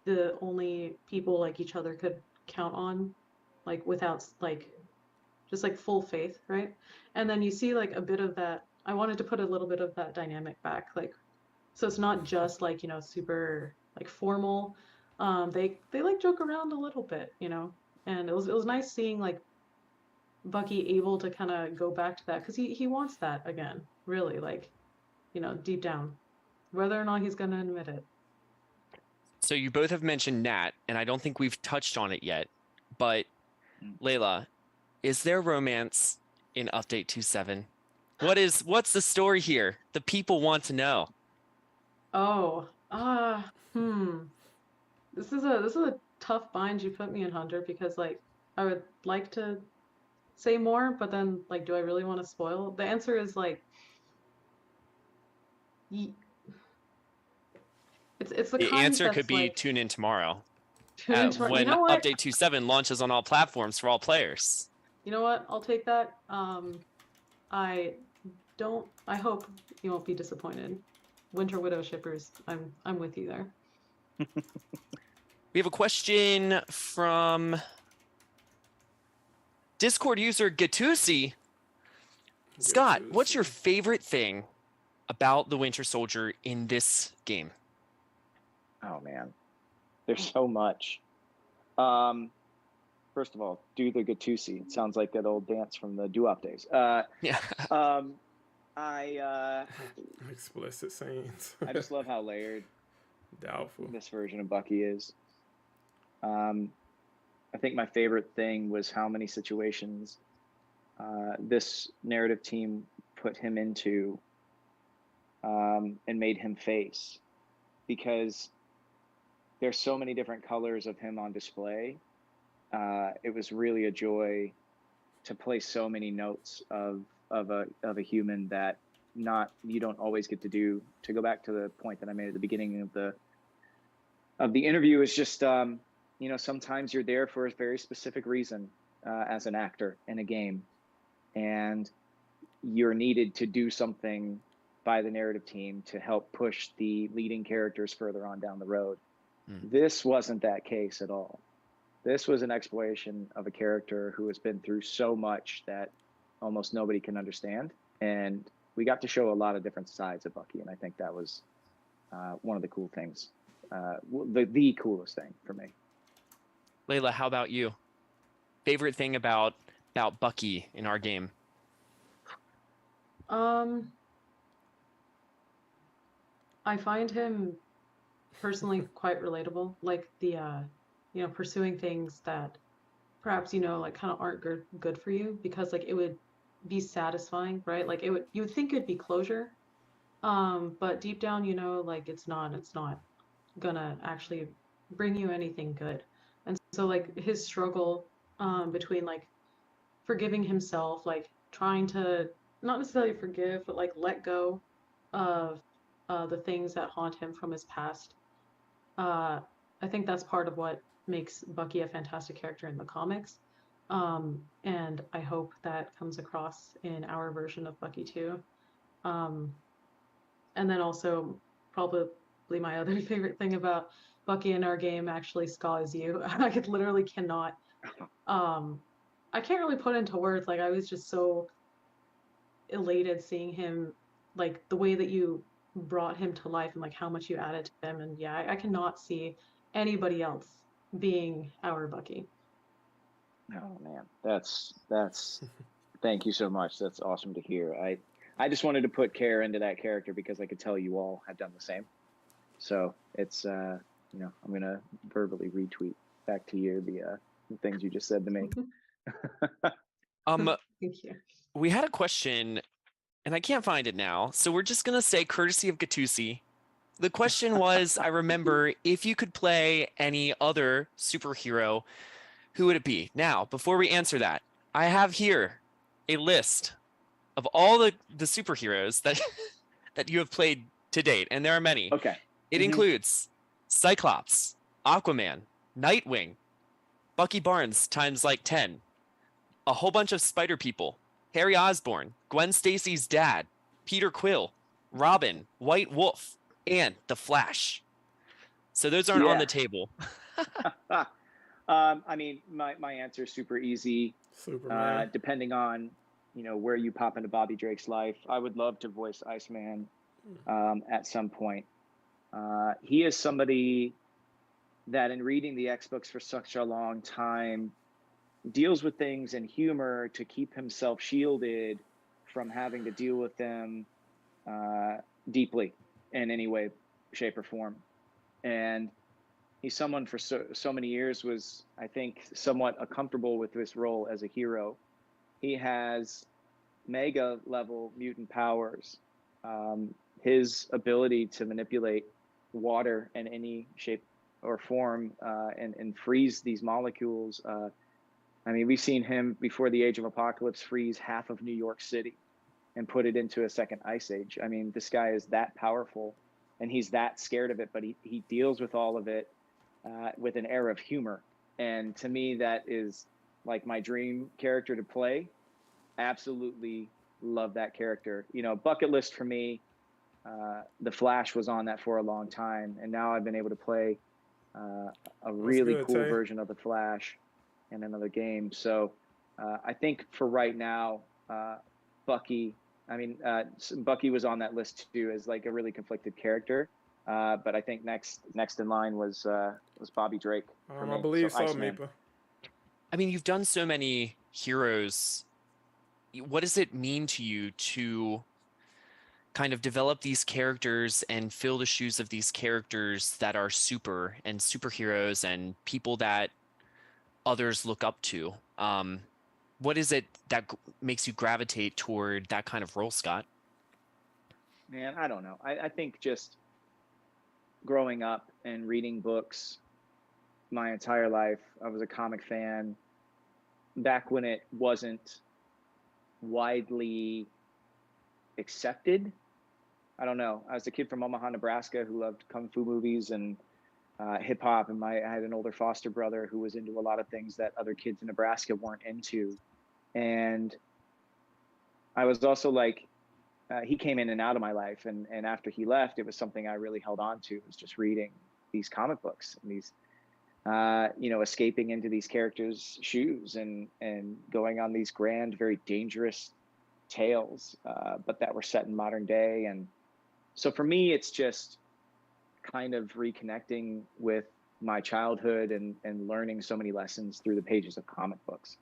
S12: the only people like each other could count on, like without like just like full faith, right? And then you see like a bit of that. I wanted to put a little bit of that dynamic back, like so it's not just like, you know, super like formal. They like joke around a little bit, you know, and it was nice seeing like Bucky able to kind of go back to that because he wants that again, really, like, you know, deep down, whether or not he's going to admit it.
S10: So you both have mentioned Nat, and I don't think we've touched on it yet, but Layla, is there romance in Update 2.7? What's the story here? The people want to know.
S12: Oh, this is a tough bind you put me in, Hunter, because like I would like to say more, but then like, do I really want to spoil? The answer is like, it's the
S10: answer could be
S12: like,
S10: tune in tomorrow.
S12: Tune in tomorrow.
S10: When
S12: You know what?
S10: Update 2.7 launches on all platforms for all players.
S12: You know what? I'll take that. I hope you won't be disappointed. Winter Widow shippers, I'm with you there.
S10: We have a question from Discord user Gatusi. Scott, what's your favorite thing about the Winter Soldier in this game?
S13: Oh man, there's so much. First of all, do the Gatusi. It sounds like that old dance from the doo-wop days.
S10: Yeah.
S1: Explicit scenes.
S13: I just love how layered
S1: Doubtful
S13: this version of Bucky is. I think my favorite thing was how many situations this narrative team put him into and made him face, because there's so many different colors of him on display. It was really a joy to play so many notes of a human that you don't always get to do. To go back to the point that I made at the beginning of the interview, is just you know, sometimes you're there for a very specific reason as an actor in a game, and you're needed to do something by the narrative team to help push the leading characters further on down the road. This wasn't that case at all. This was an exploration of a character who has been through so much that almost nobody can understand. And we got to show a lot of different sides of Bucky. And I think that was one of the cool things, the coolest thing for me.
S10: Layla, how about you? Favorite thing about Bucky in our game?
S12: I find him personally quite relatable, like the you know, pursuing things that perhaps, you know, like kind of aren't good for you, because like it would be satisfying, right? Like you would think it'd be closure, but deep down, you know, like it's not gonna actually bring you anything good. And so like his struggle between like forgiving himself, like trying to not necessarily forgive, but like let go of the things that haunt him from his past. I think that's part of what makes Bucky a fantastic character in the comics. And I hope that comes across in our version of Bucky too. And then also probably my other favorite thing about Bucky in our game, actually, Ska, is you. I literally cannot, I can't really put into words. Like I was just so elated seeing him, like the way that you brought him to life and like how much you added to him. And yeah, I cannot see anybody else being our Bucky.
S13: Oh man, that's thank you so much. That's awesome to hear. I just wanted to put care into that character because I could tell you all have done the same. So it's you know, I'm gonna verbally retweet back to you the things you just said to me.
S12: Thank you.
S10: We had a question, and I can't find it now, so we're just gonna say courtesy of Gatusi. The question was, I remember, if you could play any other superhero, who would it be? Now, before we answer that, I have here a list of all the superheroes that that you have played to date, and there are many.
S13: Okay.
S10: It includes Cyclops, Aquaman, Nightwing, Bucky Barnes times like 10, a whole bunch of Spider People, Harry Osborn, Gwen Stacy's dad, Peter Quill, Robin, White Wolf, and the Flash. So those aren't on the table.
S13: I mean, my answer is super easy.
S1: Superman.
S13: Depending on, where you pop into Bobby Drake's life, I would love to voice Iceman at some point. He is somebody that, in reading the X books for such a long time, deals with things in humor to keep himself shielded from having to deal with them deeply in any way, shape, or form. And he's someone for so many years was, I think, somewhat comfortable with this role as a hero. He has mega level mutant powers. His ability to manipulate water in any shape or form and freeze these molecules. I mean, we've seen him before the Age of Apocalypse freeze half of New York City and put it into a second ice age. I mean, this guy is that powerful and he's that scared of it, but he deals with all of it with an air of humor. And to me, that is like my dream character to play. Absolutely love that character. Bucket list for me, the Flash was on that for a long time. And now I've been able to play a really cool version of the Flash in another game. So I think for right now, Bucky was on that list too as like a really conflicted character. But I think next in line was Bobby Drake.
S1: I believe so, Meepa.
S10: I mean, you've done so many heroes. What does it mean to you to kind of develop these characters and fill the shoes of these characters that are super and superheroes and people that others look up to? What is it that makes you gravitate toward that kind of role, Scott?
S13: Man, I don't know. I think just growing up and reading books my entire life, I was a comic fan back when it wasn't widely accepted. I don't know. I was a kid from Omaha, Nebraska who loved kung fu movies and hip hop, and I had an older foster brother who was into a lot of things that other kids in Nebraska weren't into. And I was also like, he came in and out of my life, and after he left, it was something I really held on to. It was just reading these comic books and these, escaping into these characters' shoes and going on these grand, very dangerous tales, but that were set in modern day. And so for me, it's just kind of reconnecting with my childhood and learning so many lessons through the pages of comic books.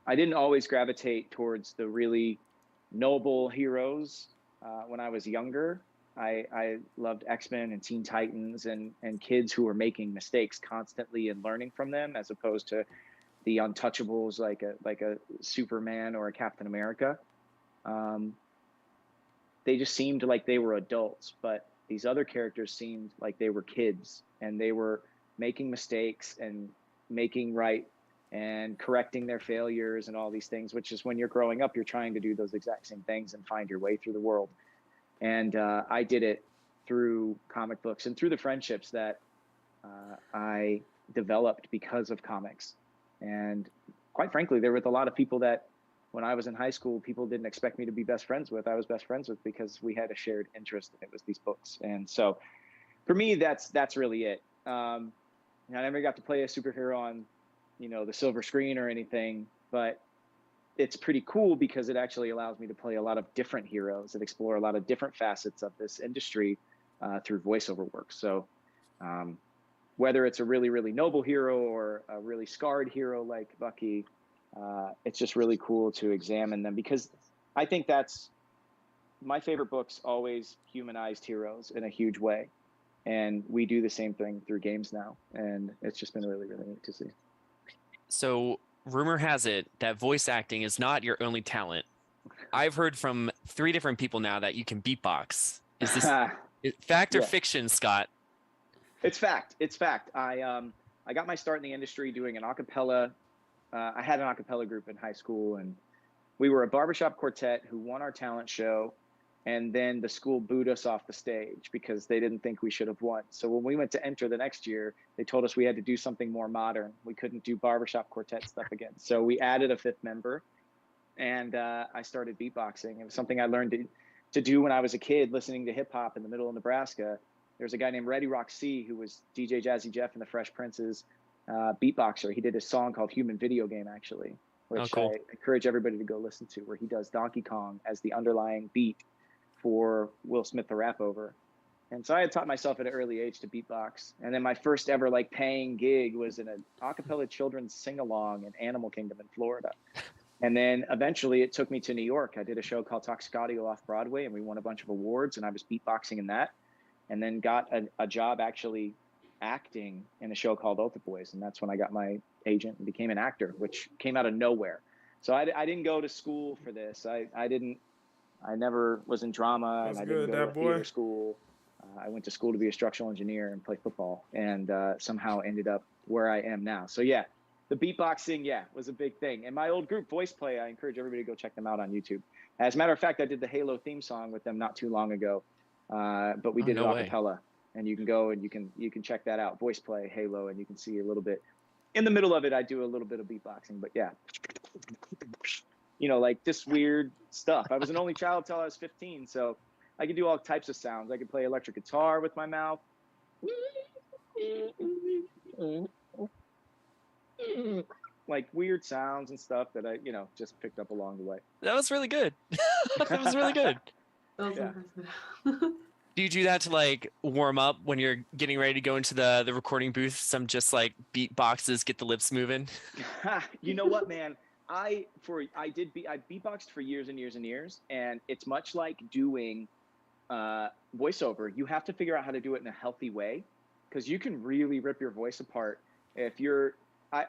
S13: I didn't always gravitate towards the really noble heroes when I was younger. I loved X-Men and Teen Titans and kids who were making mistakes constantly and learning from them, as opposed to the untouchables like a Superman or a Captain America. They just seemed like they were adults, but these other characters seemed like they were kids, and they were making mistakes and making right and correcting their failures and all these things, which is when you're growing up, you're trying to do those exact same things and find your way through the world. And I did it through comic books and through the friendships that I developed because of comics. And quite frankly, there were a lot of people that when I was in high school, people didn't expect me to be best friends with. I was best friends with because we had a shared interest, and it was these books. And so for me, that's really it. I never got to play a superhero on, the silver screen or anything, but it's pretty cool because it actually allows me to play a lot of different heroes and explore a lot of different facets of this industry through voiceover work. So whether it's a really, really noble hero or a really scarred hero like Bucky, it's just really cool to examine them, because I think that's my favorite books always humanized heroes in a huge way. And we do the same thing through games now. And it's just been really, really neat to see.
S10: So rumor has it that voice acting is not your only talent. I've heard from 3 different people now that you can beatbox. Is this fact or fiction, Scott?
S13: It's fact. It's fact. I got my start in the industry doing an acapella. I had an acapella group in high school, and we were a barbershop quartet who won our talent show. And then the school booed us off the stage because they didn't think we should have won. So when we went to enter the next year, they told us we had to do something more modern. We couldn't do barbershop quartet stuff again. So we added a 5th member, and I started beatboxing. It was something I learned to do when I was a kid listening to hip hop in the middle of Nebraska. There's a guy named Reddy Rock C who was DJ Jazzy Jeff and the Fresh Prince's beatboxer. He did a song called Human Video Game, actually, which
S10: cool.
S13: I encourage everybody to go listen to, where he does Donkey Kong as the underlying beat for Will Smith the rap over. And so I had taught myself at an early age to beatbox. And then my first ever like paying gig was in an a cappella children's sing-along in Animal Kingdom in Florida. And then eventually it took me to New York. I did a show called Toxic Audio off Broadway, and we won a bunch of awards, and I was beatboxing in that. And then got a job actually acting in a show called Ultra Boys. And that's when I got my agent and became an actor, which came out of nowhere. So I didn't go to school for this. I never was in drama, and I didn't go to theater school. I went to school to be a structural engineer and play football, and somehow ended up where I am now. So yeah, the beatboxing, was a big thing. And my old group, Voice Play, I encourage everybody to go check them out on YouTube. As a matter of fact, I did the Halo theme song with them not too long ago, but we did it a cappella. And you can go and you can check that out. Voice Play, Halo, and you can see a little bit. In the middle of it, I do a little bit of beatboxing, but yeah. Like just weird stuff. I was an only child till I was 15, so I could do all types of sounds. I could play electric guitar with my mouth. Like weird sounds and stuff that I, just picked up along the way.
S10: That was really good. That was really good.
S12: That was impressive.
S10: Do you do that to like warm up when you're getting ready to go into the recording booth? Some just like beat boxes, get the lips moving.
S13: You know what, man? I beatboxed for years and years and years, and it's much like doing voiceover. You have to figure out how to do it in a healthy way, because you can really rip your voice apart if you're.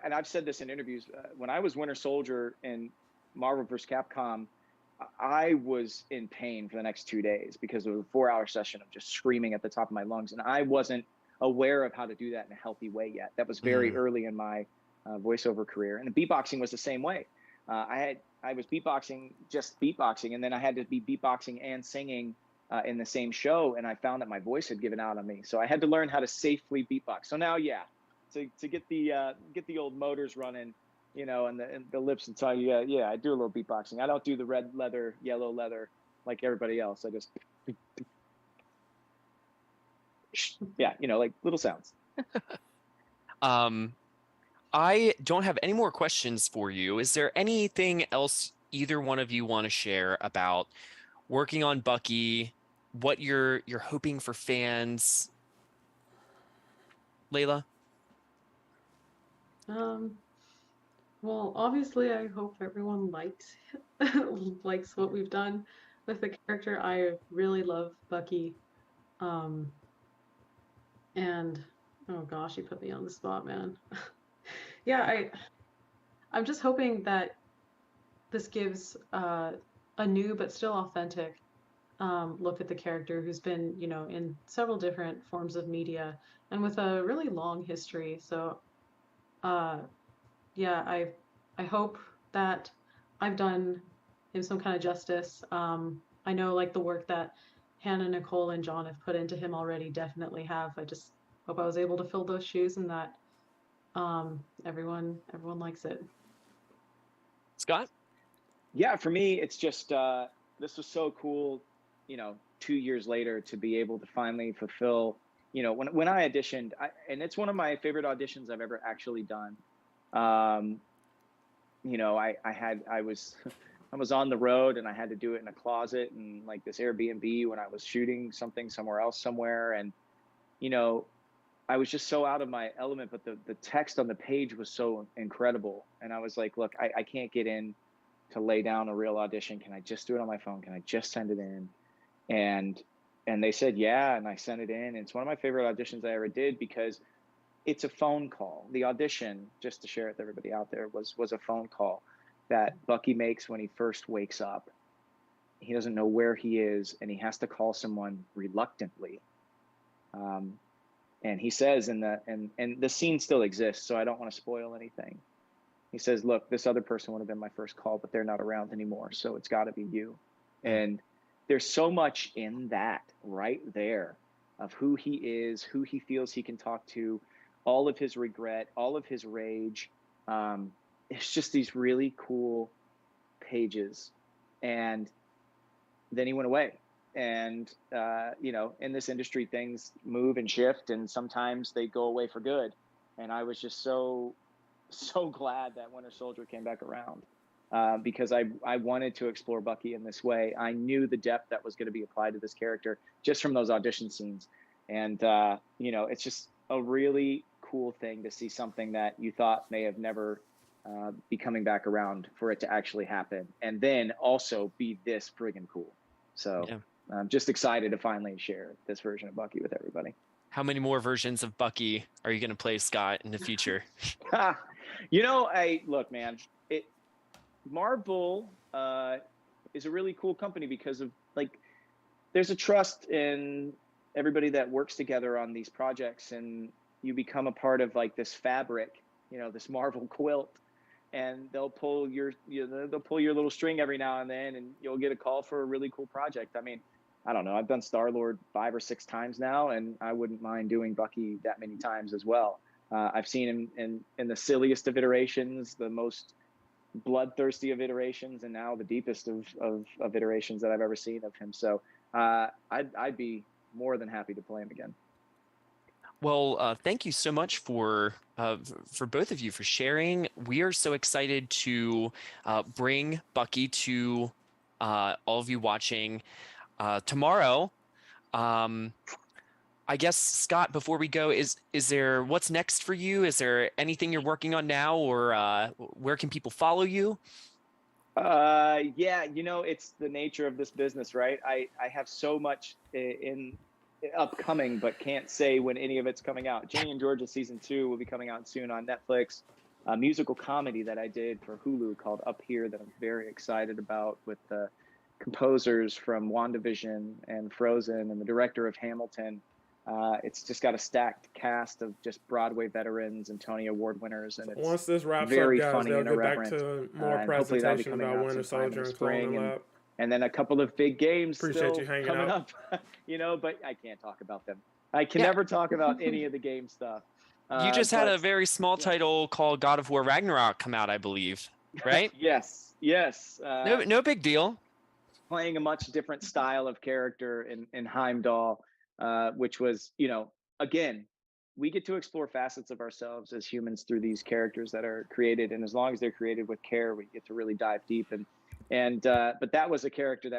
S13: And I've said this in interviews. When I was Winter Soldier in Marvel vs. Capcom, I was in pain for the next 2 days because it was a 4-hour session of just screaming at the top of my lungs, and I wasn't aware of how to do that in a healthy way yet. That was very early in my voiceover career, and the beatboxing was the same way. I was beatboxing, just beatboxing, and then I had to be beatboxing and singing in the same show, and I found that my voice had given out on me. So I had to learn how to safely beatbox. So now, to get the old motors running, and the lips and tongue, I do a little beatboxing. I don't do the red leather, yellow leather like everybody else. I just, like little sounds.
S10: I don't have any more questions for you. Is there anything else either one of you want to share about working on Bucky, what you're hoping for fans? Layla?
S12: Well, obviously, I hope everyone likes what we've done with the character. I really love Bucky. And oh gosh, you put me on the spot, man. Yeah, I'm just hoping that this gives a new but still authentic look at the character, who's been, in several different forms of media and with a really long history. So, I hope that I've done him some kind of justice. I know, like, the work that Hannah, Nicole, and John have put into him already definitely have. I just hope I was able to fill those shoes, and that everyone likes it.
S10: Scott?
S13: Yeah, for me, it's just this was so cool, 2 years later, to be able to finally fulfill, when I auditioned, and it's one of my favorite auditions I've ever actually done. I was on the road, and I had to do it in a closet and like this Airbnb when I was shooting something somewhere. And, I was just so out of my element, but the text on the page was so incredible. And I was like, look, I can't get in to lay down a real audition. Can I just do it on my phone? Can I just send it in? And they said, yeah. And I sent it in. And it's one of my favorite auditions I ever did, because it's a phone call. The audition, just to share it with everybody out there, was a phone call that Bucky makes when he first wakes up. He doesn't know where he is, and he has to call someone reluctantly. And he says and the scene still exists, so I don't want to spoil anything. He says, look, this other person would have been my first call, but they're not around anymore, so it's got to be you. And there's so much in that right there of who he is, who he feels he can talk to, all of his regret, all of his rage. It's just these really cool pages. And then he went away. And in this industry, things move and shift, and sometimes they go away for good. And I was just so glad that Winter Soldier came back around, because I wanted to explore Bucky in this way. I knew the depth that was going to be applied to this character just from those audition scenes. And it's just a really cool thing to see something that you thought may have never be coming back around, for it to actually happen, and then also be this friggin' cool. So I'm just excited to finally share this version of Bucky with everybody.
S10: How many more versions of Bucky are you going to play, Scott, in the future?
S13: Look, man, Marvel is a really cool company because of, like, there's a trust in everybody that works together on these projects, and you become a part of, like, this fabric, this Marvel quilt, and they'll pull your little string every now and then, and you'll get a call for a really cool project. I mean, I don't know, I've done Star-Lord 5 or 6 times now, and I wouldn't mind doing Bucky that many times as well. I've seen him in the silliest of iterations, the most bloodthirsty of iterations, and now the deepest of iterations that I've ever seen of him. So I'd be more than happy to play him again.
S10: Well, thank you so much for both of you for sharing. We are so excited to bring Bucky to all of you watching tomorrow. I guess, Scott, before we go, is there, what's next for you? Is there anything you're working on now, or where can people follow you?
S13: It's the nature of this business, right? I have so much in upcoming, but can't say when any of it's coming out. Ginny and Georgia season 2 will be coming out soon on Netflix. A musical comedy that I did for Hulu called Up Here that I'm very excited about, with the composers from WandaVision and Frozen and the director of Hamilton. It's just got a stacked cast of just Broadway veterans and Tony Award winners, and it's
S1: once this wraps
S13: very
S1: up, guys,
S13: funny
S1: they'll
S13: and
S1: get back
S13: irreverent.
S1: to more
S13: And hopefully that'll be
S1: presentation
S13: coming
S1: about
S13: out
S1: Winter
S13: sometime in
S1: Soldier
S13: the
S1: and
S13: spring,
S1: Clone Lab.
S13: and then a couple of big games
S1: Appreciate
S13: still
S1: you hanging
S13: coming
S1: out.
S13: up, but I can't talk about them. I can never talk about any of the game stuff.
S10: You just had a very small title called God of War Ragnarok come out, I believe, right?
S13: Yes.
S10: No big deal.
S13: Playing a much different style of character in Heimdall, which was, again, we get to explore facets of ourselves as humans through these characters that are created, and as long as they're created with care, we get to really dive deep. But that was a character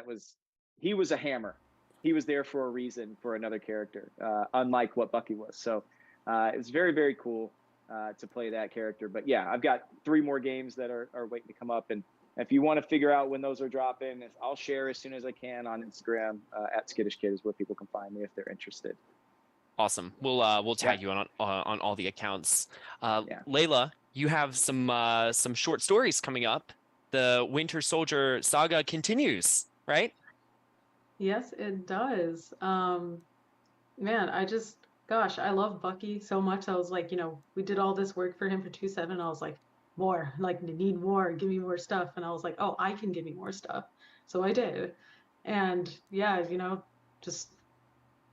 S13: he was a hammer. He was there for a reason for another character, unlike what Bucky was. So it was very, very cool to play that character. But yeah, I've got 3 more games that are waiting to come up, and if you want to figure out when those are dropping, I'll share as soon as I can on Instagram. At Skittish Kid is where people can find me if they're interested.
S10: Awesome. We'll tag you on all the accounts. Layla, you have some short stories coming up. The Winter Soldier saga continues, right?
S12: Yes, it does. Man, I love Bucky so much. I was like, we did all this work for him for 2.7. I was like, more, like, need more, give me more stuff. And I was like, oh, I can give you more stuff. So I did. And yeah, just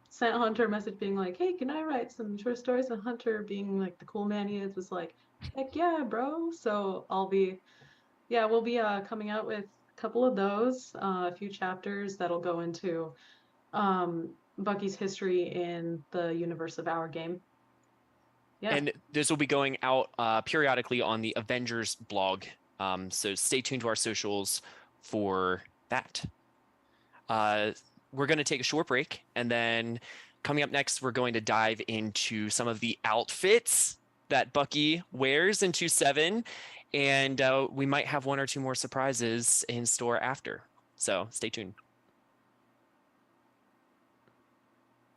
S12: sent Hunter a message being like, hey, can I write some short stories? And Hunter, being like the cool man he is, was like, heck yeah, bro. So we'll be coming out with a couple of those, a few chapters that'll go into Bucky's history in the universe of our game. Yeah.
S10: And this will be going out periodically on the Avengers blog. So stay tuned to our socials for that. We're going to take a short break, and then coming up next, we're going to dive into some of the outfits that Bucky wears in 2.7, and we might have 1 or 2 more surprises in store after. So stay tuned.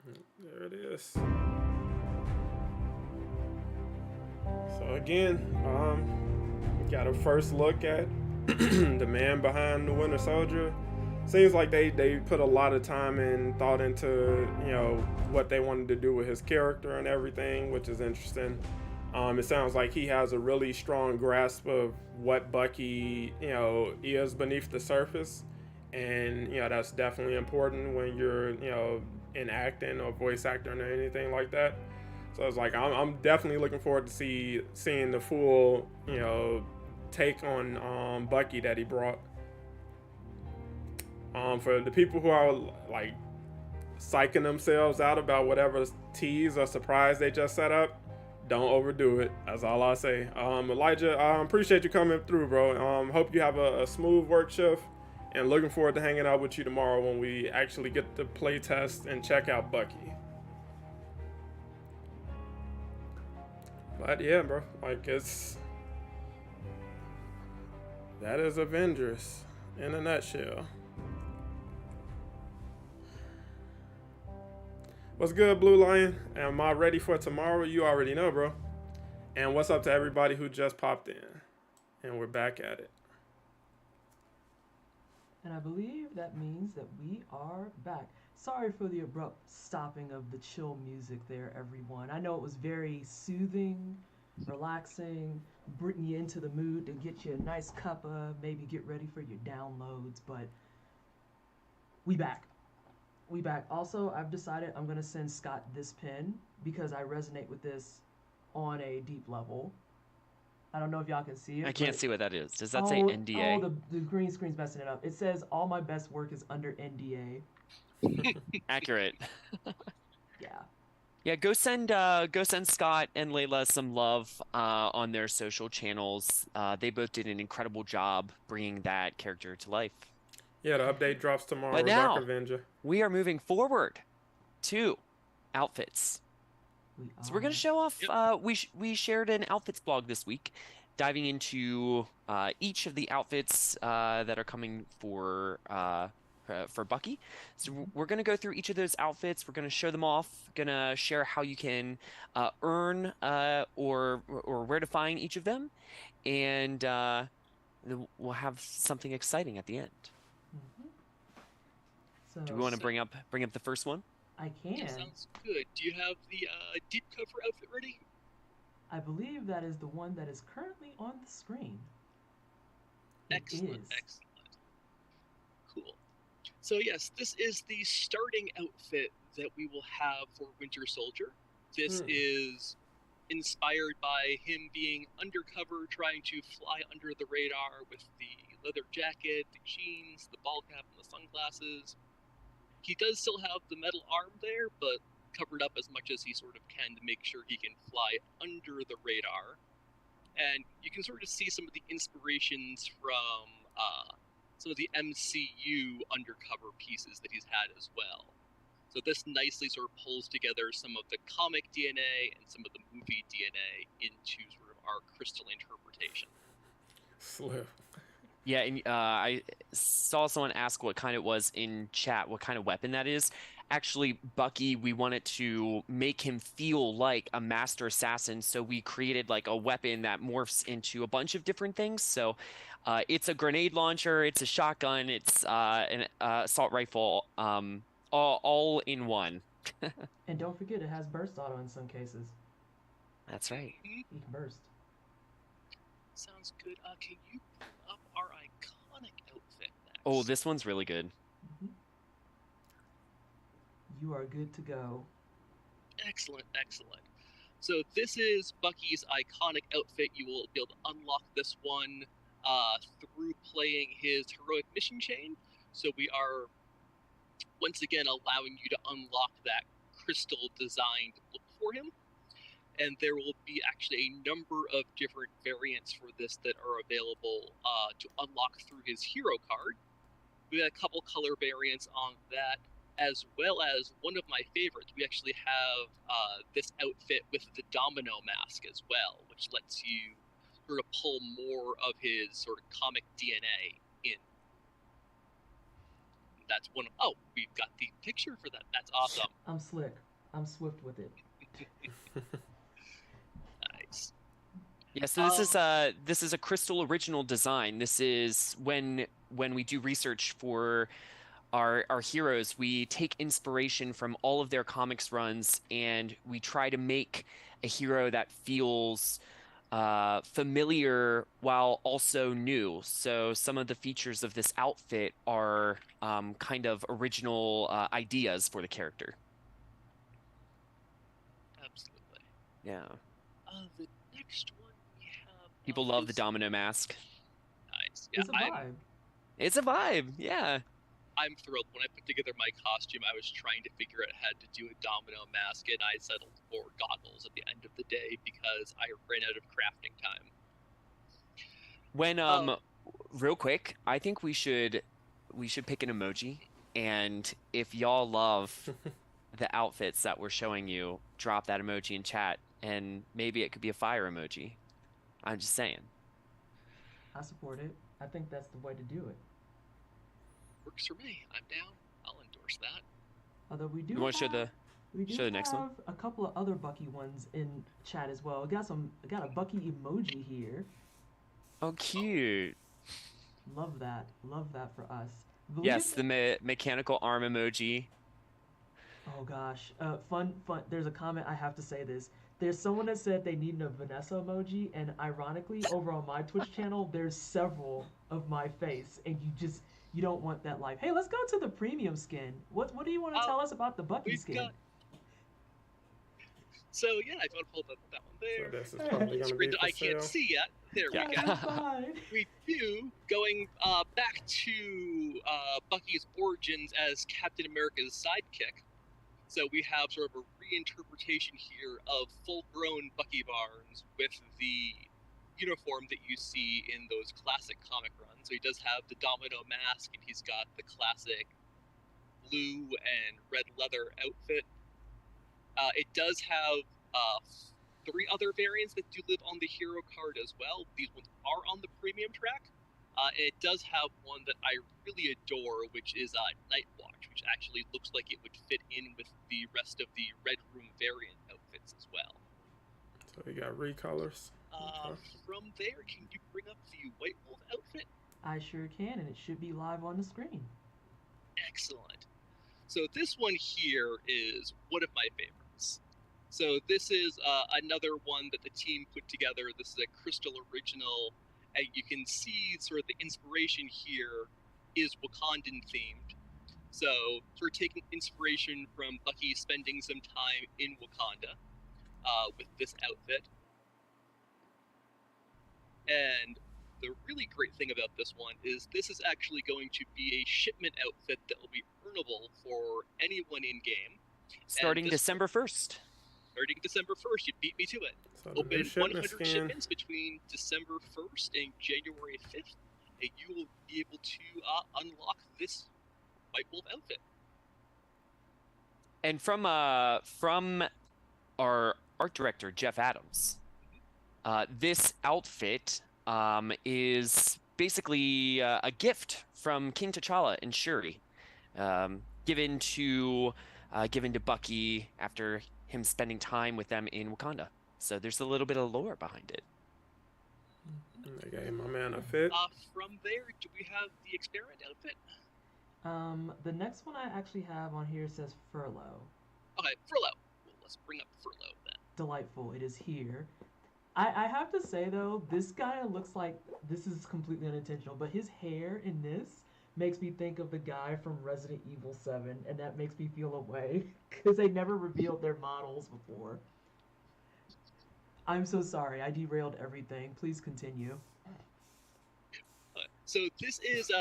S1: There it is. So again, we got a first look at the man behind the Winter Soldier. Seems like they put a lot of time and thought into what they wanted to do with his character and everything, which is interesting. It sounds like he has a really strong grasp of what Bucky is beneath the surface, and that's definitely important when you're in acting or voice acting or anything like that. So it's like I'm definitely looking forward to seeing the full take on Bucky that he brought. For the people who are like psyching themselves out about whatever tease or surprise they just set up, don't overdo it. That's all I say. Elijah, I appreciate you coming through, bro. Hope you have a smooth work shift, and looking forward to hanging out with you tomorrow when we actually get to play test and check out Bucky. But yeah, bro, like that is Avengers in a nutshell. What's good, Blue Lion? Am I ready for tomorrow? You already know, bro. And what's up to everybody who just popped in? And we're back at it.
S9: And I believe that means that we are back. Sorry for the abrupt stopping of the chill music there, everyone. I know it was very soothing, relaxing, bring you into the mood to get you a nice cuppa, maybe get ready for your downloads, but we back. We back. Also, I've decided I'm going to send Scott this pin because I resonate with this on a deep level. I don't know if y'all can see it.
S10: I can't see what that is. Does that say NDA?
S9: Oh, the green screen's messing it up. It says all my best work is under NDA.
S10: Accurate.
S9: Yeah.
S10: Yeah, go send Scott and Layla some love on their social channels. They both did an incredible job bringing that character to life.
S1: Yeah, the update drops tomorrow.
S10: But now,
S1: Avenger.
S10: we are moving forward to outfits. So we're going to show off, we shared an outfits blog this week, diving into each of the outfits that are coming for Bucky. So we're going to go through each of those outfits. We're going to show them off, going to share how you can earn or where to find each of them, and we'll have something exciting at the end.
S9: So,
S10: do we want to bring up the first one?
S9: I can.
S11: Yeah, sounds good. Do you have the deep cover outfit ready?
S9: I believe that is the one that is currently on the screen.
S11: Excellent, excellent. Cool. So yes, this is the starting outfit that we will have for Winter Soldier. This is inspired by him being undercover, trying to fly under the radar with the leather jacket, the jeans, the ball cap, and the sunglasses. He does still have the metal arm there, but covered up as much as he sort of can to make sure he can fly under the radar. And you can sort of see some of the inspirations from some of the MCU undercover pieces that he's had as well. So this nicely sort of pulls together some of the comic DNA and some of the movie DNA into sort of our crystal interpretation.
S1: Slip.
S10: Yeah, and I saw someone ask what kind it was in chat, what kind of weapon that is. Actually, Bucky, we wanted to make him feel like a master assassin, so we created like a weapon that morphs into a bunch of different things. So it's a grenade launcher, it's a shotgun, it's an assault rifle, all in one.
S9: And don't forget, it has burst auto in some cases.
S10: That's right.
S9: You can burst.
S11: Sounds good. Can you pull up our iconic outfit next?
S10: Oh, this one's really good.
S9: You are good to go.
S11: Excellent, excellent. So this is Bucky's iconic outfit. You will be able to unlock this one through playing his heroic mission chain. So we are once again allowing you to unlock that crystal designed look for him. And there will be actually a number of different variants for this that are available to unlock through his hero card. We have a couple color variants on that, as well as one of my favorites. We actually have this outfit with the Domino mask as well, which lets you sort of pull more of his sort of comic DNA in. That's one of, oh, we've got the picture for that. That's awesome.
S9: I'm slick. I'm swift with it.
S11: Nice.
S10: Yeah, so this is a Crystal original design. This is when we do research for our heroes, we take inspiration from all of their comics runs and we try to make a hero that feels familiar while also new. So some of the features of this outfit are kind of original ideas for the character.
S11: Absolutely.
S10: Yeah.
S11: The next one we have.
S10: People love the Domino mask.
S11: Nice. Yeah,
S9: It's a vibe.
S10: It's a vibe. Yeah.
S11: I'm thrilled. When I put together my costume, I was trying to figure out how to do a Domino mask, and I settled for goggles at the end of the day because I ran out of crafting time.
S10: When real quick, I think we should pick an emoji, and if y'all love the outfits that we're showing you, drop that emoji in chat, and maybe it could be a fire emoji. I'm just saying.
S9: I support it. I think that's the way to do it.
S11: Works for me. I'm down. I'll endorse that.
S9: Although we do
S10: You want to show the next one?
S9: have a couple of other Bucky ones in chat as well. We got a Bucky emoji here.
S10: Oh, cute.
S9: Love that. Love that for us. But
S10: Yes, the mechanical arm emoji.
S9: Oh gosh, fun. There's a comment. I have to say this. There's someone that said they need a Vanessa emoji, and ironically, over on my Twitch channel, there's several of my face, and you don't want that life. Hey, let's go to the premium skin. What do you want to tell us about the Bucky skin?
S11: So yeah, I want to pull that one there.
S1: So this is probably gonna be
S11: I can't see yet. There we go. We do, going back to Bucky's origins as Captain America's sidekick. So we have sort of a reinterpretation here of full-grown Bucky Barnes with the uniform that you see in those classic comic runs. So he does have the Domino mask, and he's got the classic blue and red leather outfit. It does have 3 other variants that do live on the hero card as well. These ones are on the premium track. And it does have one that I really adore, which is Night Watch, which actually looks like it would fit in with the rest of the Red Room variant outfits as well.
S1: So we got recolors.
S11: From there, can you bring up the White Wolf outfit?
S9: I sure can, and it should be live on the screen.
S11: Excellent. So this one here is one of my favorites. So this is another one that the team put together. This is a Crystal Original. And you can see sort of the inspiration here is Wakandan themed. So we're taking inspiration from Bucky spending some time in Wakanda with this outfit. And the really great thing about this one is this is actually going to be a shipment outfit that will be earnable for anyone in game.
S10: Starting December 1st.
S11: Starting December 1st, you beat me to it.
S1: So
S11: Open 100 shipments between December 1st and January 5th, and you will be able to unlock this White Wolf outfit.
S10: And from our art director, Jeff Adams, this outfit is basically a gift from King T'Challa and Shuri, given to Bucky after him spending time with them in Wakanda. So there's a little bit of lore behind it.
S1: They gave my man a fit.
S11: From there, do we have the experiment outfit?
S9: The next one I actually have on here says Furlough.
S11: Okay, Furlough. Well, let's bring up Furlough then.
S9: Delightful. It is here. I have to say, though, this guy looks like, this is completely unintentional, but his hair in this makes me think of the guy from Resident Evil 7, and that makes me feel away, because they never revealed their models before. I'm so sorry, I derailed everything. Please continue.
S11: So this is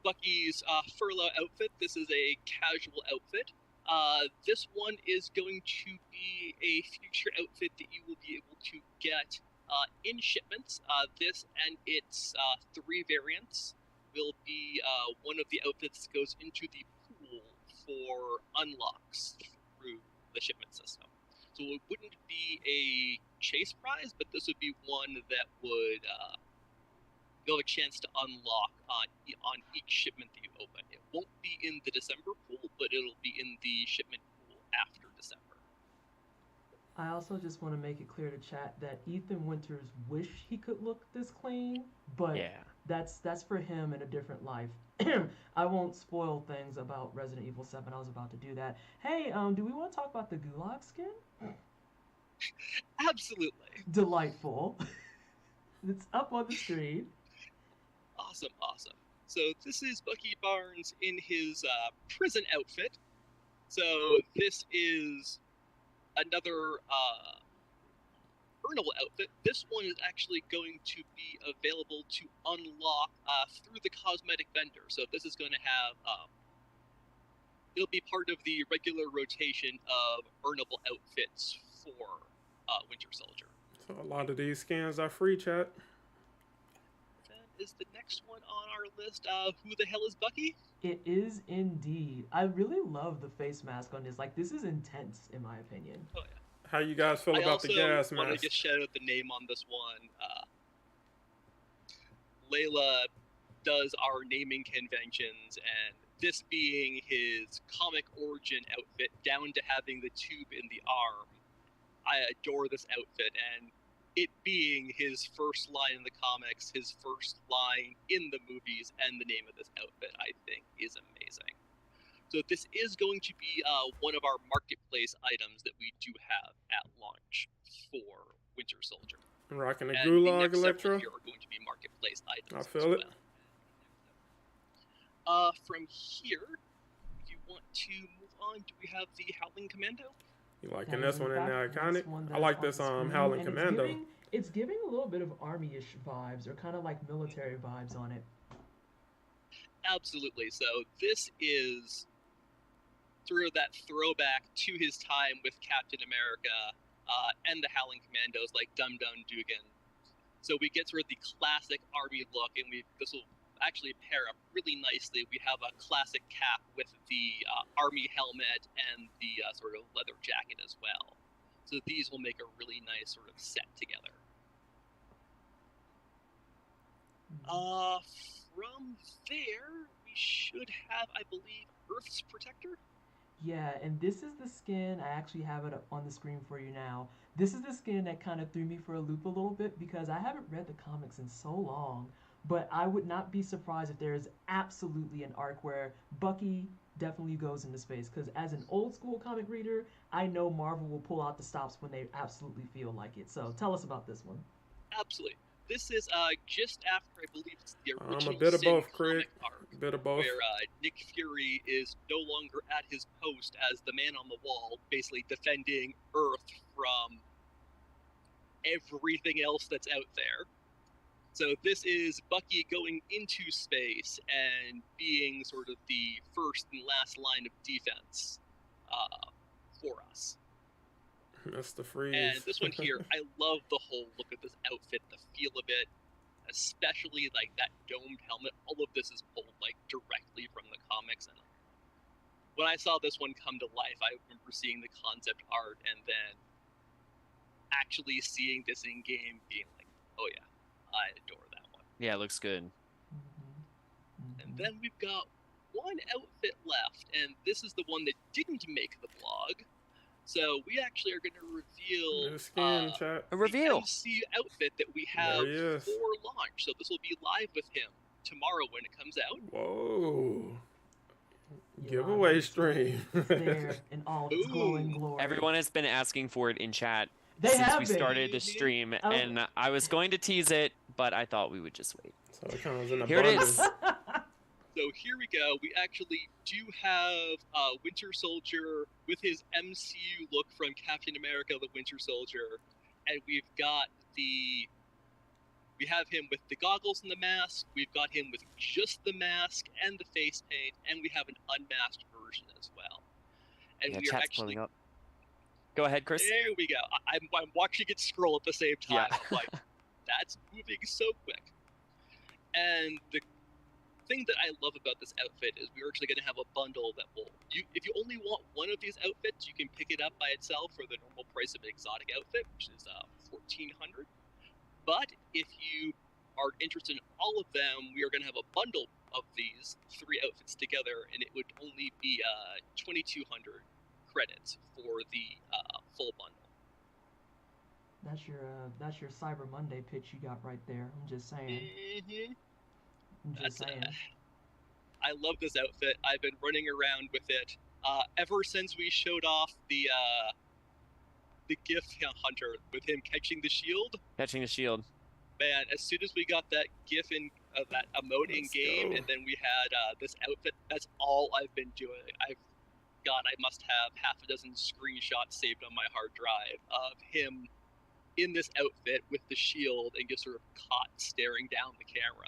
S11: Bucky's Furlough outfit. This is a casual outfit. This one is going to be a future outfit that you will be able to get in shipments. This and its 3 variants will be one of the outfits that goes into the pool for unlocks through the shipment system. So it wouldn't be a chase prize, but this would be one that would you'll have a chance to unlock on each shipment that you open. It won't be in the December pool, but it'll be in the shipment pool after December.
S9: I also just want to make it clear to chat that Ethan Winters wish he could look this clean, but that's for him in a different life. I won't spoil things about Resident Evil 7. I was about to do that. Hey, do we want to talk about the Gulag skin?
S11: Absolutely.
S9: Delightful. It's up on the screen.
S11: Awesome. So this is Bucky Barnes in his prison outfit. So this is another earnable outfit. This one is actually going to be available to unlock through the cosmetic vendor. So this is going to have it'll be part of the regular rotation of earnable outfits for Winter Soldier.
S1: So a lot of these skins are free, chat.
S11: That is the next one on our list. Who the hell is Bucky?
S9: It is indeed. I really love the face mask on this. Like, this is intense, in my opinion.
S11: Oh, yeah.
S1: How you guys feel about the gas
S11: I want
S1: mask?
S11: to just shout out the name on this one. Layla does our naming conventions, and this being his comic origin outfit, down to having the tube in the arm, I adore this outfit, and it being his first line in the comics, his first line in the movies, and the name of this outfit, I think is amazing. So this is going to be one of our marketplace items that we do have at launch for Winter Soldier.
S1: Rocking a
S11: And
S1: gulag
S11: the next
S1: electro.
S11: several here are going to be marketplace items.
S1: I feel it.
S11: From here, if you want to move on, do we have the Howling Commando?
S1: You liking this one in the iconic? I like this Howling
S9: And
S1: Commando.
S9: It's giving a little bit of army-ish vibes, or kind of like military vibes on it.
S11: Absolutely. So this is sort of that throwback to his time with Captain America and the Howling Commandos like Dum Dum Dugan. So we get sort of the classic army look, and this will actually pair up really nicely. We have a classic cap with the army helmet and the sort of leather jacket as well. So these will make a really nice sort of set together. From there, we should have, I believe, Earth's Protector.
S9: Yeah, and this is the skin, I actually have it up on the screen for you now. This is the skin that kind of threw me for a loop a little bit because I haven't read the comics in so long, but I would not be surprised if there is absolutely an arc where Bucky definitely goes into space, because as an old school comic reader, I know Marvel will pull out the stops when they absolutely feel like it. So tell us about this one.
S11: Absolutely. This is just after, I believe it's the original
S1: A bit of
S11: Sin
S1: both, Craig.
S11: comic arc,
S1: A bit of both.
S11: where Nick Fury is no longer at his post as the man on the wall, basically defending Earth from everything else that's out there. So this is Bucky going into space and being sort of the first and last line of defense for us.
S1: That's the freeze.
S11: And this one here, I love the whole look of this outfit, the feel of it, especially like that domed helmet. All of this is pulled like directly from the comics. And when I saw this one come to life, I remember seeing the concept art and then actually seeing this in game, being like, oh yeah, I adore that one.
S10: Yeah, it looks good.
S11: And then we've got one outfit left, and this is the one that didn't make the blog. So we actually are going to reveal
S10: a reveal
S11: the MC outfit that we have for launch. So this will be live with him tomorrow when it comes out.
S1: Whoa. Giveaway stream.
S9: There in all its glowing glory.
S10: Everyone has been asking for it in chat
S9: They
S10: since
S9: have
S10: we
S9: been.
S10: started the stream, and I was going to tease it, but I thought we would just wait.
S1: So it comes in
S10: Here it is.
S11: So here we go. We actually do have Winter Soldier with his MCU look from Captain America: The Winter Soldier, and we have him with the goggles and the mask. We've got him with just the mask and the face paint, and we have an unmasked version as well. And
S10: Yeah,
S11: we are
S10: chat's
S11: actually
S10: blowing up. Go ahead, Chris.
S11: There we go. I'm watching it scroll at the same time.
S10: Yeah.
S11: I'm like, that's moving so quick. And the thing that I love about this outfit is we're actually going to have a bundle that will, if you only want one of these outfits, you can pick it up by itself for the normal price of an exotic outfit, which is $1,400. But if you are interested in all of them, we are going to have a bundle of these 3 outfits together, and it would only be 2,200 credits for the full bundle.
S9: That's your Cyber Monday pitch you got right there. I'm just saying. I'm just saying.
S11: I love this outfit. I've been running around with it ever since we showed off the gift hunter with him catching the shield.
S10: Catching the shield.
S11: Man, as soon as we got that gif in that emote in game, and then we had this outfit, that's all I've been doing. I must have half a dozen screenshots saved on my hard drive of him in this outfit with the shield and just sort of caught staring down the camera.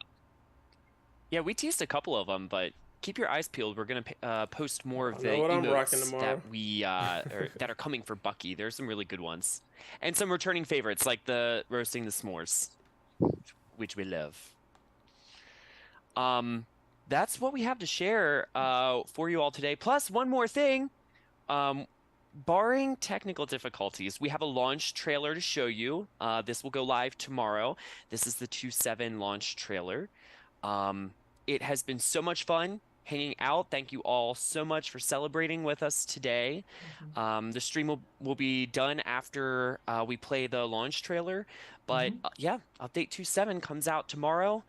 S10: Yeah, we teased a couple of them, but keep your eyes peeled. We're gonna post more of the
S1: know what I'm rocking
S10: emotes
S1: tomorrow.
S10: that we that are coming for Bucky. There's some really good ones, and some returning favorites like the roasting the s'mores, which we love. That's what we have to share for you all today. Plus, one more thing. Barring technical difficulties, we have a launch trailer to show you. This will go live tomorrow. This is the 2.7 launch trailer. It has been so much fun hanging out. Thank you all so much for celebrating with us today. The stream will be done after we play the launch trailer. But yeah, update 2.7 comes out tomorrow.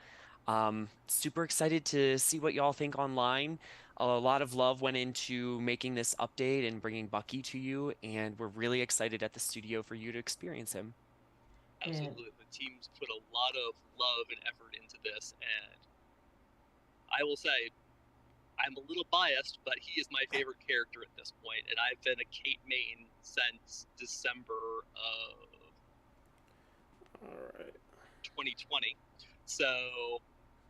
S10: Super excited to see what y'all think online. A lot of love went into making this update and bringing Bucky to you, and we're really excited at the studio for you to experience him.
S11: Absolutely. The team's put a lot of love and effort into this, and I will say, I'm a little biased, but he is my favorite character at this point, and I've been a Kate main since December of 2020. So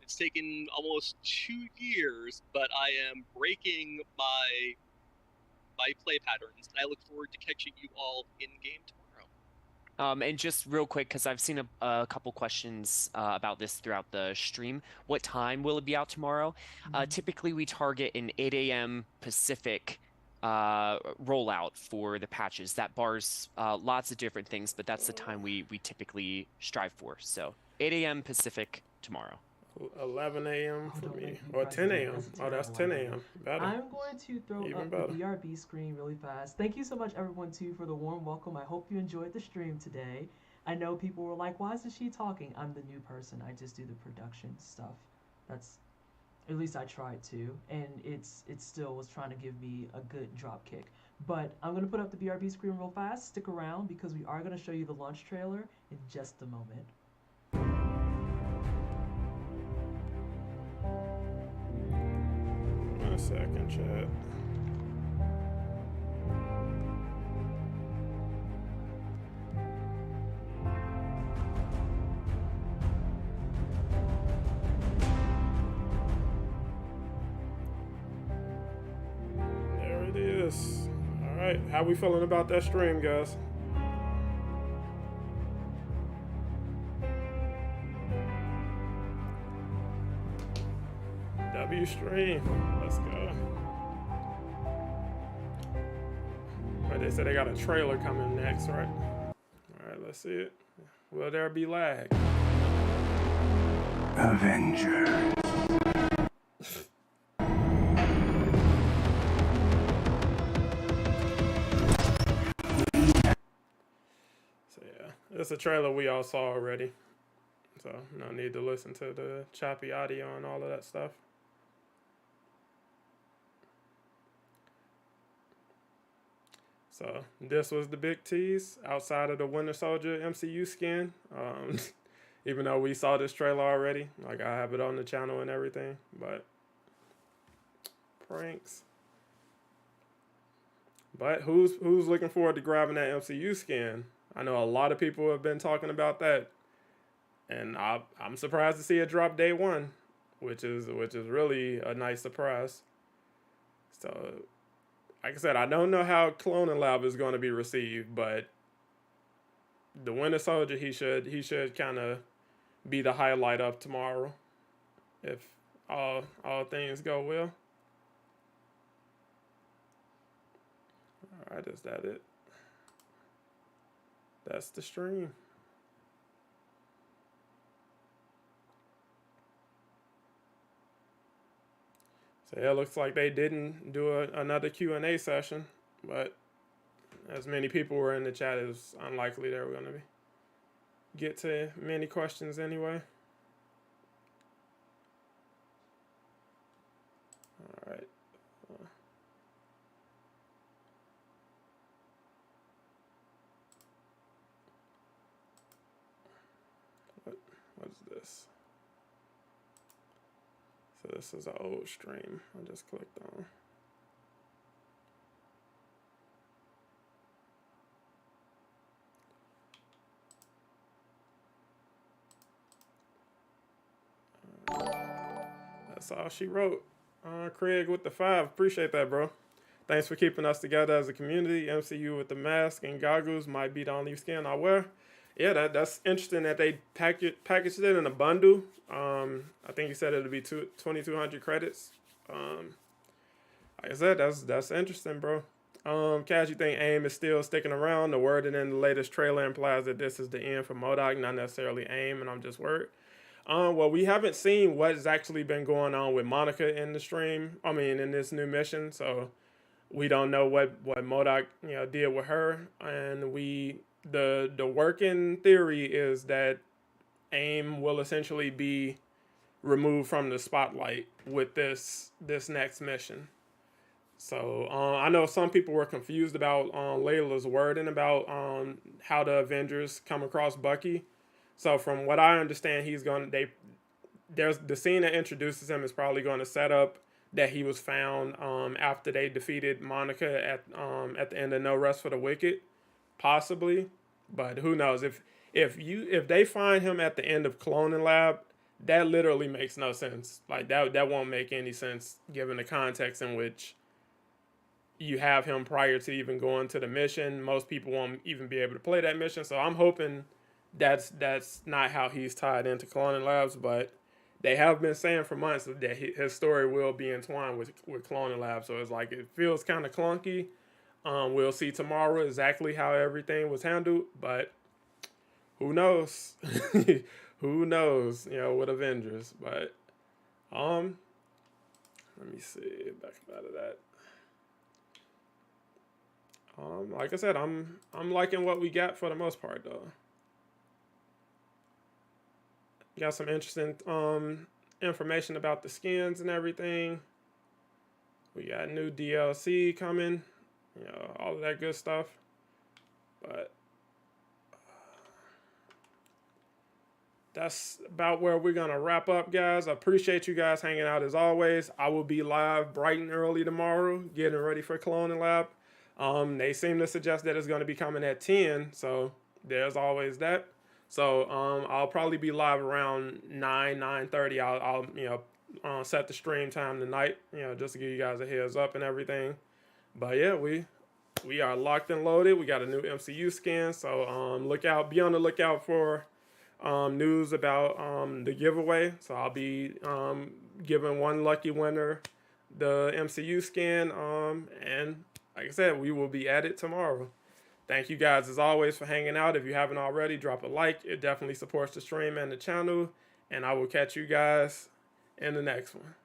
S11: it's taken almost 2 years, but I am breaking my play patterns, and I look forward to catching you all in game tomorrow.
S10: And just real quick, because I've seen a couple questions about this throughout the stream. What time will it be out tomorrow? Typically, we target an 8 a.m. Pacific rollout for the patches. That bars lots of different things, but that's the time we typically strive for. So 8 a.m. Pacific tomorrow.
S1: 11 a.m. for me, or 10 a.m. Oh, that's 10 a.m. Better.
S9: I'm going to throw up the BRB screen really fast. Thank you so much, everyone, too, for the warm welcome. I hope you enjoyed the stream today. I know people were like, why isn't she talking? I'm the new person. I just do the production stuff. That's, at least I tried to, and it still was trying to give me a good drop kick. But I'm going to put up the BRB screen real fast. Stick around, because we are going to show you the launch trailer in just a moment.
S1: One second, chat. There it is. All right, how we feeling about that stream, guys? Stream. Let's go. Right, they said they got a trailer coming next, right? All right, let's see it. Will there be lag?
S2: Avengers.
S1: So yeah, it's a trailer we all saw already. So no need to listen to the choppy audio and all of that stuff. So this was the big tease outside of the Winter Soldier MCU skin. Even though we saw this trailer already, like I have it on the channel and everything, but pranks. But who's looking forward to grabbing that MCU skin? I know a lot of people have been talking about that, and I'm surprised to see it drop day one, which is really a nice surprise. So, like I said, I don't know how Cloning Lab is going to be received, but the Winter Soldier, he should kind of be the highlight of tomorrow, if all things go well. All right, is that it? That's the stream. So yeah, it looks like they didn't do another Q&A session, but as many people were in the chat, it's unlikely they were going to get to many questions anyway. All right. What is this? So this is an old stream I just clicked on. That's all she wrote. Craig with the 5. Appreciate that, bro. Thanks for keeping us together as a community. MCU with the mask and goggles might be the only skin I wear. Yeah, that's interesting that they packaged it in a bundle. I think you said it'll be 2,200 credits. Like I said, that's interesting, bro. Cash, you think AIM is still sticking around? The wording in the latest trailer implies that this is the end for Modoc, not necessarily AIM, and I'm just worried. Well, we haven't seen what's actually been going on with Monica in the stream. I mean, in this new mission, so we don't know what Modoc did with her, and the working theory is that AIM will essentially be removed from the spotlight with this next mission. So I know some people were confused about Layla's wording about how the Avengers come across Bucky. So from what I understand, there's the scene that introduces him is probably going to set up that he was found after they defeated Monica at the end of No Rest for the Wicked, possibly. But who knows? If they find him at the end of Cloning Lab, that literally makes no sense. Like that won't make any sense given the context in which you have him prior to even going to the mission. Most people won't even be able to play that mission. So I'm hoping that's not how he's tied into Cloning Labs, but they have been saying for months that his story will be entwined with Cloning Labs. So it's like, it feels kind of clunky. We'll see tomorrow exactly how everything was handled, but who knows? Who knows, with Avengers. But let me see, back out of that. Like I said, I'm liking what we got for the most part, though. Got some interesting information about the skins and everything. We got new DLC coming, all of that good stuff. But that's about where we're gonna wrap up, guys. I appreciate you guys hanging out as always. I will be live bright and early tomorrow, getting ready for Cloning Lab. They seem to suggest that it's going to be coming at 10, so there's always that. So I'll probably be live around 9:30. I'll set the stream time tonight, just to give you guys a heads up and everything. But yeah, we are locked and loaded. We got a new MCU skin, so be on the lookout for news about the giveaway. So I'll be giving one lucky winner the MCU skin, and like I said, we will be at it tomorrow. Thank you guys as always for hanging out. If you haven't already, drop a like. It definitely supports the stream and the channel. And I will catch you guys in the next one.